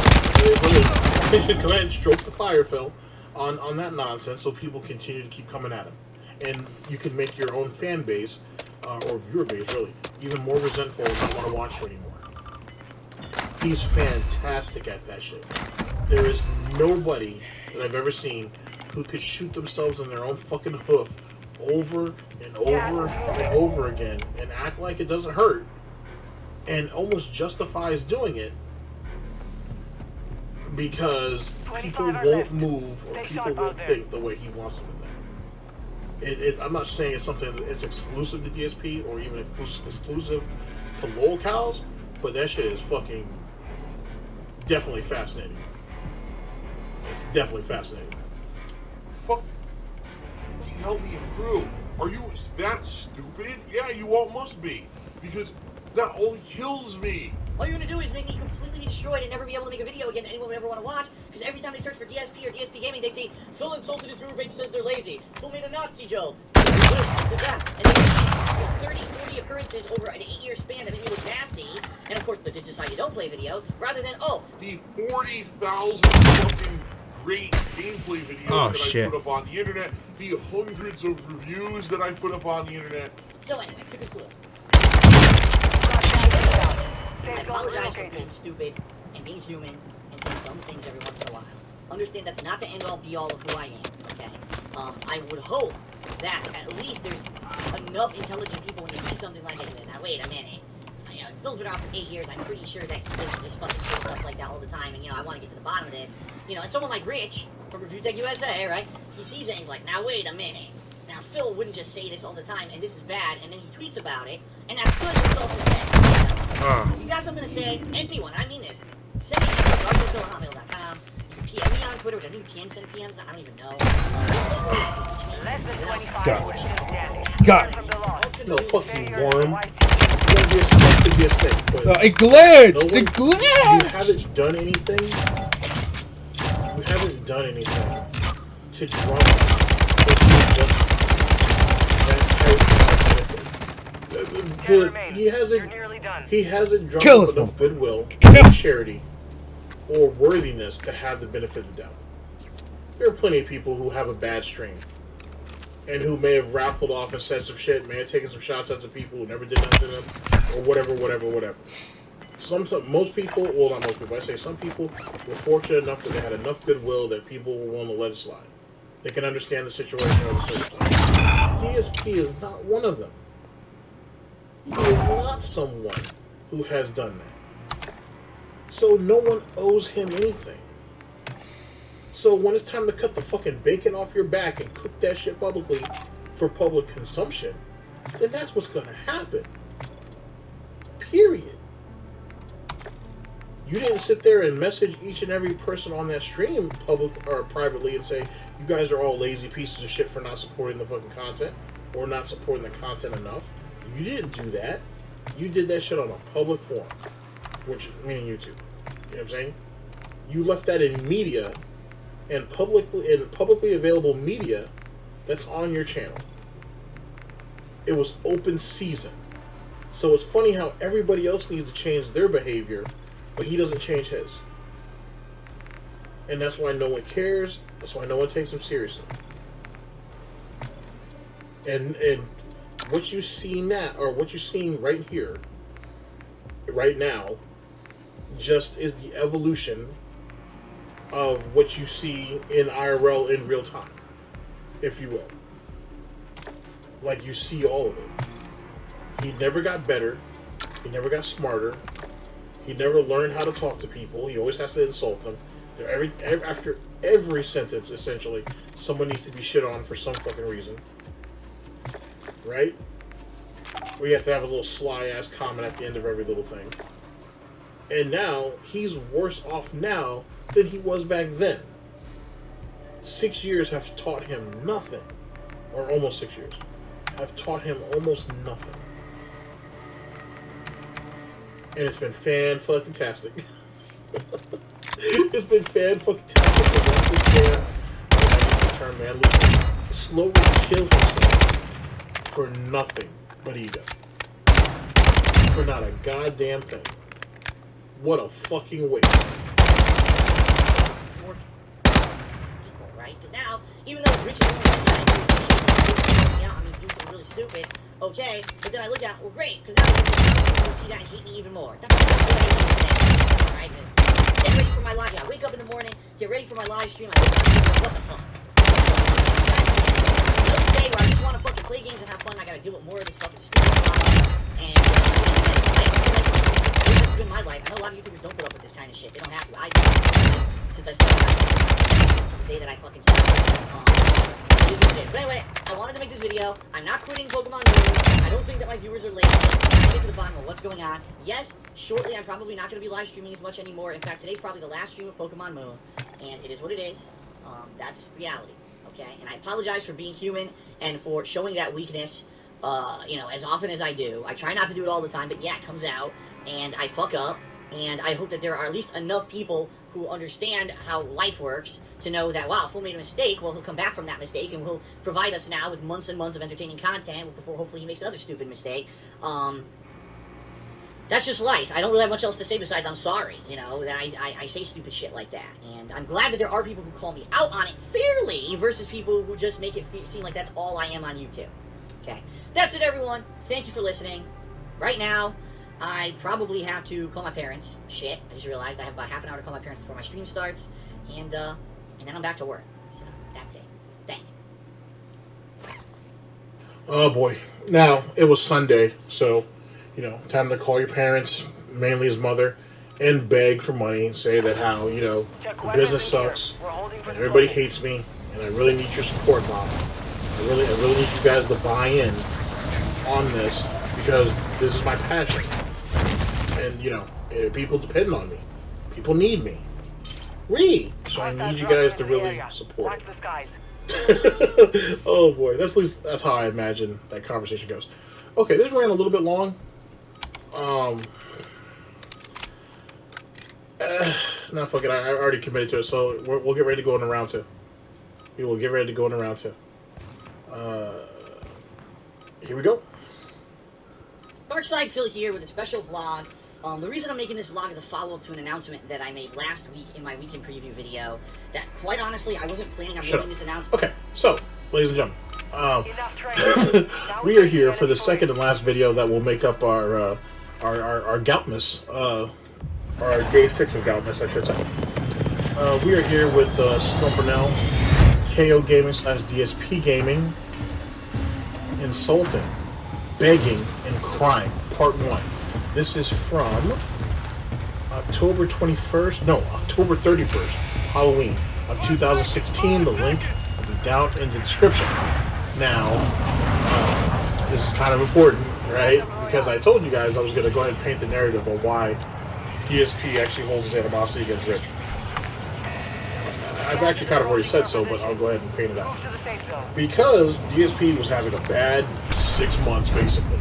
go ahead and stroke the fire, Phil, on that nonsense, so people continue to keep coming at him. And you can make your own fan base, or viewer base, really, even more resentful and not want to watch you anymore. He's fantastic at that shit. There is nobody that I've ever seen who could shoot themselves in their own fucking hoof over and over and over again and act like it doesn't hurt and almost justifies doing it because people won't move or people won't think the way he wants them to think. I'm not saying it's something that's exclusive to DSP or even exclusive to lolcows, but that shit is fucking definitely fascinating. It's definitely fascinating. Fuck. Help me improve. Are you that stupid? Yeah, you all must be. Because that only kills me. All you're gonna do is make me completely destroyed and never be able to make a video again that anyone would ever want to watch. Because every time they search for DSP or DSP Gaming, they see Phil insulted his roommate, says they're lazy. Phil made a Nazi joke. And then 30, 40 occurrences over an 8-year span that make me look nasty. And of course, this is how you don't play videos. Rather than, oh, The 40,000 fucking great gameplay videos that I put up on the internet, the hundreds of reviews that I put up on the internet. so anyway, trick or clue. I apologize for being stupid and being human and saying dumb things every once in a while. Understand that's not the end-all be-all of who I am, okay? I would hope that at least there's enough intelligent people when you see something like that. Now, wait a minute. You know, Phil's been out for 8 years. I'm pretty sure that he does this fucking stuff like that all the time. And, you know, I want to get to the bottom of this. You know, and someone like Rich from Review Tech USA, right? He sees it and he's like, now, wait a minute. Now, Phil wouldn't just say this all the time, and this is bad, and then he tweets about it, and that's good, but it's also bad. If you got something to say, anyone, I mean this, send me to phil@hotmail.com. You can PM me on Twitter, which I think you can send PMs, I don't even know. Less than 25 Got was it. still standing. Got it. From the law. No, fuck you, worm. It's gonna be a stick to be a stick, but It glitched! no one, It you glitched! haven't done anything. You haven't done anything to drum what you've done. He You're nearly done. hasn't Kill drummed us, up enough goodwill, Kill. charity, or worthiness to have the benefit of the doubt. There are plenty of people who have a bad stream and who may have raffled off and said some shit, may have taken some shots at some people who never did nothing to them, or whatever. Most people, well, not most people, I say some people were fortunate enough that they had enough goodwill that people were willing to let it slide. They can understand the situation or the circumstances. DSP is not one of them. He is not someone who has done that. So no one owes him anything. So when it's time to cut the fucking bacon off your back and cook that shit publicly for public consumption, then that's what's gonna happen. Period. You didn't sit there and message each and every person on that stream public or privately and say, you guys are all lazy pieces of shit for not supporting the fucking content or not supporting the content enough. You didn't do that. You did that shit on a public forum, which meaning YouTube. You know what I'm saying? You left that in media and publicly available media that's on your channel. It was open season. So it's funny how everybody else needs to change their behavior, but he doesn't change his. And that's why no one cares. That's why no one takes him seriously. And what you see now, or what you're seeing right here, right now, just is the evolution of what you see in IRL in real time, if you will. Like, you see all of it. He never got better. He never got smarter. He never learned how to talk to people. He always has to insult them. After every sentence, essentially, someone needs to be shit on for some fucking reason. Right? We have to have a little sly-ass comment at the end of every little thing. And now, he's worse off now than he was back then. 6 years have taught him nothing. Or almost 6 years. Have taught him almost nothing. And it's been fan-fucking-tastic. It's been fan-fucking-tastic to watch this man, I use the term man, slowly kill himself for nothing but ego. For not a goddamn thing. What a fucking waste. More people, right? Because now, even though Rich is yeah, I mean, do something really stupid, okay, but then I look at, well, great, because now people see that and hate me even more. That's what I hate, right? Get ready for my live, yeah, I wake up in the morning, get ready for my live stream, I wake up and I'm like, what the fuck? Day where I just want to fucking play games and have fun, I gotta deal with more of this fucking stupid stuff, and this has been my life. I know a lot of YouTubers don't put up with this kind of shit. They don't have to. I do. Since I started the day that I fucking started. But anyway, I wanted to make this video. I'm not quitting Pokemon Go. I don't think that my viewers are lazy. I'm trying to get to the bottom of what's going on. Yes, shortly I'm probably not going to be live streaming as much anymore. In fact, today's probably the last stream of Pokemon Moon, and it is what it is. That's reality. okay? And I apologize for being human and for showing that weakness, you know, as often as I do. I try not to do it all the time, but yeah, it comes out, and I fuck up, and I hope that there are at least enough people who understand how life works to know that, wow, if Fool made a mistake, well, he'll come back from that mistake, and will provide us now with months and months of entertaining content before hopefully he makes another stupid mistake. That's just life. I don't really have much else to say besides I'm sorry, you know, that I say stupid shit like that. And I'm glad that there are people who call me out on it fairly versus people who just make it seem like that's all I am on YouTube. Okay. That's it, everyone. Thank you for listening. Right now, I probably have to call my parents. Shit. I just realized I have about half an hour to call my parents before my stream starts. And then I'm back to work. So, that's it. Thanks. Oh boy. Now, it was Sunday, so, you know, time to call your parents, mainly his mother, and beg for money and say that how, you know, the business sucks, and everybody hates me, and I really need your support, Mom. I really need you guys to buy in on this, because this is my passion. And, you know, people depend on me. People need me. So I need you guys to really support it. Oh boy, that's how I imagine that conversation goes. Okay, this ran a little bit long. No, fuck it. I already committed to it, so we'll get ready to go in round 2. We will get ready to go in round 2. Here we go. Darkside Phil here with a special vlog. The reason I'm making this vlog is a follow-up to an announcement that I made last week in my weekend preview video. That, quite honestly, I wasn't planning on making this announcement. Okay, so, ladies and gentlemen, we are here for the second and last video that will make up our Goutmas, our day 6 of Goutmas, I should say. We are here with Stump KO Gaming / DSP Gaming, Insulting, Begging, and Crying, Part 1. This is from October 31st, Halloween of 2016. The link will be down in the description. Now, this is kind of important, right? Because I told you guys I was going to go ahead and paint the narrative of why DSP actually holds his animosity against Rich. I've actually kind of already said so, but I'll go ahead and paint it out. Because DSP was having a bad 6 months, basically.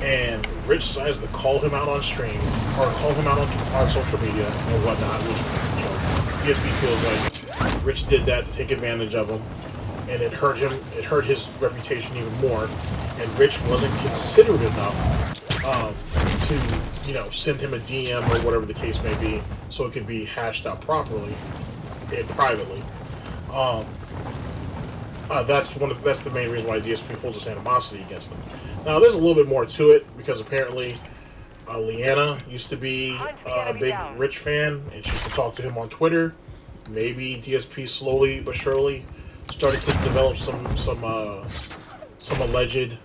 And Rich decides to call him out on stream, or call him out on social media and whatnot, which, you know, DSP feels like Rich did that to take advantage of him, and it hurt him, it hurt his reputation even more, and Rich wasn't considerate enough to, you know, send him a DM or whatever the case may be, so it could be hashed out properly and privately. That's the main reason why DSP holds his animosity against him. Now, there's a little bit more to it, because apparently Leanna used to be a big Rich fan, and she used to talk to him on Twitter. Maybe DSP slowly but surely started to develop some alleged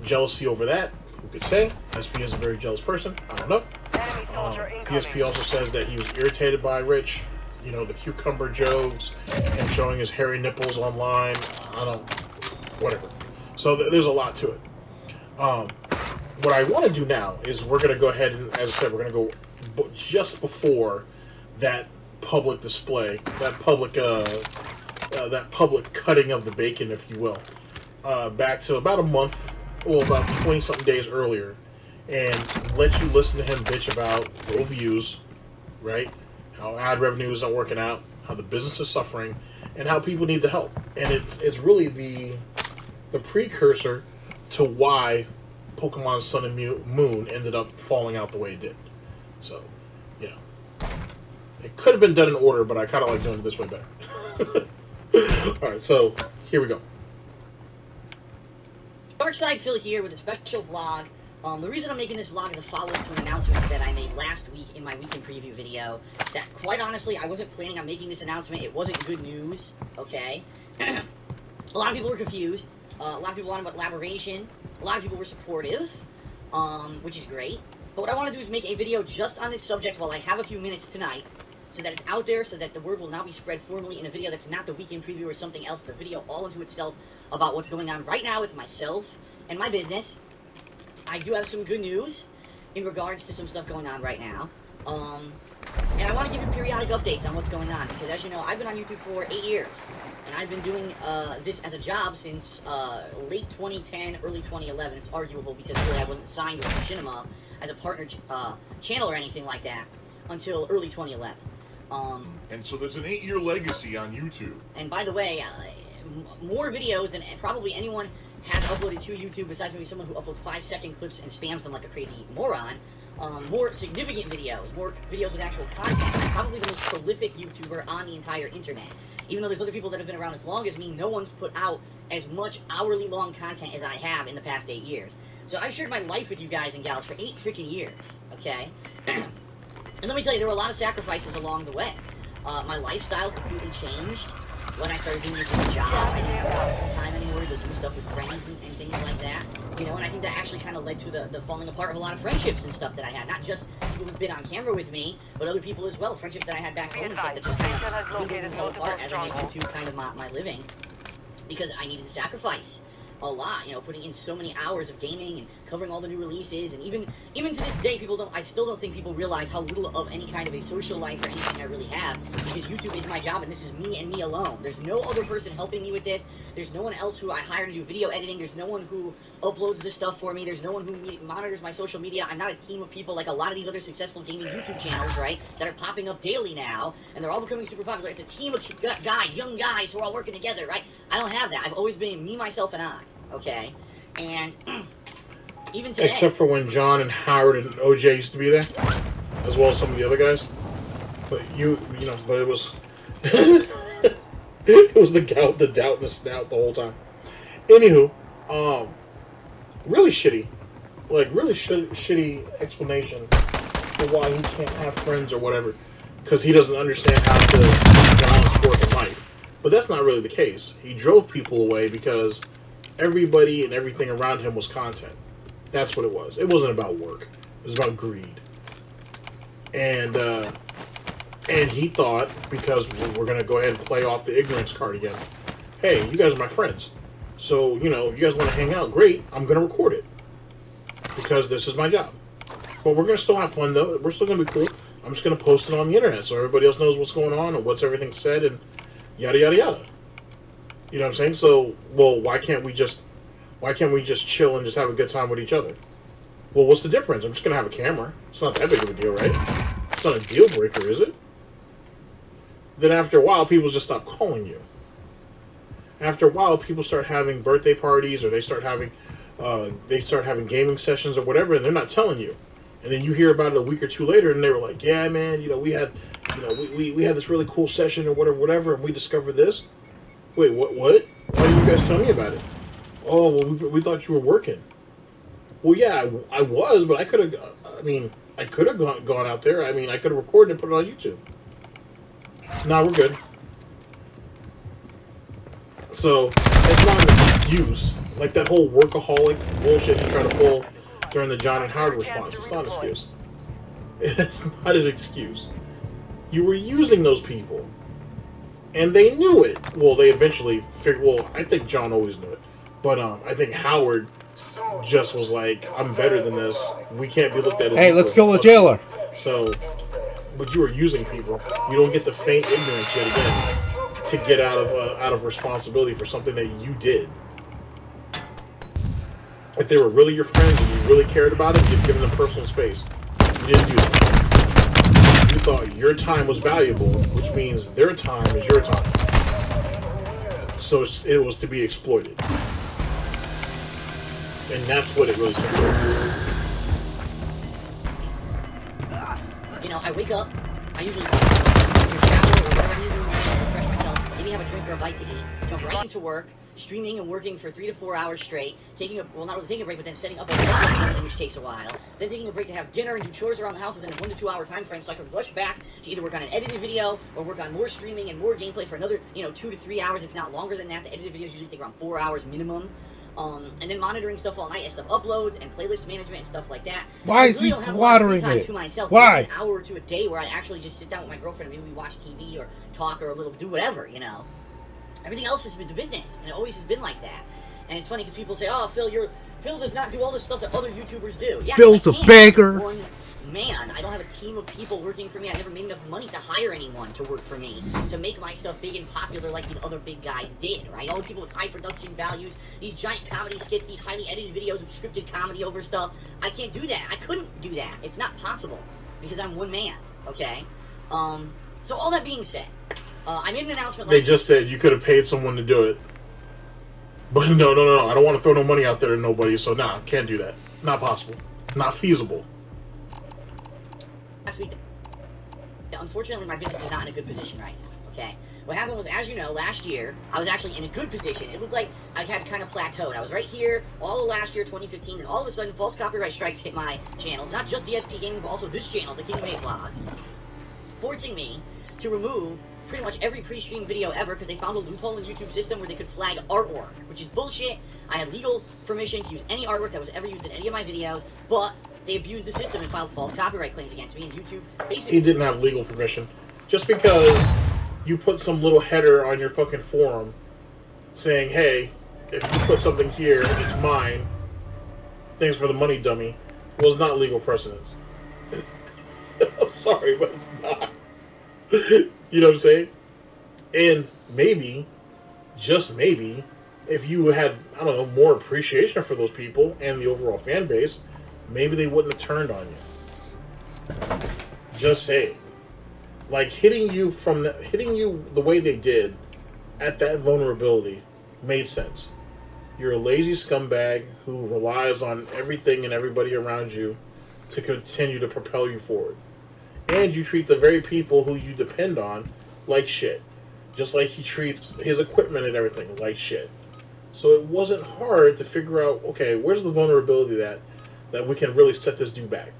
jealousy over that. Who could say? DSP is a very jealous person. I don't know. DSP also says that he was irritated by Rich. You know, the cucumber jokes and showing his hairy nipples online. Whatever. So there's a lot to it. What I want to do now is we're going to go ahead and, as I said, we're going to go just before that public display, that public cutting of the bacon, if you will, back to about a month, well, about 20-something days earlier, and let you listen to him bitch about low views, right? How ad revenue isn't working out, how the business is suffering, and how people need the help. And it's really the precursor to why Pokemon Sun and Moon ended up falling out the way it did. So, you know, it could have been done in order, but I kind of like doing it this way better. Alright, so here we go. Darkside Phil here with a special vlog. The reason I'm making this vlog is a follow-up to an announcement that I made last week in my weekend preview video. That, quite honestly, I wasn't planning on making this announcement. It wasn't good news, okay? A lot of people were confused. A lot of people wanted elaboration. A lot of people were supportive, which is great. But what I want to do is make a video just on this subject while I have a few minutes tonight, so that it's out there, so that the word will now be spread formally in a video that's not the weekend preview or something else. It's a video all into itself about what's going on right now with myself and my business. I do have some good news in regards to some stuff going on right now. And I want to give you periodic updates on what's going on, because as you know, I've been on YouTube for 8 years, and I've been doing this as a job since late 2010, early 2011. It's arguable because really I wasn't signed with Machinima as a partner channel or anything like that until early 2011. And so there's an 8-year legacy on YouTube. And by the way, more videos than probably anyone has uploaded to YouTube, besides maybe someone who uploads 5-second clips and spams them like a crazy moron. More significant videos, more videos with actual content. I'm probably the most prolific YouTuber on the entire internet. Even though there's other people that have been around as long as me, no one's put out as much hourly long content as I have in the past 8 years. So I've shared my life with you guys and gals for 8 freaking years, okay? And let me tell you, there were a lot of sacrifices along the way. My lifestyle completely changed when I started doing this as a job. I didn't have a lot of time anymore to do stuff with friends and things like that. You know, and I think that actually kind of led to the falling apart of a lot of friendships and stuff that I had. Not just people who've been on camera with me, but other people as well. Friendships that I had back home and stuff that just kind of fell apart as I made YouTube kind of my living. Because I needed to sacrifice a lot, you know, putting in so many hours of gaming and covering all the new releases, and even to this day, I still don't think people realize how little of any kind of a social life or anything I really have, because YouTube is my job and this is me and me alone. There's no other person helping me with this. There's no one else who I hire to do video editing. There's no one who uploads this stuff for me. There's no one who monitors my social media. I'm not a team of people like a lot of these other successful gaming YouTube channels, right, that are popping up daily now, and they're all becoming super popular. It's a team of guys, young guys, who are all working together, right? I don't have that. I've always been me, myself, and I, okay? And even today... Except for when John and Howard and OJ used to be there, as well as some of the other guys. But but it was... it was the gout, the doubt, and the snout the whole time. Anywho, really shitty. Like, really shitty explanation for why he can't have friends or whatever. Because he doesn't understand how to balance work and life. But that's not really the case. He drove people away because everybody and everything around him was content. That's what it was. It wasn't about work. It was about greed. And he thought, because we're going to go ahead and play off the ignorance card again, hey, you guys are my friends. So, you guys want to hang out, great, I'm going to record it. Because this is my job. But we're going to still have fun, though. We're still going to be cool. I'm just going to post it on the internet so everybody else knows what's going on and what's everything said and yada, yada, yada. You know what I'm saying? So, well, why can't we just chill and just have a good time with each other? Well, what's the difference? I'm just going to have a camera. It's not that big of a deal, right? It's not a deal breaker, is it? Then after a while, people just stop calling you. After a while, people start having birthday parties, or they start having gaming sessions or whatever, and they're not telling you. And then you hear about it a week or two later, and they were like, yeah, man, we had this really cool session or whatever, and we discovered this. Wait, what? Why didn't you guys tell me about it? Oh, well, we thought you were working. Well, yeah, I was, but I could have gone out there. I mean, I could have recorded and put it on YouTube. Nah, we're good. So, it's not an excuse. Like that whole workaholic bullshit you try to pull during the John and Howard response. It's not an excuse. It's not an excuse. You were using those people. And they knew it. Well, they eventually figured... Well, I think John always knew it. But I think Howard just was like, I'm better than this. We can't be looked at as... Hey, let's kill the jailer. So, but you were using people. You don't get the faint ignorance yet again to get out of responsibility for something that you did. If they were really your friends and you really cared about them, you'd give them personal space. You didn't do that. You thought your time was valuable, which means their time is your time. So it was to be exploited. And that's what it really came down to. I wake up, I usually shower or whatever I'm doing, refresh myself, maybe have a drink or a bite to eat, jump right into work, streaming and working for 3 to 4 hours straight, not really taking a break, but then setting up a video, which takes a while, then taking a break to have dinner and do chores around the house within a 1 to 2 hour time frame, so I can rush back to either work on an edited video or work on more streaming and more gameplay for another, 2 to 3 hours, if not longer than that. The edited videos usually take around 4 hours minimum. And then monitoring stuff all night as stuff uploads and playlist management and stuff like that. Why is he watering it? To myself. Why? An hour or two a day where I actually just sit down with my girlfriend and maybe we watch TV or talk or do whatever, Everything else has been the business, and it always has been like that. And it's funny because people say, "Oh, Phil does not do all the stuff that other YouTubers do." Yeah, Phil's a beggar. man. I don't have a team of people working for me. I never made enough money to hire anyone to work for me, to make my stuff big and popular like these other big guys did, right? All the people with high production values, these giant comedy skits, these highly edited videos of scripted comedy over stuff. I can't do that. I couldn't do that. It's not possible because I'm one man, okay? So all that being said, I made an announcement. They just said you could have paid someone to do it. But no. I don't want to throw no money out there to nobody, so nah, can't do that. Not possible. Not feasible. Last week, unfortunately, my business is not in a good position right now, okay? What happened was, as you know, last year, I was actually in a good position. It looked like I had kind of plateaued. I was right here all of last year, 2015, and all of a sudden, false copyright strikes hit my channels. Not just DSP Gaming, but also this channel, the King of 8 Vlogs, forcing me to remove pretty much every pre-stream video ever because they found a loophole in YouTube system where they could flag artwork, which is bullshit. I had legal permission to use any artwork that was ever used in any of my videos, but they abused the system and filed false copyright claims against me, and YouTube basically... He didn't have legal permission. Just because you put some little header on your fucking forum saying, hey, if you put something here, it's mine, thanks for the money, dummy, was not legal precedence. I'm sorry, but it's not. You know what I'm saying? And maybe, just maybe, if you had, I don't know, more appreciation for those people and the overall fan base, maybe they wouldn't have turned on you. Just saying. Like, hitting you the way they did at that vulnerability made sense. You're a lazy scumbag who relies on everything and everybody around you to continue to propel you forward. And you treat the very people who you depend on like shit. Just like he treats his equipment and everything like shit. So it wasn't hard to figure out, okay, where's the vulnerability that we can really set this dude back?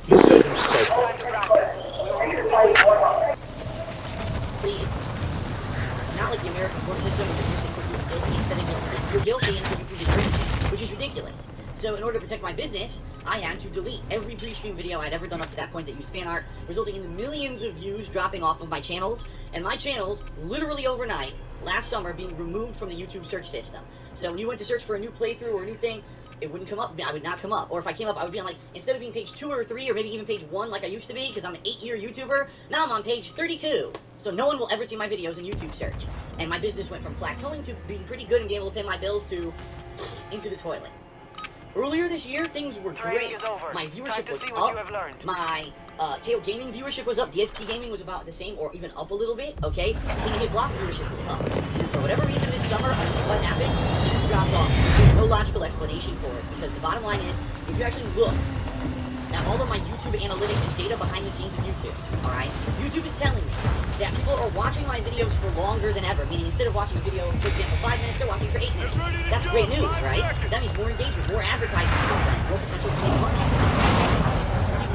He set himself up. Please. It's not like the American court system where you're guilty instead of you're guilty until you prove you're innocent, which is ridiculous. So in order to protect my business, I had to delete every pre-stream video I'd ever done up to that point that used fan art, resulting in millions of views dropping off of my channels, and my channels, literally overnight, last summer, being removed from the YouTube search system. So when you went to search for a new playthrough or a new thing, it wouldn't come up. I would not come up. Or if I came up, I would be on, like, instead of being page 2 or 3, or maybe even page 1 like I used to be, because I'm an 8-year YouTuber, now I'm on page 32. So no one will ever see my videos in YouTube search. And my business went from plateauing to being pretty good and being able to pay my bills to into the toilet. Earlier this year, things were great. My viewership was up. My KO Gaming viewership was up. DSP Gaming was about the same, or even up a little bit. Okay, King of 8 Vlogs viewership was up. And for whatever reason, this summer, I don't know what happened. Things dropped off. There's no logical explanation for it, because the bottom line is, if you actually look at all of my YouTube analytics and data behind the scenes of YouTube, all right, YouTube is telling me that people are watching my videos for longer than ever, meaning instead of watching a video, for example, 5 minutes, they're watching for 8 minutes. That's great news, right? That means more engagement, more advertising, more potential to make money.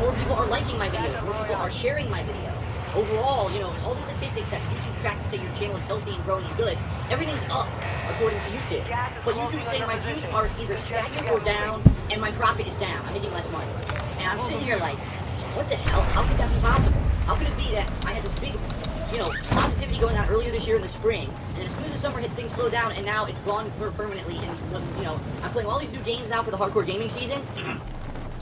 More people are liking my videos, more people are sharing my videos. Overall, you know, all the statistics that YouTube tracks to say your channel is healthy and growing and good, everything's up, according to YouTube. But YouTube is saying my views are either stagnant or down, and my profit is down. I'm making less money. And I'm sitting here like, what the hell? How could that be possible? How could it be that I had this big, you know, positivity going on earlier this year in the spring, and then as soon as the summer hit, things slowed down, and now it's gone permanently, and, you know, I'm playing all these new games now for the hardcore gaming season,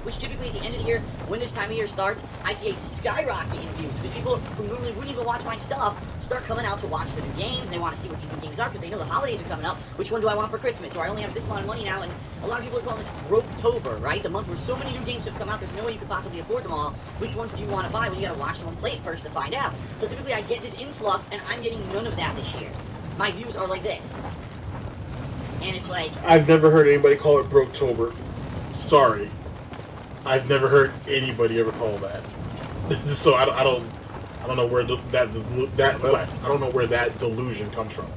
which typically at the end of the year, when this time of year starts, I see a skyrocket in views, because people who normally wouldn't even watch my stuff start coming out to watch the new games, and they want to see what these new games are, because they know the holidays are coming up. Which one do I want for Christmas? Or I only have this amount of money now, and a lot of people are calling this Broketober, right? The month where so many new games have come out, there's no way you could possibly afford them all. Which ones do you want to buy? Well, you gotta watch someone play it first to find out. So typically I get this influx, and I'm getting none of that this year. My views are like this. And it's like... I've never heard anybody call it Broketober. Sorry. I've never heard anybody ever call that. So I don't know where I don't know where that delusion comes from.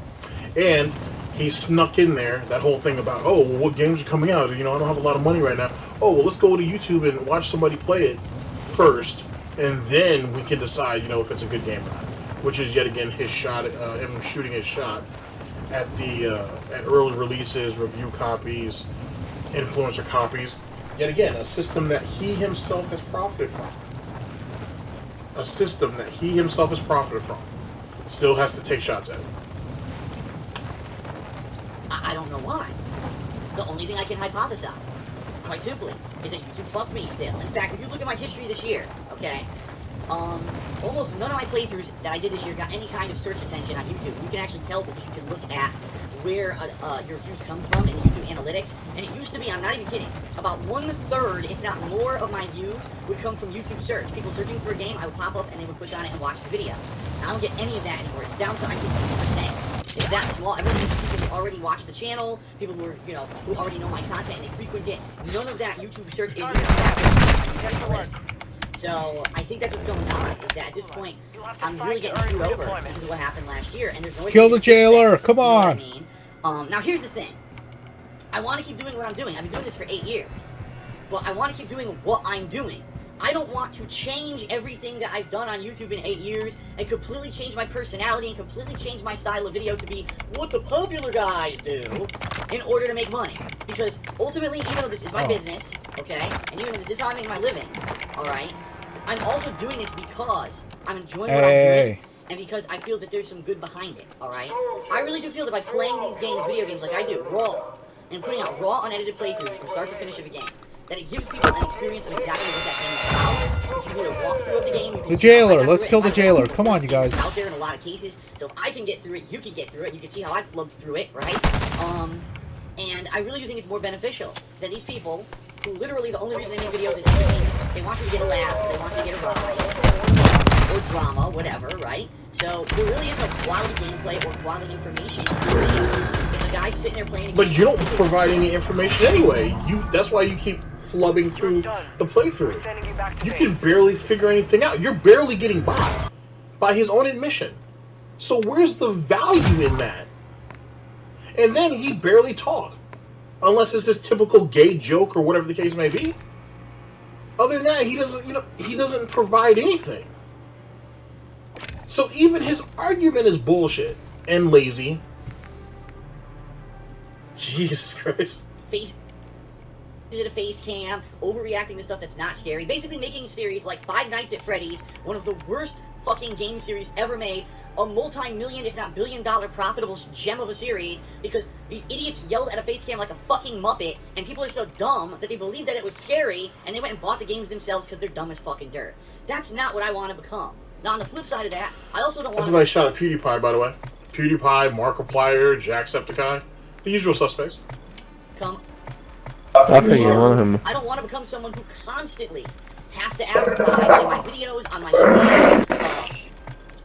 And he snuck in there that whole thing about, oh, well, what games are coming out? You know, I don't have a lot of money right now. Oh, well, let's go to YouTube and watch somebody play it first, and then we can decide, you know, if it's a good game or not. Which is yet again his shot, him shooting his shot at the at early releases, review copies, influencer copies. Yet again, a system that he himself has profited from. A system that he himself has profited from. Still has to take shots at it. I don't know why. The only thing I can hypothesize quite simply, is that YouTube fucked me still. In fact, if you look at my history this year, okay, almost none of my playthroughs that I did this year got any kind of search attention on YouTube. You can actually tell because you can look at where your views come from in YouTube analytics. And it used to be, I'm not even kidding, about 1/3, if not more, of my views would come from YouTube search. People searching for a game, I would pop up and they would click on it and watch the video. I don't get any of that anymore. It's down to, I think, 2%. It's that small. Everyone is people who already watch the channel, people who are, who already know my content and they frequent it. None of that YouTube search is even. So I think that's what's going on. Is that at this point I'm really getting screwed over because of what happened last year, and there's no way Kill the jailer! Come on! You know what I mean? Now here's the thing. I want to keep doing what I'm doing. I've been doing this for 8 years, but I want to keep doing what I'm doing. I don't want to change everything that I've done on YouTube in 8 years and completely change my personality and completely change my style of video to be what the popular guys do in order to make money. Because ultimately, even though this is my business, okay, and even though this is how I make my living, alright, I'm also doing this because I'm enjoying what I'm doing and because I feel that there's some good behind it, alright? I really do feel that by playing these games, video games like I do, raw, and putting out raw, unedited playthroughs from start to finish of a game, that it gives people an experience of exactly what that game is about. If you need a walkthrough of the game, you can The see how I jailer, got let's through it. kill the jailer. Come on, you guys. It's out there in a lot of cases, so if I can get through it, you can get through it. You can see how I flubbed through it, right? And I really do think it's more beneficial than these people who literally the only reason they make videos is entertainment. They want you to get a laugh, they want you to get a rise, or drama, whatever, right? So there really is no quality gameplay or quality information. If a guy's sitting there playing a game, But you don't provide any information anyway. That's why you keep flubbing through the playthrough. You can barely figure anything out. You're barely getting by his own admission. So where's the value in that? And then he barely talked, unless it's this typical gay joke or whatever the case may be. Other than that, he doesn't provide anything. So even his argument is bullshit and lazy. Jesus Christ. Is it a face cam, overreacting to stuff that's not scary, basically making a series like Five Nights at Freddy's one of the worst fucking game series ever made, a multi-million, if not billion-dollar profitable gem of a series, because these idiots yelled at a face cam like a fucking Muppet, and people are so dumb that they believed that it was scary, and they went and bought the games themselves because they're dumb as fucking dirt. That's not what I want to become. Now, on the flip side of that, I also don't want That's a nice shot at PewDiePie, by the way. PewDiePie, Markiplier, Jacksepticeye. The usual suspects. become... I think I want him. I don't want to become someone who constantly has to advertise in my videos, on my streams,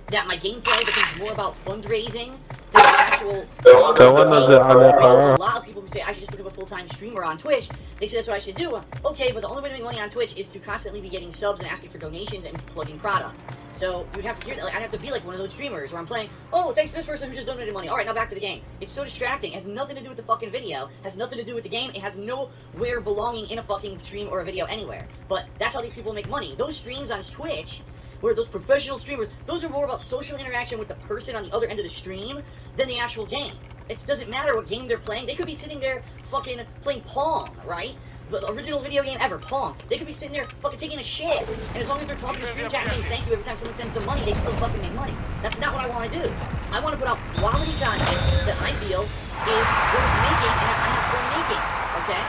that my gameplay becomes more about fundraising than the actual... The one that's on that A lot of people who say I should just become a full-time streamer on Twitch, they say that's what I should do. Okay, but the only way to make money on Twitch is to constantly be getting subs and asking for donations and plugging products. So you'd have to hear that. Like, I'd have to be like one of those streamers where I'm playing, oh, thanks to this person who just donated money. Alright, now back to the game. It's so distracting. It has nothing to do with the fucking video. It has nothing to do with the game. It has nowhere belonging in a fucking stream or a video anywhere. But that's how these people make money. Those streams on Twitch, where those professional streamers, those are more about social interaction with the person on the other end of the stream than the actual game. It doesn't matter what game they're playing. They could be sitting there fucking playing Pong, right? The original video game ever, Pong. They could be sitting there fucking taking a shit. And as long as they're talking to stream chat and saying thank you every time someone sends them money, they still fucking make money. That's not what I want to do. I want to put out quality content that I feel is worth making and I have fun making, okay?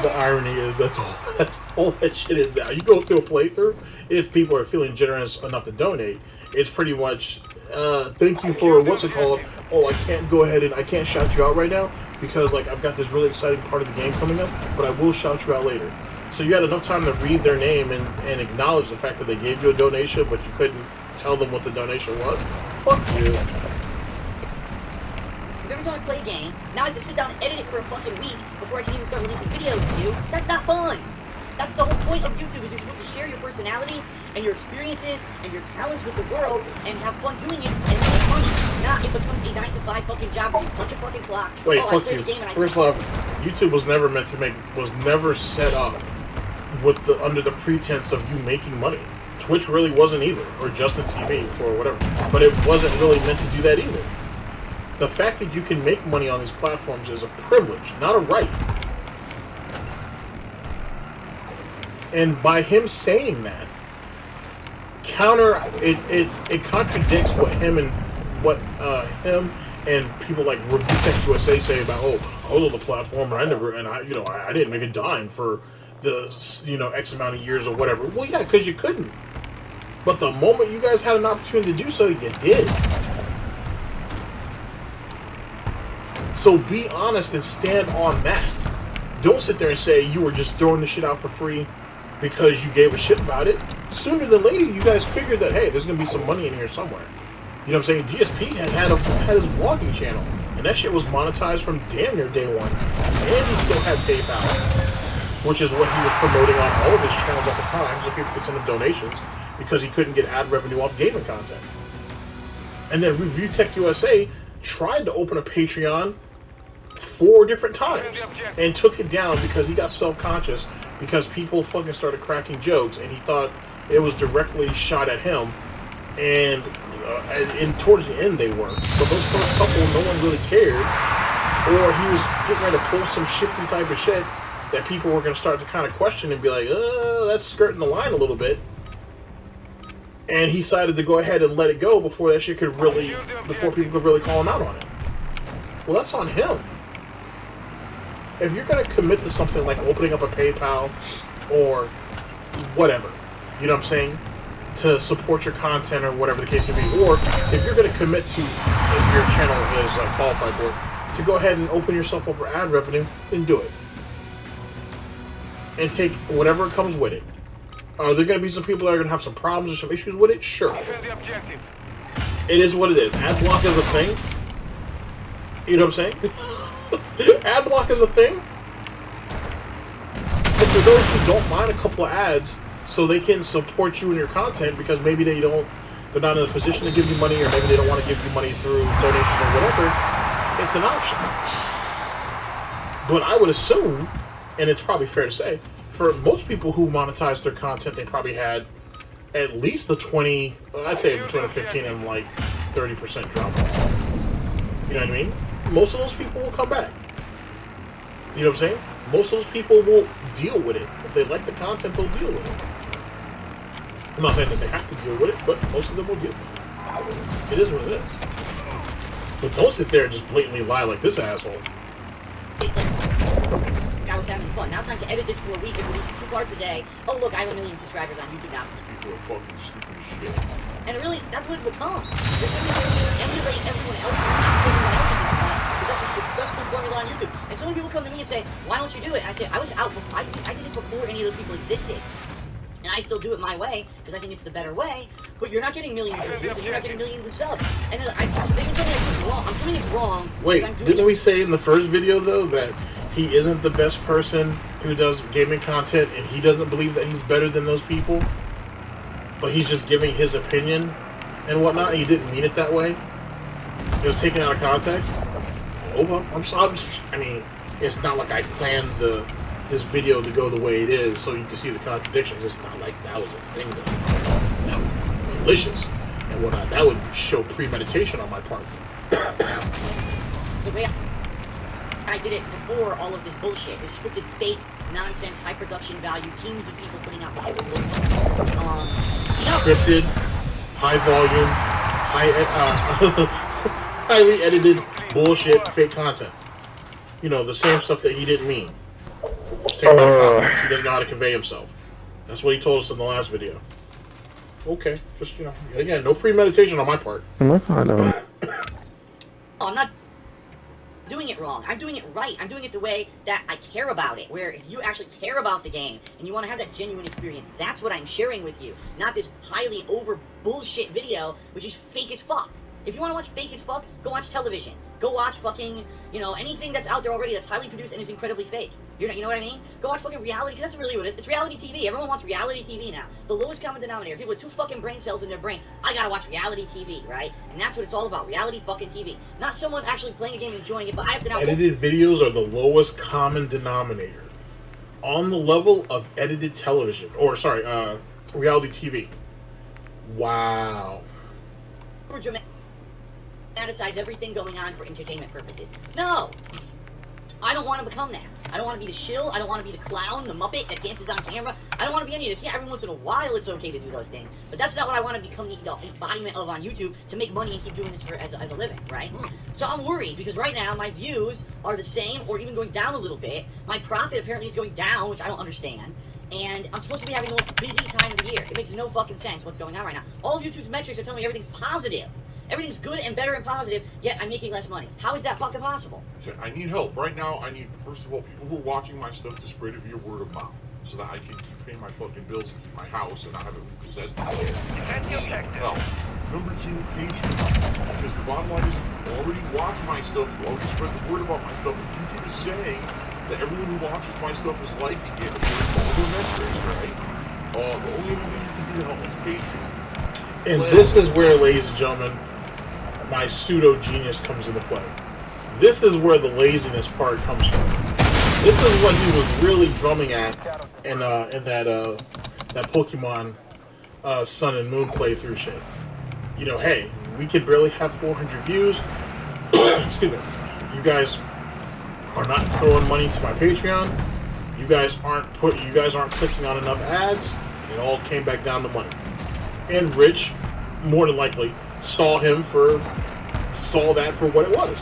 The irony is that's all that shit is now. You go through a playthrough, if people are feeling generous enough to donate, it's pretty much thank you for what's it called. Oh, I can't go ahead and I can't shout you out right now because like I've got this really exciting part of the game coming up, but I will shout you out later. So you had enough time to read their name and acknowledge the fact that they gave you a donation, but you couldn't tell them what the donation was. Fuck you. Every time I play a game, now I have to sit down and edit it for a fucking week before I can even start releasing videos to you. That's not fun. That's the whole point of YouTube, is you're supposed to share your personality and your experiences and your talents with the world and have fun doing it and make money. Not it becomes a 9-to-5 fucking job where you punch a fucking clock. Wait, oh, fuck you. First off, YouTube was never meant to was never set up with under the pretense of you making money. Twitch really wasn't either, or Justin TV or whatever. But it wasn't really meant to do that either. The fact that you can make money on these platforms is a privilege, not a right. And by him saying that, it contradicts what him and people like Review Tech USA say about, oh, I was on the platform, and I didn't make a dime for the, X amount of years or whatever. Well, yeah, because you couldn't. But the moment you guys had an opportunity to do so, you did. So be honest and stand on that. Don't sit there and say you were just throwing the shit out for free because you gave a shit about it. Sooner than later, you guys figured that, hey, there's going to be some money in here somewhere. You know what I'm saying? DSP had his vlogging channel, and that shit was monetized from damn near day one. And he still had PayPal, which is what he was promoting on all of his channels at the time, so people could send him donations because he couldn't get ad revenue off gaming content. And then Review Tech USA tried to open a Patreon 4 different times and took it down because he got self-conscious because people fucking started cracking jokes and he thought it was directly shot at him. And towards the end they were, but those first couple, no one really cared, or he was getting ready to pull some shifty type of shit that people were going to start to kind of question and be like, that's skirting the line a little bit. And he decided to go ahead and let it go before that shit could really, before people could really call him out on it. Well, that's on him. If you're going to commit to something like opening up a PayPal or whatever, you know what I'm saying, to support your content or whatever the case may be, or if you're going to commit to, if your channel is qualified for it, to go ahead and open yourself up for ad revenue, then do it. And take whatever comes with it. Are there going to be some people that are going to have some problems or some issues with it? Sure. It is what it is. Ad block is a thing. You know what I'm saying? Ad block is a thing. But for those who don't mind a couple of ads, so they can support you in your content because maybe they're not in a position to give you money, or maybe they don't want to give you money through donations or whatever, it's an option. But I would assume, and it's probably fair to say, for most people who monetize their content, they probably had at least a 20, I'd say between a 15 and like 30% drop off. You know what I mean? Most of those people will come back. You know what I'm saying? Most of those people will deal with it. If they like the content, they'll deal with it. I'm not saying that they have to deal with it, but most of them will deal with it. It is what it is. But don't sit there and just blatantly lie like this asshole. I was having fun. Now it's time to edit this for a week and release 2 parts a day. Oh look, I have 1 million subscribers on YouTube now. People are fucking stupid as shit. And really, that's what it's become. They're trying to emulate everyone else. It's actually a successful formula on YouTube. And so when people come to me and say, why don't you do it? I say, I was out before, I did this before any of those people existed. And I still do it my way, because I think it's the better way, but you're not getting millions of views, and you're not getting millions of subs. And then they can tell me I do it wrong. I'm doing it wrong. Wait, didn't we say in the first video, though, that he isn't the best person who does gaming content, and he doesn't believe that he's better than those people? But he's just giving his opinion and whatnot, and he didn't mean it that way? It was taken out of context? Oh, well, I'm sorry. I mean, it's not like I planned this video to go the way it is so you can see the contradictions. It's not like that was a thing that was malicious and whatnot. That would show premeditation on my part. The way I did it before all of this bullshit, this scripted, fake, nonsense, high production value, teams of people putting out scripted, high volume, highly edited bullshit, fake content. You know, the same stuff that he didn't mean. He doesn't know how to convey himself. That's what he told us in the last video. Okay, just, again, no premeditation on my part. I'm not doing it wrong. I'm doing it right. I'm doing it the way that I care about it. Where if you actually care about the game and you want to have that genuine experience, that's what I'm sharing with you. Not this highly over bullshit video, which is fake as fuck. If you want to watch fake as fuck, go watch television. Go watch fucking, anything that's out there already that's highly produced and is incredibly fake. You know what I mean? Go watch fucking reality, because that's really what it is. It's reality TV. Everyone wants reality TV now. The lowest common denominator. People with 2 fucking brain cells in their brain. I gotta watch reality TV, right? And that's what it's all about. Reality fucking TV. Not someone actually playing a game and enjoying it, but I have to now... Edited videos are the lowest common denominator. On the level of edited television. Or, sorry, reality TV. Wow. Dramatize everything going on for entertainment purposes. No! I don't want to become that. I don't want to be the shill. I don't want to be the clown, the Muppet that dances on camera. I don't want to be any of this. Yeah, every once in a while it's okay to do those things. But that's not what I want to become the embodiment of on YouTube to make money and keep doing this as a living, right? So I'm worried because right now my views are the same or even going down a little bit. My profit apparently is going down, which I don't understand. And I'm supposed to be having the most busy time of the year. It makes no fucking sense what's going on right now. All of YouTube's metrics are telling me everything's positive. Everything's good and better and positive, yet I'm making less money. How is that fucking possible? So I need help. Right now, I need, first of all, people who are watching my stuff to spread it via word of mouth so that I can keep paying my fucking bills and keep my house and not have it repossessed. Defend the objective. Help. Number 2, Patreon. Because the bottom line is, if you already watch my stuff, you already spread the word about my stuff, and YouTube is saying that everyone who watches my stuff is liking it according to all their metrics, right? The only thing you can do to help is Patreon. And this is where, ladies and gentlemen, my pseudo-genius comes into play. This is where the laziness part comes from. This is what he was really drumming at in that Pokemon Sun and Moon playthrough shit. You know, hey, we could barely have 400 views. Excuse me. You guys are not throwing money to my Patreon. You guys aren't clicking on enough ads. It all came back down to money. And Rich, more than likely, saw that for what it was.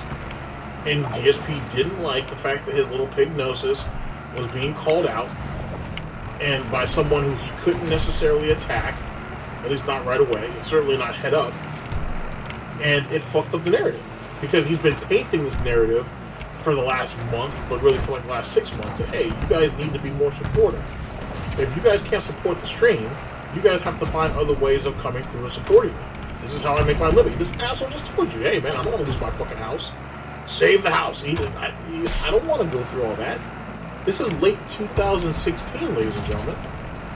And DSP didn't like the fact that his little pignosis was being called out, and by someone who he couldn't necessarily attack, at least not right away, and certainly not head up. And it fucked up the narrative. Because he's been painting this narrative for the last month, but really for like the last 6 months, that hey, you guys need to be more supportive. If you guys can't support the stream, you guys have to find other ways of coming through and supporting me. This is how I make my living. This asshole just told you, hey man, I'm not gonna lose my fucking house. Save the house. I don't want to go through all that. This is late 2016, ladies and gentlemen.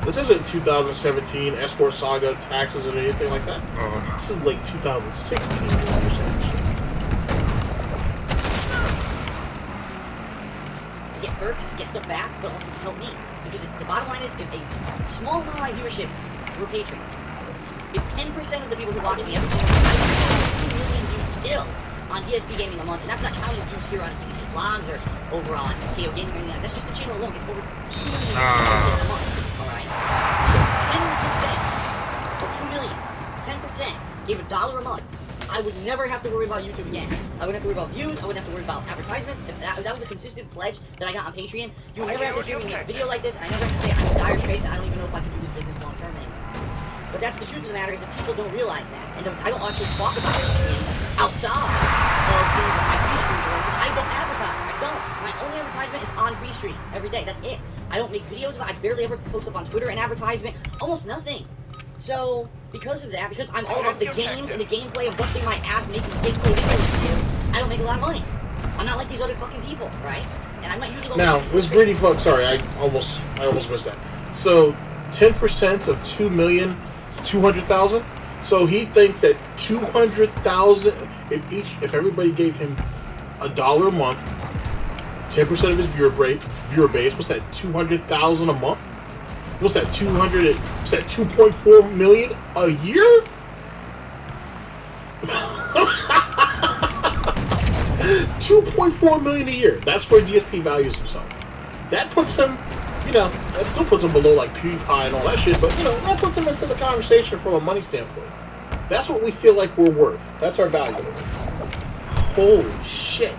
This isn't 2017, Escort Saga, taxes, or anything like that. This is late 2016. To get perks, get stuff back, but also to help me. Because the bottom line is, if a small amount of my viewership were patrons, if 10% of the people who watch me every single day, 2 million views still on DSP Gaming a month, and that's not counting views here on TV vlogs or over on KO Gaming or anything. That's just the channel alone. It's over 2 million views a month. Alright? 10% or 2 million, 10% gave $1 a month. I would never have to worry about YouTube again. I wouldn't have to worry about views. I wouldn't have to worry about advertisements. If that was a consistent pledge that I got on Patreon, you would never have to hear me make a video like this, and I never have to say I'm in dire straits and I don't even know if I can do this business long term anymore. But that's the truth of the matter is that people don't realize that. And I don't actually talk about it outside of things like my free stream because I don't advertise. I don't. My only advertisement is on free stream every day. That's it. I don't make videos about it. I barely ever post up on Twitter an advertisement. Almost nothing. So, because of that, because I'm all about the games and the gameplay of busting my ass making gameplay videos, I don't make a lot of money. I'm not like these other fucking people, right? And I'm not using all now, this greedy fuck, sorry, I almost missed that. So, 10% of 2 million is 200,000? So he thinks that 200,000, if everybody gave him $1 a month, 10% of his viewer base, what's that, 200,000 a month? What's that, 200, what's that, 2.4 million a year? 2.4 million a year. That's where DSP values himself. That puts him, that still puts him below like PewDiePie and all that shit, but that puts him into the conversation from a money standpoint. That's what we feel like we're worth. That's our value. Holy shit.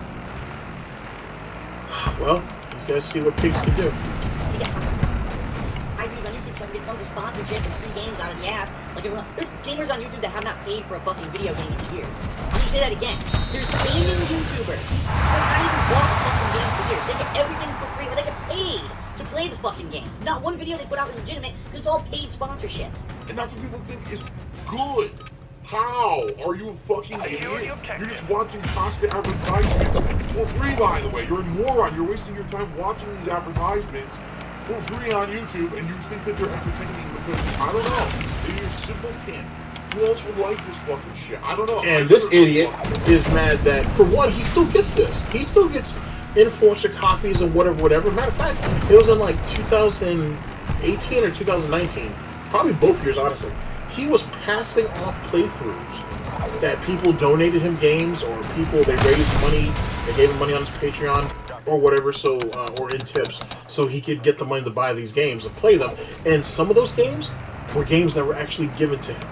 Well, you guys see what pigs can do. I use on YouTube so I can get tons of sponsorship and free games out of the ass. Like everyone, there's gamers on YouTube that have not paid for a fucking video game in years. I'm gonna say that again. There's gaming YouTubers who have not even bought a fucking game for years. They get everything for free, but they get paid to play the fucking games. Not one video they put out is legitimate, because it's all paid sponsorships. And that's what people think is good. How? Are you a fucking idiot? You're just watching constant advertisements for free, by the way. You're a moron. You're wasting your time watching these advertisements for free on YouTube, and you think that they're entertaining because, I don't know, maybe you're simpleton. Who else would like this fucking shit? I don't know. And this idiot is mad that, for one, he still gets this. He still gets influencer copies and whatever. Matter of fact, it was in like 2018 or 2019. Probably both years, honestly. He was passing off playthroughs that people donated him games, or people, they raised money, they gave him money on his Patreon, or whatever, so or in tips, so he could get the money to buy these games and play them. And some of those games were games that were actually given to him.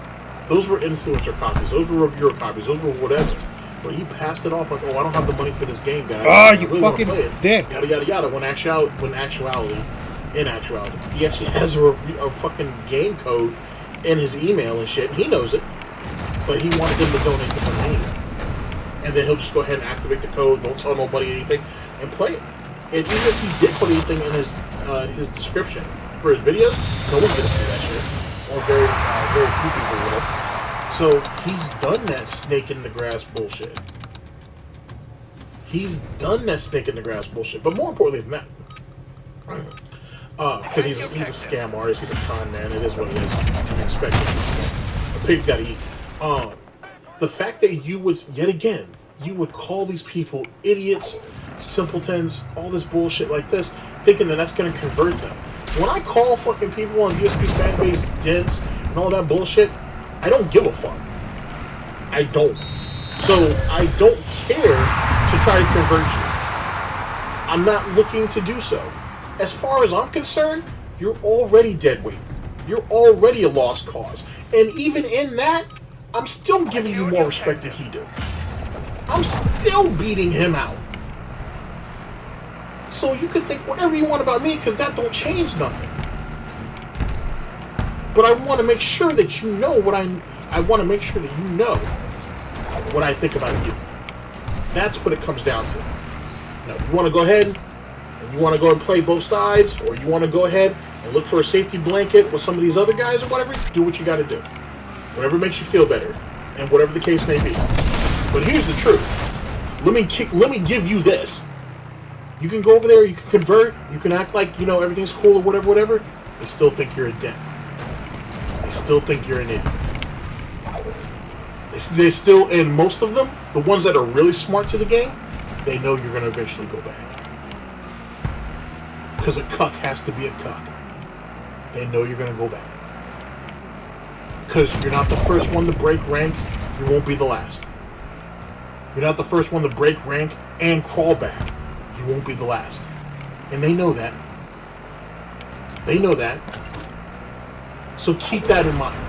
Those were influencer copies. Those were reviewer copies. Those were whatever. But he passed it off like, oh, I don't have the money for this game, guys. Oh, you really fucking dick. Yada, yada, yada. In actuality, he actually has a fucking game code in his email and shit. He knows it. But he wanted them to donate the money anyway. And then he'll just go ahead and activate the code, don't tell nobody anything, and play it. And even if he did put anything in his description for his videos, no one's gonna see that shit. Or very few people will. So he's done that snake in the grass bullshit. He's done that snake in the grass bullshit. But more importantly than that, because he's a scam artist, he's a con man. It is what it is. You expect it. A pig's gotta eat. The fact that you would call these people idiots, simpletons, all this bullshit like this, thinking that that's going to convert them. When I call fucking people on DSP's fanbase dense and all that bullshit, I don't give a fuck. I don't. So I don't care to try to convert you. I'm not looking to do so. As far as I'm concerned, you're already dead weight. You're already a lost cause. And even in that, I'm still giving you more respect than he do. I'm still beating him out. So you can think whatever you want about me, because that don't change nothing. But I want to make sure that you know what I want to make sure that you know what I think about you. That's what it comes down to. Now, if you want to go ahead and you want to go and play both sides, or you want to go ahead and look for a safety blanket with some of these other guys or whatever, do what you got to do. Whatever makes you feel better, and whatever the case may be. But here's the truth. Let me give you this. You can go over there, you can convert, you can act like, you know, everything's cool or whatever. They still think you're a dent. They still think you're an idiot. They still, and most of them, the ones that are really smart to the game, they know you're going to eventually go back. Because a cuck has to be a cuck. They know you're going to go back. Because you're not the first one to break rank, you won't be the last. You're not the first one to break rank and crawl back. You won't be the last. And they know that. They know that. So keep that in mind.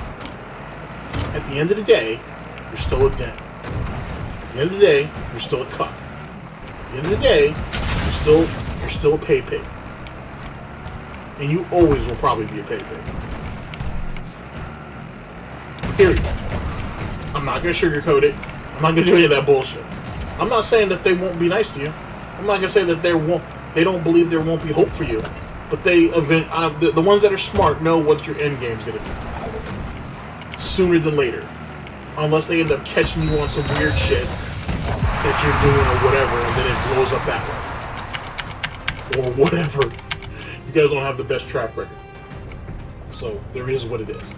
At the end of the day, you're still a dent. At the end of the day, you're still a cuck. At the end of the day, you're still a pay pig. And you always will probably be a pay pig. Period. I'm not going to sugarcoat it. I'm not going to do any of that bullshit. I'm not saying that they won't be nice to you. I'm not going to say that they don't believe there won't be hope for you. But the ones that are smart know what your end game's going to be. Sooner than later. Unless they end up catching you on some weird shit that you're doing or whatever, and then it blows up that way. Or whatever. You guys don't have the best track record. So, there is what it is.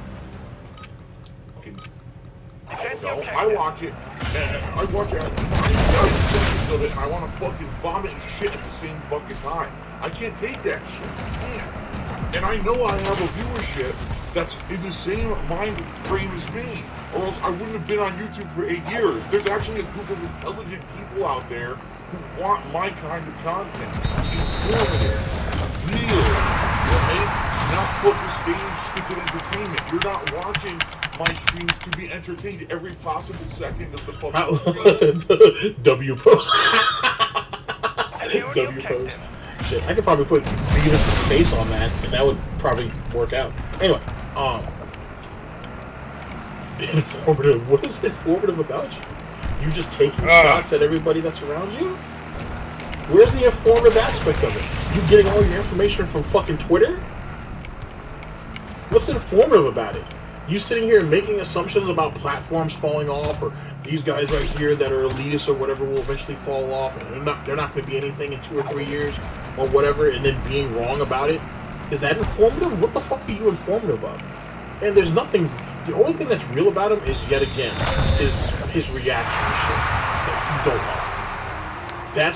No, I watch it, and I watch it, 90 seconds of it, and I want to fucking vomit and shit at the same fucking time. I can't take that shit. I can't. And I know I have a viewership that's in the same mind frame as me, or else I wouldn't have been on YouTube for 8 years. There's actually a group of intelligent people out there who want my kind of content. Informative, real, right? Not fucking stage stupid entertainment. You're not watching my streams to be entertained every possible second of the fucking stream. W post. W post. Shit, I could probably put Beavis' face on that, and that would probably work out. Anyway, informative. What is informative about you? You just taking shots at everybody that's around you? Where's the informative aspect of it? You getting all your information from fucking Twitter? What's informative about it? You sitting here making assumptions about platforms falling off, or these guys right here that are elitists or whatever will eventually fall off, and they're not going to be anything in 2 or 3 years or whatever, and then being wrong about it. Is that informative? What the fuck are you informative of? And there's nothing. The only thing that's real about him is, yet again, his reaction to shit that he don't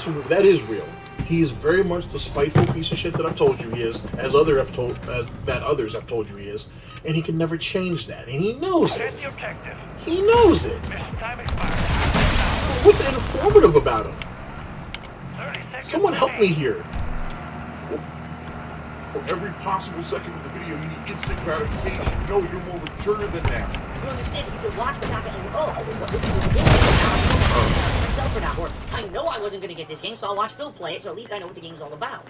like. That is real. He is very much the spiteful piece of shit that I've told you he is, as others have told you he is, and he can never change that, and he knows it. He knows it. What's informative about him? Someone help me here. For every possible second of the video, you need instant gratification. No, you're more mature than that. You don't understand that you can watch the content and go, oh, well, this is the game. Now myself or not. Or I know I wasn't going to get this game, so I'll watch Phil play it, so at least I know what the game's all about.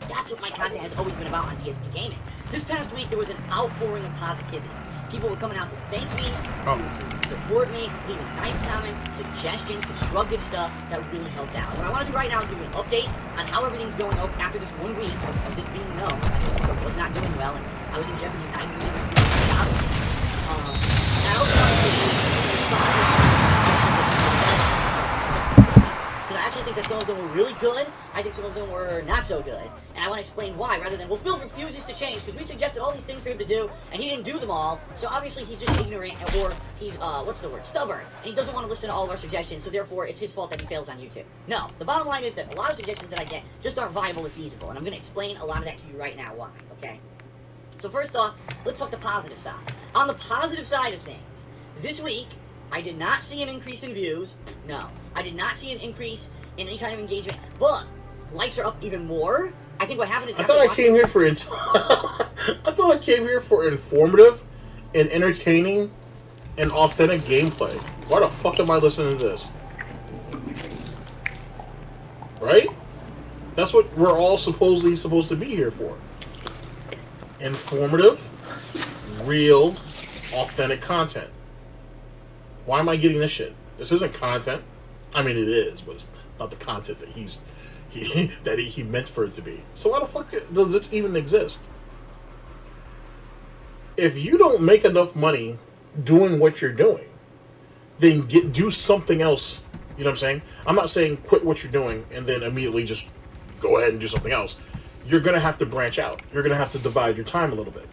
That's what my content has always been about on PSP Gaming. This past week, there was an outpouring of positivity. People were coming out to thank me, to support me, leaving nice comments, suggestions, constructive stuff that really helped out. What I want to do right now is give you an update on how everything's going after this 1 week of this being known. I was not doing well, and I was in jeopardy of not even doing my job. I also want to because I actually think that some of them were really good. I think some of them were not so good. And I want to explain why, rather than, well, Phil refuses to change, because we suggested all these things for him to do, and he didn't do them all, so obviously he's just ignorant, or he's, stubborn, and he doesn't want to listen to all of our suggestions, so therefore it's his fault that he fails on YouTube. No, the bottom line is that a lot of suggestions that I get just aren't viable or feasible, and I'm going to explain a lot of that to you right now why, okay? So first off, let's talk the positive side. On the positive side of things, this week, I did not see an increase in views. No. I did not see an increase in any kind of engagement. But likes are up even more. I think what happened is I thought I came here for I thought I came here for informative and entertaining and authentic gameplay. Why the fuck am I listening to this? Right? That's what we're all supposedly supposed to be here for. Informative, real, authentic content. Why am I getting this shit? This isn't content. I mean, it is, but it's not the content that he meant for it to be. So why the fuck does this even exist? If you don't make enough money doing what you're doing, then do something else. You know what I'm saying? I'm not saying quit what you're doing and then immediately just go ahead and do something else. You're going to have to branch out. You're going to have to divide your time a little bit.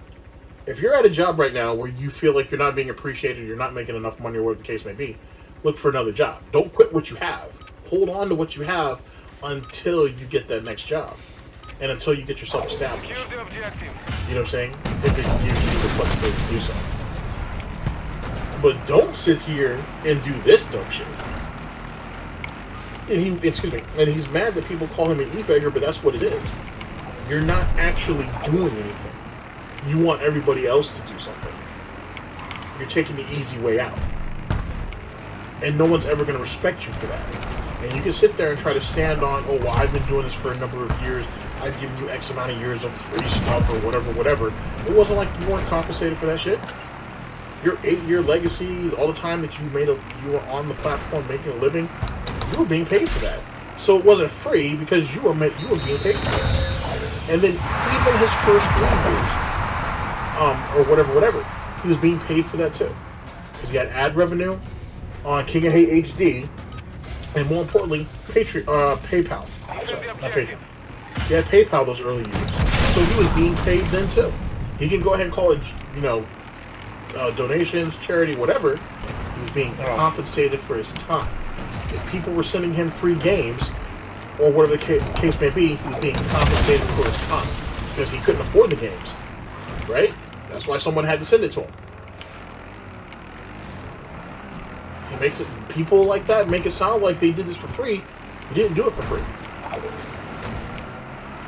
If you're at a job right now where you feel like you're not being appreciated, you're not making enough money, or whatever the case may be, look for another job. Don't quit what you have. Hold on to what you have until you get that next job. And until you get yourself established. Secure the objective. You know what I'm saying? If it gives you the flexibility to do so. But don't sit here and do this dumb shit. And he's mad that people call him an e-beggar, but that's what it is. You're not actually doing anything. You want everybody else to do something. You're taking the easy way out. And no one's ever going to respect you for that. And you can sit there and try to stand on, oh, well, I've been doing this for a number of years. I've given you X amount of years of free stuff or whatever. It wasn't like you weren't compensated for that shit. Your 8-year legacy, all the time that you were on the platform making a living, you were being paid for that. So it wasn't free because you were being paid for it. And then even his first 3 years, or whatever, he was being paid for that too. Because he had ad revenue on King of Hate HD, and more importantly, PayPal. Sorry, not Patreon. He had PayPal those early years. So he was being paid then too. He can go ahead and call it, donations, charity, whatever. He was being compensated for his time. If people were sending him free games, or whatever the case may be, he was being compensated for his time. Because he couldn't afford the games. Right? That's why someone had to send it to him. He makes it, people like that make it sound like they did this for free. He didn't do it for free.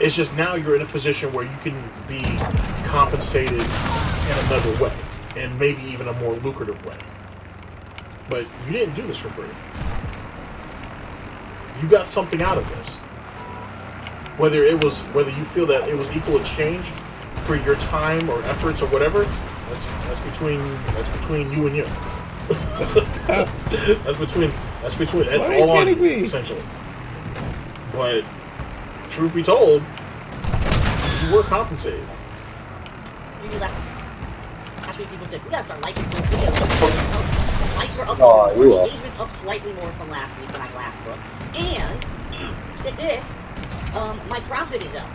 It's just now you're in a position where you can be compensated in another way, and maybe even a more lucrative way. But you didn't do this for free. You got something out of this. Whether you feel that it was equal exchange for your time or efforts or whatever, that's between you and you. that's all on you, essentially. But truth be told, you were compensated. You knew that. Last week people said, we gotta start liking those videos. Likes are up, engagement's up slightly more from last week when I last looked. And, get this, my profit is up.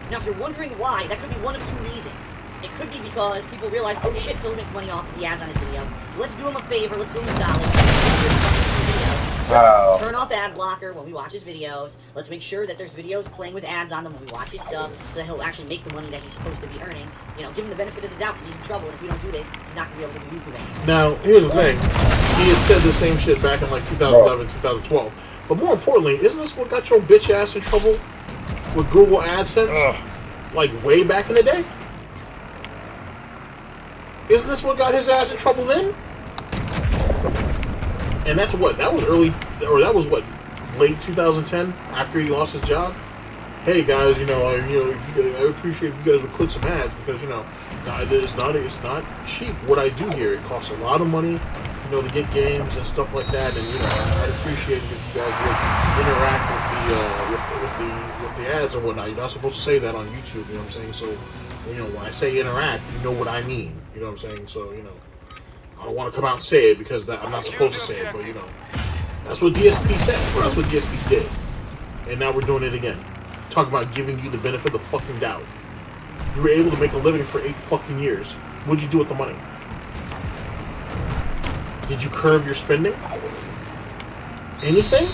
Now if you're wondering why, that could be one of 2 reasons. It could be because people realize, oh shit, Phil makes money off of the ads on his videos. Let's do him a favor, let's do him a solid. Let's turn off ad blocker when we watch his videos. Let's make sure that there's videos playing with ads on them when we watch his stuff, so that he'll actually make the money that he's supposed to be earning. You know, give him the benefit of the doubt, because he's in trouble, and if we don't do this, he's not going to be able to do YouTube anymore. Now, here's the thing. He had said the same shit back in like 2011, 2012. But more importantly, isn't this what got your bitch ass in trouble with Google AdSense? Like way back in the day? Isn't this what got his ass in trouble then? And that's what, that was early, or that was what, late 2010 after he lost his job? Hey guys, I appreciate if you guys would quit some ads because, it's not cheap what I do here. It costs a lot of money, to get games and stuff like that. And, I'd appreciate it if you guys would interact with the ads and whatnot. You're not supposed to say that on YouTube, you know what I'm saying? So, when I say interact, you know what I mean. You know what I'm saying? So, I don't want to come out and say it because I'm not supposed to say it, but, that's what DSP said. Well, that's what DSP did. And now we're doing it again. Talking about giving you the benefit of the fucking doubt. You were able to make a living for 8 fucking years. What'd you do with the money? Did you curb your spending? Anything?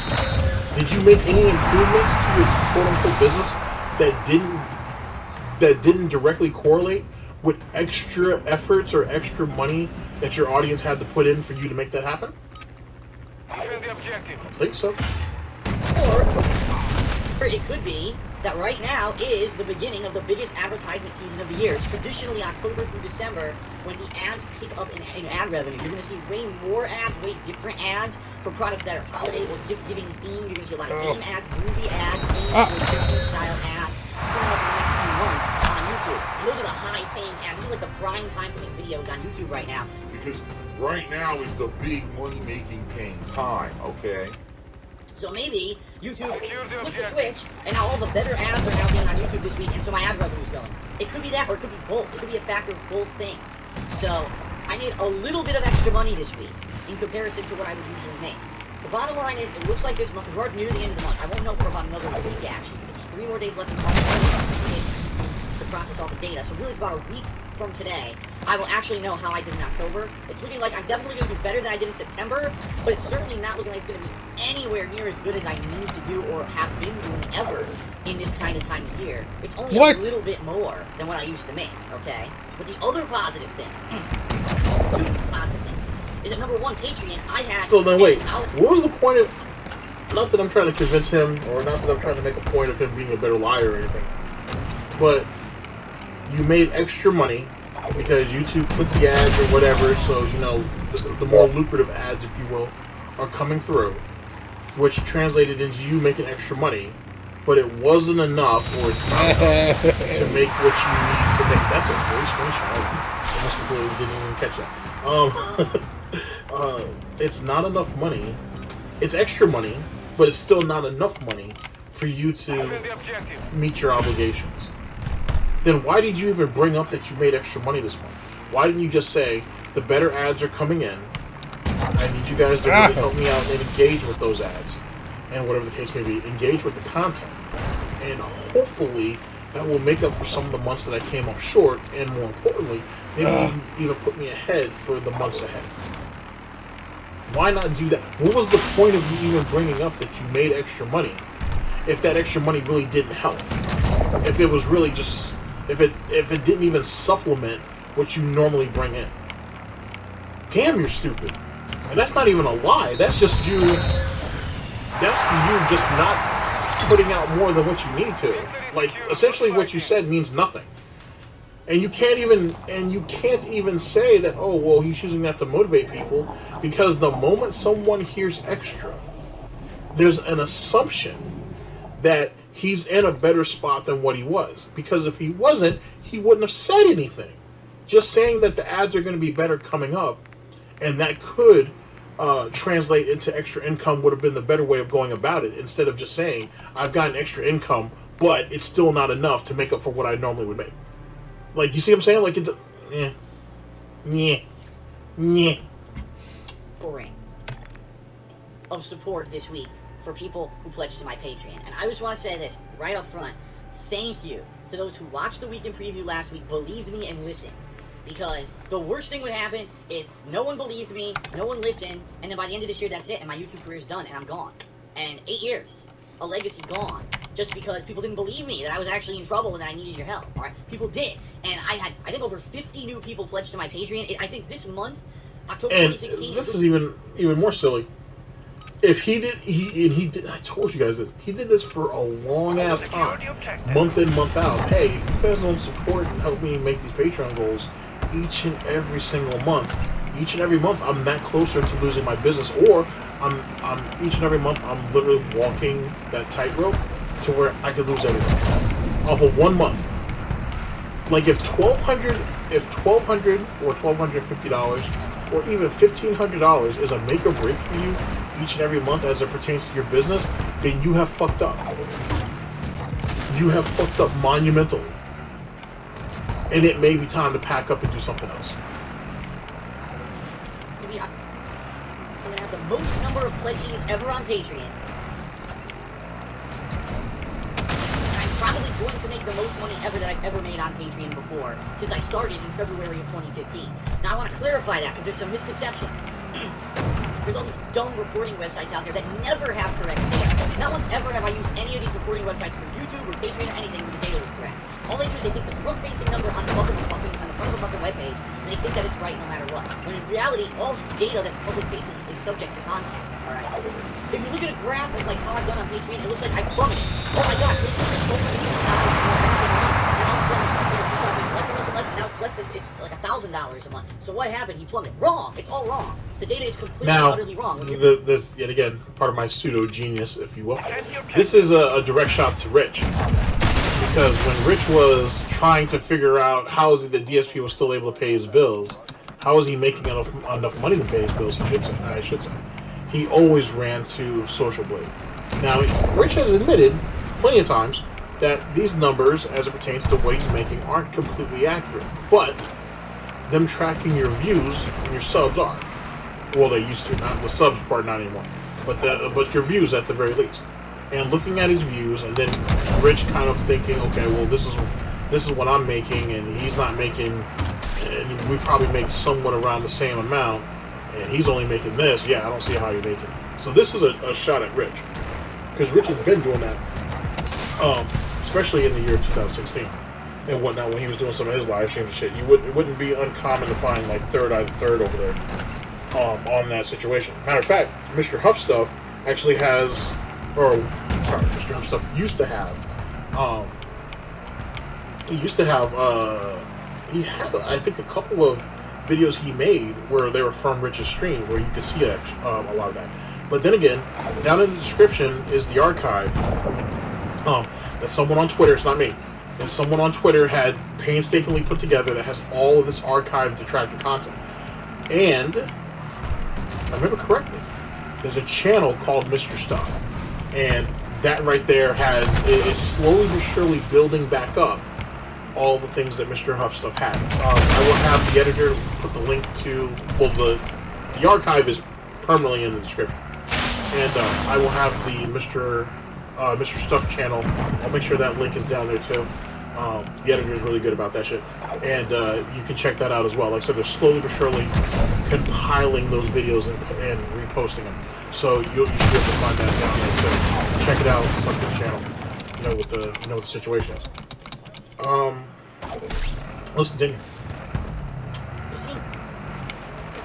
Did you make any improvements to your quote-unquote business that didn't directly correlate with extra efforts or extra money that your audience had to put in for you to make that happen? Defend the objective. I think so. Or it could be that right now is the beginning of the biggest advertisement season of the year. It's traditionally October through December when the ads pick up in ad revenue. You're going to see way more ads, way different ads for products that are holiday or gift-giving themed. You're going to see a lot of game ads, movie ads, Christmas-style ads coming up in the next few months on YouTube. And those are the high-paying ads. This is like the prime time to make videos on YouTube right now. Because right now is the big money-making paying time, okay? So maybe YouTube flipped the switch, and now all the better ads are now being on YouTube this week, and so my ad revenue's going. It could be that, or it could be both. It could be a factor of both things. So I made a little bit of extra money this week in comparison to what I would usually make. The bottom line is, it looks like this month, we're near the end of the month. I won't know for about another week, actually, because there's 3 more days left in the month to process all the data. So really, it's about a week from today, I will actually know how I did in October. It's looking like I'm definitely going to do better than I did in September, but it's certainly not looking like it's going to be anywhere near as good as I need to do or have been doing ever in this kind of time of year. It's only a little bit more than what I used to make, okay? But the other positive thing, is that number one, Patreon, I had... So then wait, what was the point of... Not that I'm trying to convince him, or not that I'm trying to make a point of him being a better liar or anything, but you made extra money because YouTube put the ads or whatever, so, the more lucrative ads, if you will, are coming through, which translated into you making extra money, but it wasn't enough, or it's not enough, to make what you need to make. That's a very strange I must have really didn't even catch that. It's not enough money. It's extra money, but it's still not enough money for you to meet your obligations. Then why did you even bring up that you made extra money this month? Why didn't you just say, the better ads are coming in, I need you guys to really help me out and engage with those ads, and whatever the case may be, engage with the content. And hopefully, that will make up for some of the months that I came up short, and more importantly, maybe even put me ahead for the months ahead. Why not do that? What was the point of you even bringing up that you made extra money if that extra money really didn't help? If it was really just... If it didn't even supplement what you normally bring in. Damn, you're stupid. And that's not even a lie. That's just you... That's you just not putting out more than what you need to. Like, essentially what you said means nothing. And you can't even say that, oh, well, he's using that to motivate people, because the moment someone hears extra, there's an assumption that he's in a better spot than what he was. Because if he wasn't, he wouldn't have said anything. Just saying that the ads are going to be better coming up, and that could translate into extra income, would have been the better way of going about it, instead of just saying, I've got an extra income, but it's still not enough to make up for what I normally would make. Like, you see what I'm saying? Like, it's... Boring. Of support this week for people who pledged to my Patreon. And I just want to say this right up front. Thank you to those who watched the weekend preview last week, believed me, and listened. Because the worst thing would happen is no one believed me, no one listened, and then by the end of this year, that's it, and my YouTube career is done, and I'm gone. And 8 years, a legacy gone, just because people didn't believe me, that I was actually in trouble and that I needed your help, alright? People did. And I think, over 50 new people pledged to my Patreon. I think this month, October 2016... And this is even more silly. if he did, he did. I told you guys this. He did this for a long ass time, month in, month out. Hey, if you guys don't support and help me make these Patreon goals each and every single month, each and every month, I'm that closer to losing my business, or I'm each and every month, I'm literally walking that tightrope to where I could lose everything off of 1 month. Like if $1,200 or $1,250 or even $1,500 is a make or break for you each and every month as it pertains to your business, then you have fucked up. You have fucked up monumentally. And it may be time to pack up and do something else. Maybe I'm gonna have the most number of pledges ever on Patreon. I'm probably going to make the most money ever that I've ever made on Patreon before, since I started in February of 2015. Now I want to clarify that because there's some misconceptions. There's all these dumb reporting websites out there that never have correct data. Not once ever have I used any of these reporting websites for YouTube or Patreon or anything where the data was correct. All they do is they take the front-facing number on the front of the fucking webpage, and they think that it's right no matter what. When in reality, all data that's public-facing is subject to context, alright? If you look at a graph of like how I've done on Patreon, it looks like I plummeted. Oh my god, less, and now it's less than, it's like $1,000 a month. So what happened? He plummeted. Wrong! It's all wrong. The data is completely utterly wrong. This, yet again, part of my pseudo genius, if you will. This is a direct shot to Rich. Because when Rich was trying to figure out how is it that DSP was still able to pay his bills, how is he making enough money to pay his bills, I should say, he always ran to Social Blade. Now, Rich has admitted plenty of times that these numbers, as it pertains to what he's making, aren't completely accurate. But them tracking your views and your subs are. Well, they used to. Not the subs part, not anymore. But your views at the very least. And looking at his views, and then Rich kind of thinking, okay, well, this is what I'm making, and he's not making, and we probably make somewhat around the same amount, and he's only making this. Yeah, I don't see how you're making it. So this is a shot at Rich, because Rich has been doing that, especially in the year 2016 and whatnot when he was doing some of his live streams and shit. It wouldn't be uncommon to find like third out of third over there on that situation. Matter of fact, Mr. Huff Stuff actually has. Mr. Huff Stuff used to have. He had, I think, a couple of videos he made where they were from Rich's streams, where you could see a lot of that. But then again, down in the description is the archive that someone on Twitter, it's not me, that someone on Twitter had painstakingly put together that has all of this archived detractor content. And, if I remember correctly, there's a channel called Mr. Stuff. And that right there is slowly but surely building back up all the things that Mr. Huff Stuff had. I will have the editor put the link to, well, the archive is permanently in the description. And I will have the Mr. Stuff channel. I'll make sure that link is down there too. The editor is really good about that shit. And you can check that out as well. Like I said, they're slowly but surely compiling those videos and reposting them. So you should be able to find that down there too. Check it out. Sub to the channel. You know what the situation is. Let's continue. You see,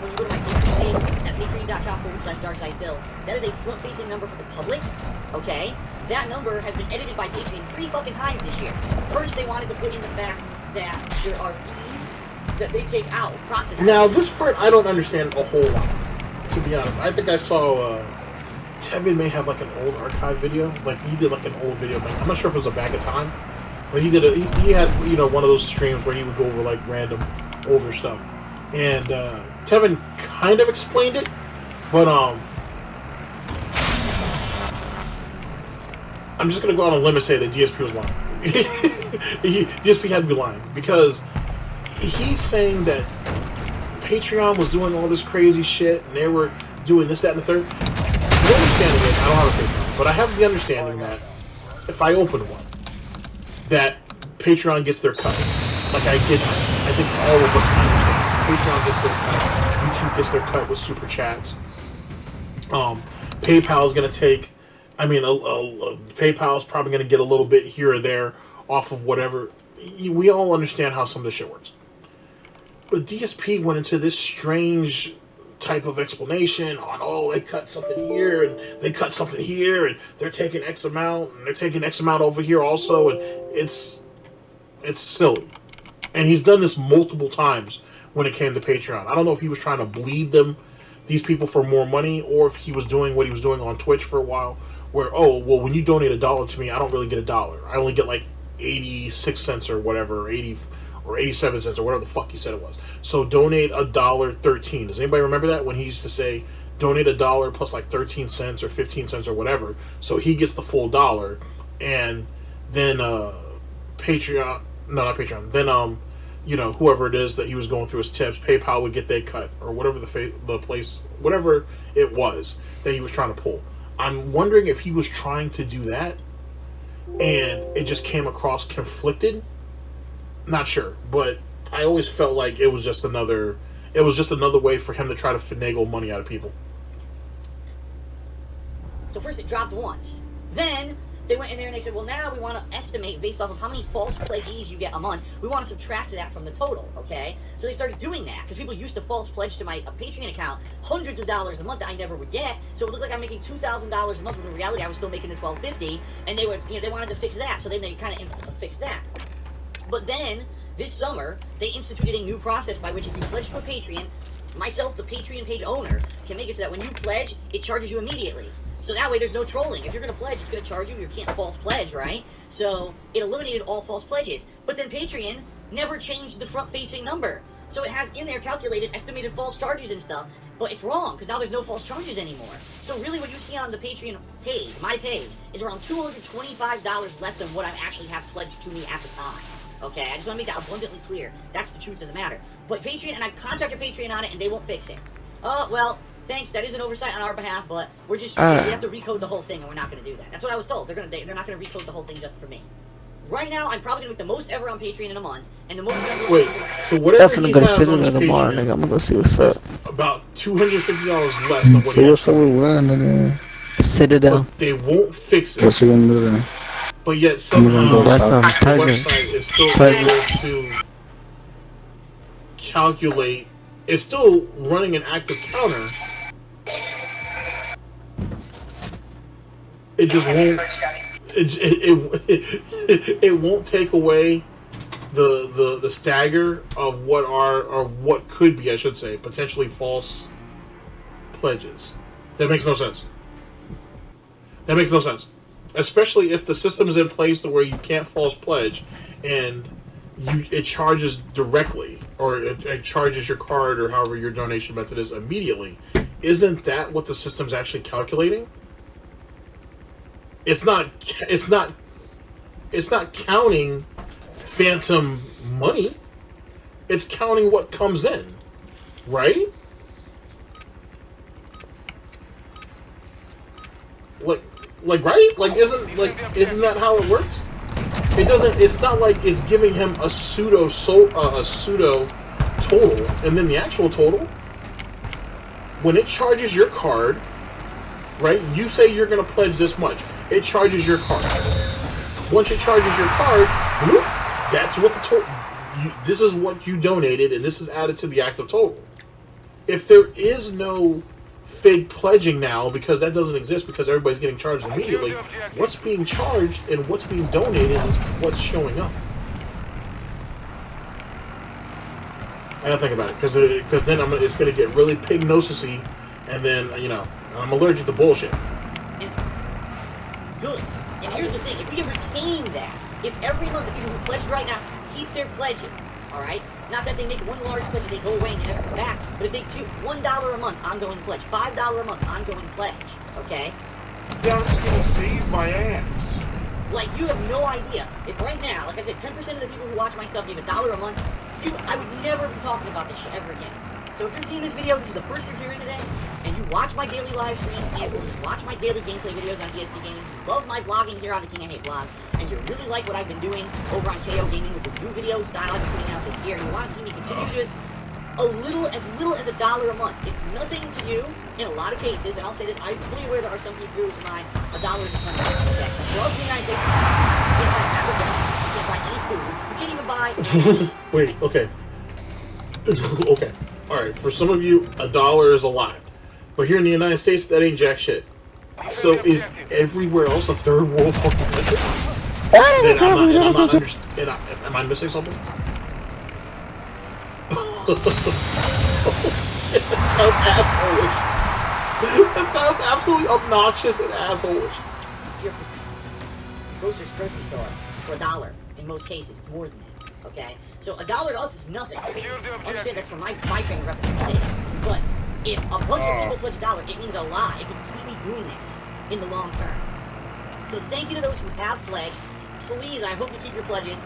when you go to my Patreon page at patreon.com/darksidephil, that is a front-facing number for the public. Okay, that number has been edited by Patreon 3 fucking times this year. First, they wanted to put in the fact that there are fees that they take out processing. Now, this part I don't understand a whole lot. To be honest, I think I saw Tevin may have like an old archive video. Like he did like an old video. Like, I'm not sure if it was a bag of time, but he had one of those streams where he would go over like random older stuff. And Tevin kind of explained it, but I'm just gonna go out on a limb and say that DSP was lying. DSP had to be lying because he's saying that Patreon was doing all this crazy shit and they were doing this, that, and the third. The understanding is, I don't have a Patreon, but I have the understanding that if I open one, that Patreon gets their cut. Like I think all of us understand. Patreon gets their cut. YouTube gets their cut with super chats. PayPal is going to take, PayPal is probably going to get a little bit here or there off of whatever. We all understand how some of this shit works. But DSP went into this strange type of explanation on, oh, they cut something here and they cut something here and they're taking X amount and they're taking X amount over here also, and it's silly. And he's done this multiple times when it came to Patreon. I don't know if he was trying to bleed these people for more money, or if he was doing what he was doing on Twitch for a while, where, oh, well, when you donate $1 to me, I don't really get $1. I only get like 86 cents or whatever, or 80 or 87 cents or whatever the fuck he said it was. So donate $1.13. Does anybody remember that, when he used to say donate $1 plus like 13 cents or 15 cents or whatever, so he gets the full $1, and then Patreon, no, not Patreon, then you know, whoever it is that he was going through his tips, PayPal would get their cut, or whatever the place, whatever it was that he was trying to pull. I'm wondering if he was trying to do that and it just came across conflicted. Not sure, but I always felt like it was just another way for him to try to finagle money out of people. So first it dropped once. Then they went in there and they said, well, now we want to estimate based off of how many false pledgees you get a month. We want to subtract that from the total, okay? So they started doing that because people used to false pledge to my Patreon account hundreds of dollars a month that I never would get. So it looked like I'm making $2,000 a month, when in reality I was still making the $1,250, and they would, you know, they wanted to fix that. So then they kind of fixed that. But then this summer they instituted a new process by which if you pledge to a Patreon, myself, the Patreon page owner, can make it so that when you pledge, it charges you immediately. So that way there's no trolling. If you're going to pledge, it's going to charge you. You can't false pledge, right? So it eliminated all false pledges. But then Patreon never changed the front-facing number. So it has in there calculated estimated false charges and stuff. But it's wrong, because now there's no false charges anymore. So really what you see on the Patreon page, my page, is around $225 less than what I actually have pledged to me at the time. Okay, I just want to make that abundantly clear. That's the truth of the matter. But Patreon, and I've contacted Patreon on it, and they won't fix it. Oh, well, thanks, that is an oversight on our behalf, but we're just, we have to recode the whole thing, and we're not going to do that. That's what I was told. They're not going to recode the whole thing just for me. Right now, I'm probably going to make the most ever on Patreon in a month, and the most ever... Wait, so whatever he has on his tomorrow, nigga. I'm gonna go see what's up. about $250 less than what he has. Citadel. But they won't fix it. What's he gonna do then? But yet somehow That's some the peasants. website is still able to calculate. It's still running an active counter. It just won't. It won't take away the stagger of what are, or what could be, I should say, potentially false pledges. That makes no sense. That makes no sense. Especially if the system is in place to where you can't false pledge, and it charges directly, or it charges your card or however your donation method is immediately. Isn't that what the system's actually calculating? It's not counting phantom money. It's counting what comes in, right? Isn't that how it works? It doesn't. It's not like it's giving him a pseudo total, and then the actual total. When it charges your card, right? You say you're going to pledge this much. It charges your card. Once it charges your card, whoop, that's what the total. This is what you donated, and this is added to the active total. If there is no fake pledging now, because that doesn't exist, because everybody's getting charged immediately, what's being charged and what's being donated is what's showing up. I gotta think about it, because then it's going to get really pig-nosy, and then, you know, I'm allergic to bullshit. Good. And here's the thing, if we can retain that, if every month the people who pledge right now keep their pledging, alright? Not that they make one large pledge and they go away and they never come back, but if they do $1 a month ongoing pledge, $5 a month ongoing pledge, okay? That's gonna save my ass. Like, you have no idea. If right now, like I said, 10% of the people who watch my stuff give $1 a month, I would never be talking about this shit ever again. So if you're seeing this video, this is the first you're hearing of this, and you watch my daily live stream, and you watch my daily gameplay videos on DSP Gaming, you love my vlogging here on the King I Hate vlog, and you really like what I've been doing over on KO Gaming with the new video style I've been putting out this year, and you want to see me continue to do it as little as $1 a month. It's nothing to you in a lot of cases, and I'll say this, I'm fully aware there are some people who mine, $1 is a ton of money. Okay? For us in the United States, you can't buy a pack of gun, you can't buy any food, you can't even buy... Wait, okay. Okay. Alright, for some of you, $1 is a lot. But here in the United States, that ain't jack shit. So is everywhere else a third world fucking country? Then I'm not understanding. Am I missing something? That sounds assholeish. That sounds absolutely obnoxious and assholeish. Your grocery store for $1. In most cases, it's more than that. Okay? So $1 to us is nothing. Understand that's for my frame of reference sake. But if a bunch of people pledge $1, it means a lot. It could keep me doing this in the long term. So thank you to those who have pledged. Please, I hope you keep your pledges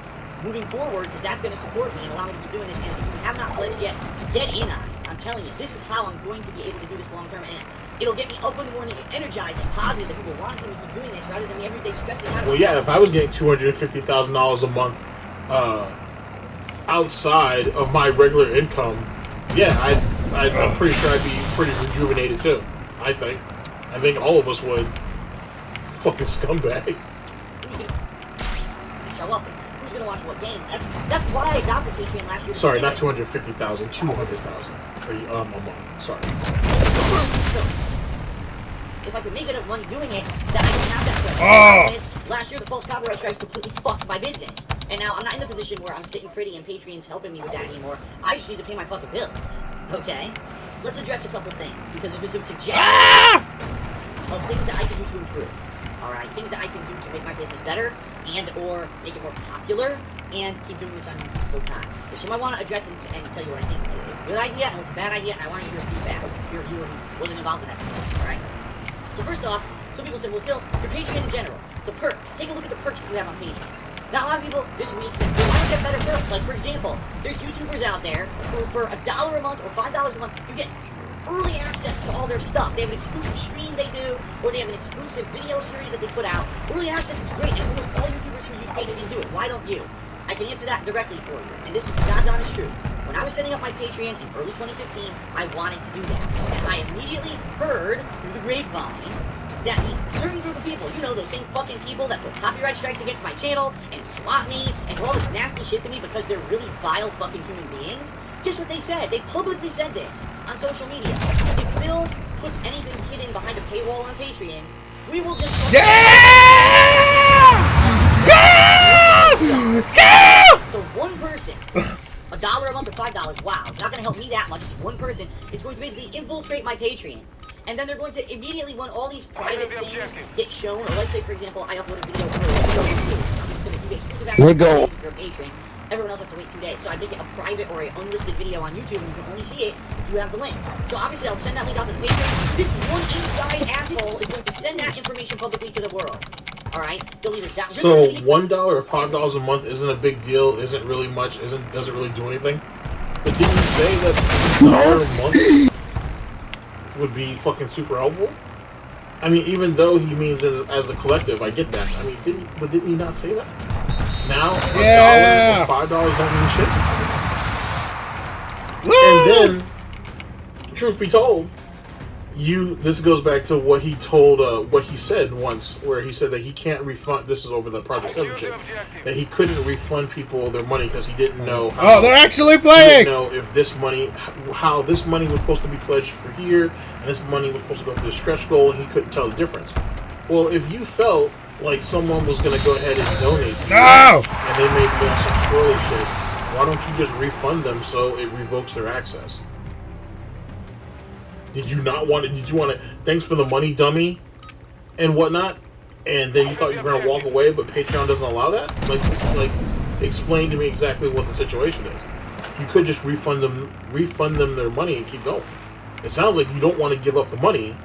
moving forward, because that's going to support me and allow me to keep doing this. And if you have not pledged yet, get in on it. I'm telling you, this is how I'm going to be able to do this long term, and it'll get me up in the morning energized and positive that people want to see me keep doing this rather than me every day stressing out. Well, yeah, if I was getting $250,000 a month outside of my regular income, yeah, I'm pretty sure I'd be pretty rejuvenated too. I think all of us would. Fucking scumbag. Show up. Who's gonna watch what game? That's why I got the Patreon last year. Sorry, not 250,000, 200,000 a month. Sorry. So, if I could make enough money doing it, then I don't have that. Last year, the false copyright strikes completely fucked my business, and now I'm not in the position where I'm sitting pretty and Patreon's helping me with that anymore. I just need to pay my fucking bills. Okay. Let's address a couple things because there's been some suggestions of things that I can do to improve. Alright, things that I can do to make my business better and or make it more popular and keep doing this on full time. So I want to address and tell you what I think. It's a good idea and it's a bad idea, and I want to hear your feedback if you're a viewer who wasn't involved in that discussion, alright? So first off, some people said, well Phil, your Patreon in general, the perks. Take a look at the perks that you have on Patreon. Now a lot of people this week said, well, why don't you get better perks? Like for example, there's YouTubers out there who for $1 a month or $5 a month, you get early access to all their stuff. They have an exclusive stream they do, or they have an exclusive video series that they put out. Early access is great, and almost all YouTubers who use Patreon do it. Why don't you? I can answer that directly for you, and this is God's honest truth. When I was setting up my Patreon in early 2015, I wanted to do that, and I immediately heard through the grapevine that the certain group of people, you know, those same fucking people that put copyright strikes against my channel and swat me and do all this nasty shit to me because they're really vile fucking human beings. Guess what they said? They publicly said this on social media. If Phil puts anything hidden behind a paywall on Patreon, we will just... So one person, $1 a month or $5, wow, it's not going to help me that much. It's one person. It's going to basically infiltrate my Patreon. And then they're going to immediately, when all these private things get shown, or let's say, for example, I upload a video for you get exclusive access to it if you're a patron. Everyone else has to wait 2 days. So I make it a private or an unlisted video on YouTube, and you can only see it if you have the link. So obviously, I'll send that link out to the Patreon. This one inside asshole is going to send that information publicly to the world. Alright? They'll either down. So $1 or $5 a month isn't a big deal, isn't really much, doesn't really do anything. But didn't you say that $1 a month would be fucking super helpful? I mean, even though he means as a collective, I get that. I mean, didn't he not say that? Now, $1 or $5 don't mean shit. Woo! And then, truth be told, this goes back to what he told, what he said once, where he said that he can't refund. This is over the Project 7 shit. That he couldn't refund people their money because he didn't know how. Oh, they're actually playing. He didn't know if this money, how this money was supposed to be pledged for here, and this money was supposed to go for the stretch goal, and he couldn't tell the difference. Well, if you felt like someone was going to go ahead and donate to you, and they made some squirrely shit, why don't you just refund them so it revokes their access? Did you want to, thanks for the money, dummy, and whatnot, and then you thought you were going to walk away, but Patreon doesn't allow that? Like, explain to me exactly what the situation is. You could just refund them their money and keep going. It sounds like you don't want to give up the money,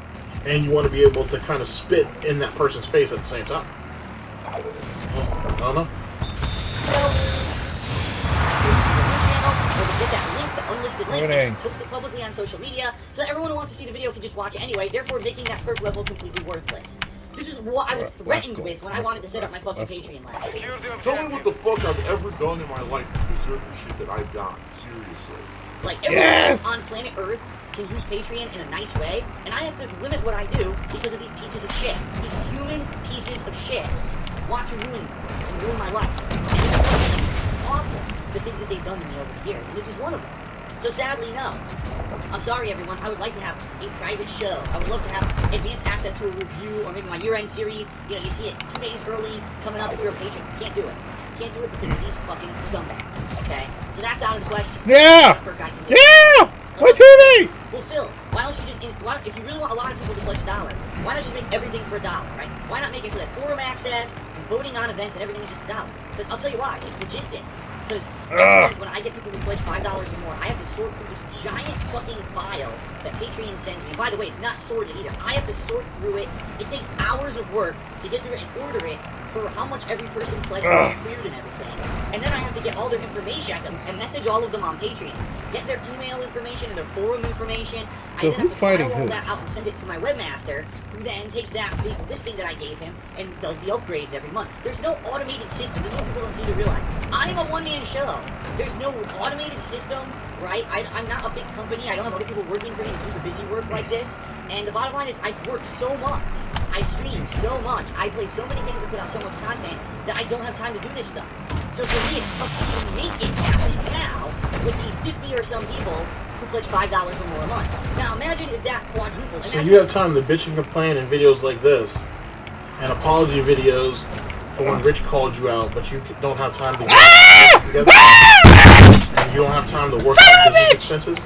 and you want to be able to kind of spit in that person's face at the same time. I don't know. Get that link, the unlisted link, and post it publicly on social media, so that everyone who wants to see the video can just watch it anyway, therefore making that perk level completely worthless. This is what I was threatened with when I wanted to set up my fucking Patreon last year. Tell me what the fuck I've ever done in my life to deserve the shit that I've gotten. Seriously. Like, everyone on planet Earth can use Patreon in a nice way, and I have to limit what I do because of these pieces of shit. These human pieces of shit want to ruin my life. And it's awful, the things that they've done to me over the years, and this is one of them. So sadly, no. I'm sorry, everyone. I would like to have a private show. I would love to have advanced access to a review or maybe my year-end series. You know, you see it 2 days early coming up if you're a patron. Can't do it. Can't do it because of these fucking scumbags. Okay? So that's out of the question. Yeah! Yeah! My TV! Well, Phil, why don't you just, if you really want a lot of people to pledge $1, why not just make everything for $1, right? Why not make it so that forum access and voting on events and everything is just $1? But I'll tell you why, it's logistics. Because when I get people who pledge $5 or more, I have to sort through this giant fucking file that Patreon sends me. By the way, it's not sorted either. I have to sort through it. It takes hours of work to get through it and order it for how much every person pledged and cleared and everything. And then I have to get all their information. I have to message all of them on Patreon. Get their email information and their forum information. So I then who's have to fighting file all who? that out and send it to my webmaster, who then takes that big listing that I gave him and does the upgrades every month. There's no automated system. This is what people don't seem to realize. I'm a one-man show. There's no automated system, right? I'm not a big company. I don't have other people working for me to do the busy work like this. And the bottom line is I work so much. I stream so much. I play so many games and put out so much content that I don't have time to do this stuff. So for me, it's tough to even make it happen now with the 50 or some people who pledge $5 or more a month. Now imagine if that quadrupled. So you have time to bitch and complain in videos like this, and apology videos for when Rich called you out, but you don't have time to get it together, and you don't have time to work out business expenses,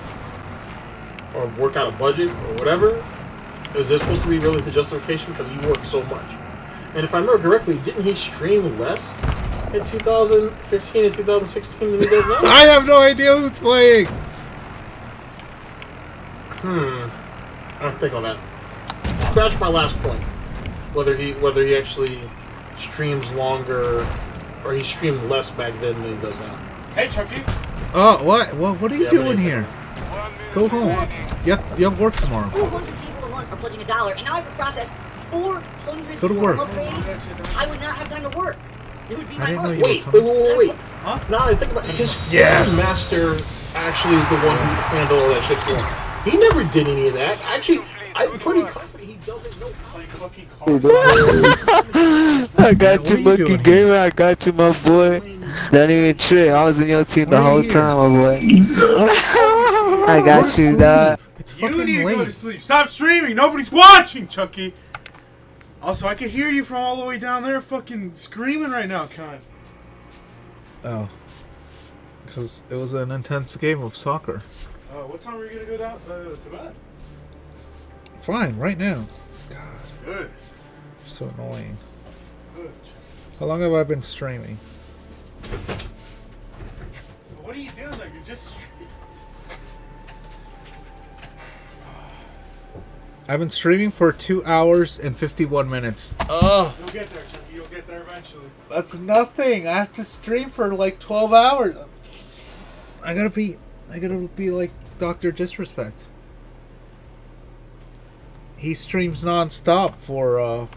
or work out a budget, or whatever. Is this supposed to be really the justification? Because he worked so much. And if I remember correctly, didn't he stream less in 2015 and 2016 than he does now? I have no idea who's playing. I have to think on that. Scratch my last point. Whether he actually streams longer, or he streamed less back then than he does now. Hey, Chucky. Oh, what? What are you Yeah, doing what do you here? Go home. You have work tomorrow. 400 people a month are pledging $1, and now I have to process 400 Go to work. upgrades. I would not have time to work. It would be I my didn't know month. you were Wait. Huh? Now I think about it, his Yes. master actually is the one who handled all that shit for him. He never did any of that. Actually, I'm pretty confident he doesn't know. I got What you, are you Monkey doing Gamer. I got you, my boy. Don't even trip. I was in your team the What are whole you? time, my boy. I Go got to you, sleep. dog. It's You fucking need to go to late. sleep. Stop streaming. Nobody's watching, Chucky. Also, I can hear you from all the way down there fucking screaming right now, cunt. Oh. Because it was an intense game of soccer. What time are you going to go down to bed? Fine, right now. God, Good. so annoying. Good. How long have I been streaming? What are you doing there? You're just... I've been streaming for 2 hours and 51 minutes. Ugh. You'll get there, Chucky. You'll get there eventually. That's nothing. I have to stream for like 12 hours. I gotta be like Dr. Disrespect. He streams non-stop for